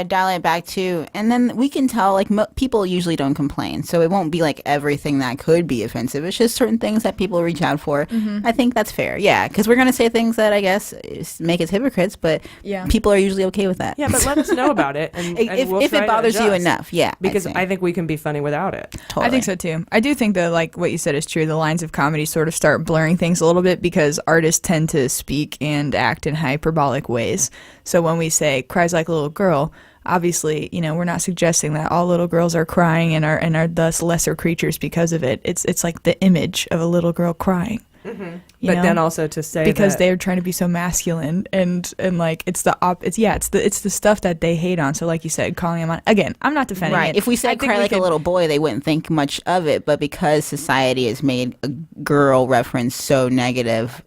S8: dial it back too, and then we can tell like people usually don't complain, so it won't be like everything that could be offensive. It's just certain things that people reach out for. I think that's fair. Yeah, because we're gonna say things that I guess make us hypocrites, but people are usually okay with that.
S1: Yeah, but let us know about it, and
S8: if it bothers you enough. Yeah,
S1: because I think we can be funny without it.
S8: Totally.
S14: I think so too. I do think that like what you said is true. The lines of comedy sort of start blurring things a little bit because artists tend to speak and act in hyperbolic ways. So when we say cries like a little girl, obviously, we're not suggesting that all little girls are crying and are thus lesser creatures because of it. It's like the image of a little girl crying.
S1: But then also to say
S14: because
S1: that
S14: they're trying to be so masculine and like it's the stuff that they hate on. So like you said, calling them on again. I'm not defending it.
S8: If we said cry like a little boy, they wouldn't think much of it. But because society has made a girl reference so negative,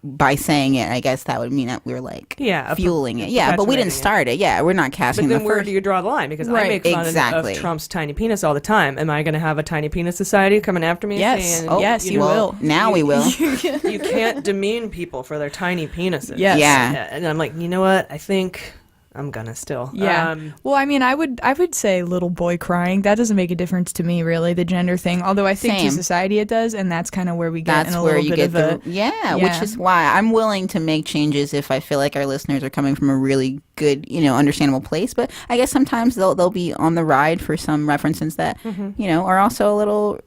S8: by saying it, I guess that would mean that we're like fueling it. Yeah, but we didn't start it. Yeah, we're not casting.
S1: But then
S8: the
S1: where
S8: first.
S1: do you draw the line? Because I make fun of Trump's tiny penis all the time. Am I going to have a tiny penis society coming after me?
S14: Yes.
S1: Saying,
S14: yes, you will.
S8: Now we will.
S1: You can't demean people for their tiny penises.
S14: Yes.
S8: Yeah.
S1: And I'm like, you know what? I think I'm gonna still.
S14: Yeah. Well, I mean, I would say little boy crying. That doesn't make a difference to me, really, the gender thing. Although I think to society it does, and that's kind of where we get in a little bit of a...
S8: Which is why I'm willing to make changes if I feel like our listeners are coming from a really good, understandable place. But I guess sometimes they'll be on the ride for some references that, are also a little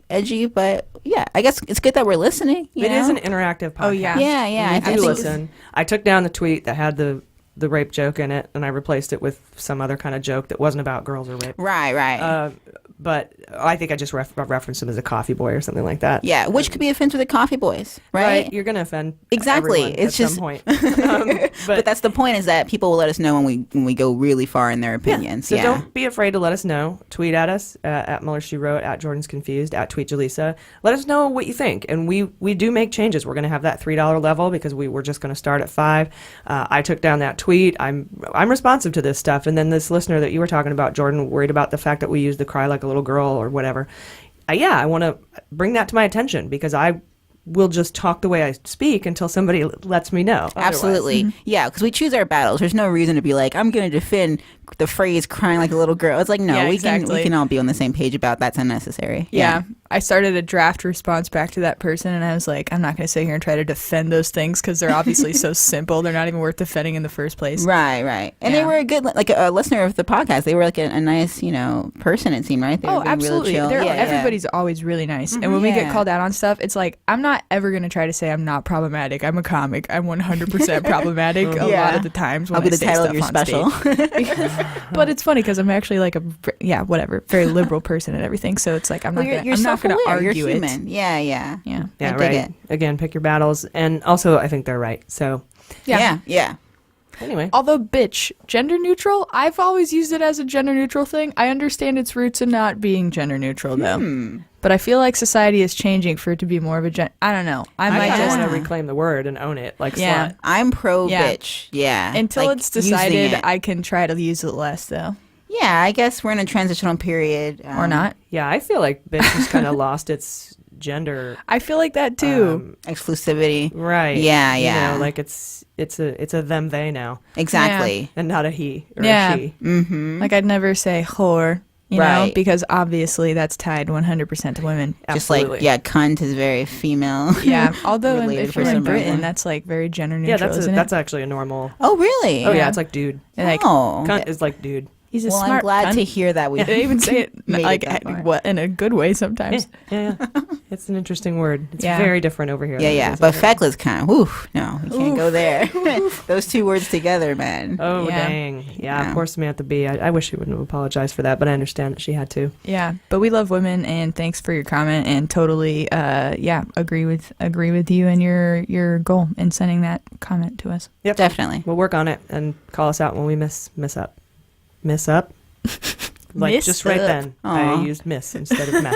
S8: edgy. But yeah, I guess it's good that we're listening.
S1: It is an interactive podcast.
S14: Oh, yeah.
S8: Yeah.
S1: I do listen. I took down the tweet that had the rape joke in it, and I replaced it with some other kind of joke that wasn't about girls or rape.
S8: Right.
S1: But I think I just referenced him as a coffee boy or something like that.
S8: Yeah, which could be offensive to coffee boys, right?
S1: You're going to offend
S8: exactly.
S1: It's
S8: just
S1: some point.
S8: But that's the point, is that people will let us know when we go really far in their opinions.
S1: So don't be afraid to let us know. Tweet at us at Mueller She Wrote, at Jordan's Confused, at Tweet Jaleesa. Let us know what you think, and we do make changes. We're going to have that $3 level because we were just going to start at $5. I took down that tweet. I'm responsive to this stuff, and then this listener that you were talking about, Jordan, worried about the fact that we use the cry like a little girl or whatever. I want to bring that to my attention because I will just talk the way I speak until somebody lets me know.
S8: Absolutely.
S1: Otherwise.
S8: Yeah, because we choose our battles. There's no reason to be like, I'm going to defend the phrase crying like a little girl. It's like, no, we can all be on the same page about that's unnecessary.
S14: Yeah. I started a draft response back to that person, and I was like, I'm not going to sit here and try to defend those things because they're obviously so simple. They're not even worth defending in the first place.
S8: Right. And they were a good, like a listener of the podcast. They were like a nice, person, it seemed, right? They were being
S14: absolutely.
S8: Really chill.
S14: Everybody's always really nice. And when we get called out on stuff, it's like, I'm not ever going to try to say I'm not problematic. I'm a comic. I'm 100% problematic a lot of the times when
S8: I'll be the
S14: say
S8: title
S14: stuff
S8: of your
S14: on
S8: special.
S14: Stage. But it's funny because I'm actually like very liberal person and everything. So it's like, I'm not going to argue
S8: You're
S14: it.
S8: human. Yeah.
S1: Yeah,
S8: I dig
S1: right.
S8: it.
S1: Again, pick your battles. And also, I think they're right. So,
S8: Yeah.
S1: anyway.
S14: Although bitch, gender neutral, I've always used it as a gender neutral thing. I understand its roots in not being gender neutral though. But I feel like society is changing for it to be more of a I don't know. I might
S1: just
S14: just
S1: want to reclaim the word and own it like
S14: Yeah.
S1: slut.
S8: I'm pro bitch. Yeah.
S14: Until
S8: Like,
S14: it's
S8: using
S14: decided,
S8: it.
S14: I can try to use it less though.
S8: Yeah, I guess we're in a transitional period.
S14: Or not.
S1: Yeah, I feel like bitch has kind of lost its gender
S14: I feel like that too.
S8: Exclusivity.
S1: right.
S8: Yeah,
S1: You
S8: yeah.
S1: know, like it's a them they now
S8: Exactly.
S1: and not a he or
S14: Yeah.
S1: a she.
S8: Mm-hmm.
S14: Like I'd never say whore, you know,
S8: Right.
S14: because obviously that's tied 100% to women.
S8: Just like,
S1: Absolutely.
S8: yeah, cunt is very female.
S14: Yeah, although
S8: Related
S14: if
S8: for
S14: you're in
S8: some
S14: Britain,
S8: reason.
S14: that's like very gender
S1: Yeah,
S14: neutral, isn't
S1: that's
S14: it?
S1: actually a normal.
S8: Oh, really?
S1: Oh yeah, it's like dude.
S14: Like,
S8: Oh.
S1: Cunt is like dude.
S14: he's a
S8: Well,
S14: smart
S8: I'm glad
S14: cunt.
S8: to hear that we
S14: They even say it
S8: made
S14: like
S8: that far.
S14: what in a good way sometimes.
S1: Yeah. It's an interesting word. It's
S14: Yeah.
S1: very different over here.
S8: Yeah,
S1: than it
S8: yeah.
S1: is
S8: But
S1: over here.
S8: feckless kind of, woof. No, we can't go there. Those two words together, man.
S1: Oh,
S14: Yeah.
S1: dang.
S8: Yeah.
S1: Yeah, poor Samantha B. I wish she wouldn't have apologized for that, but I understand that she had to.
S14: Yeah, but we love women, and thanks for your comment, and totally, agree with you and your goal in sending that comment to us.
S1: Yep.
S8: Definitely.
S1: We'll work on it and call us out when we miss up. Miss up? Like,
S14: Miss
S1: just right
S14: up.
S1: then,
S8: Aw.
S1: I used miss instead of mess.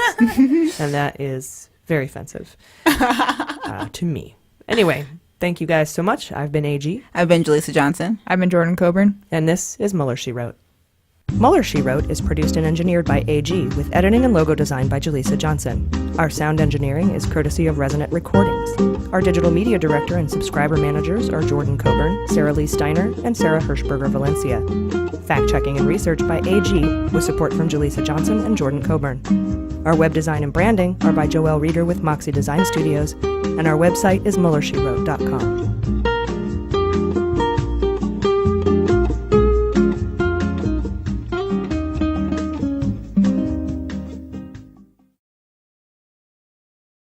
S1: And that is very offensive to me. Anyway, thank you guys so much. I've been AG.
S8: I've been Jaleesa Johnson.
S14: I've been Jordan Coburn.
S1: And this is Mueller, She Wrote. Mueller, She Wrote is produced and engineered by AG, with editing and logo design by Jaleesa Johnson. Our sound engineering is courtesy of Resonant Recordings. Our digital media director and subscriber managers are Jordan Coburn, Sarah Lee Steiner, and Sarah Hirschberger Valencia. Fact-checking and research by AG, with support from Jaleesa Johnson and Jordan Coburn. Our web design and branding are by Joelle Reeder with Moxie Design Studios, and our website is MuellerSheWrote.com.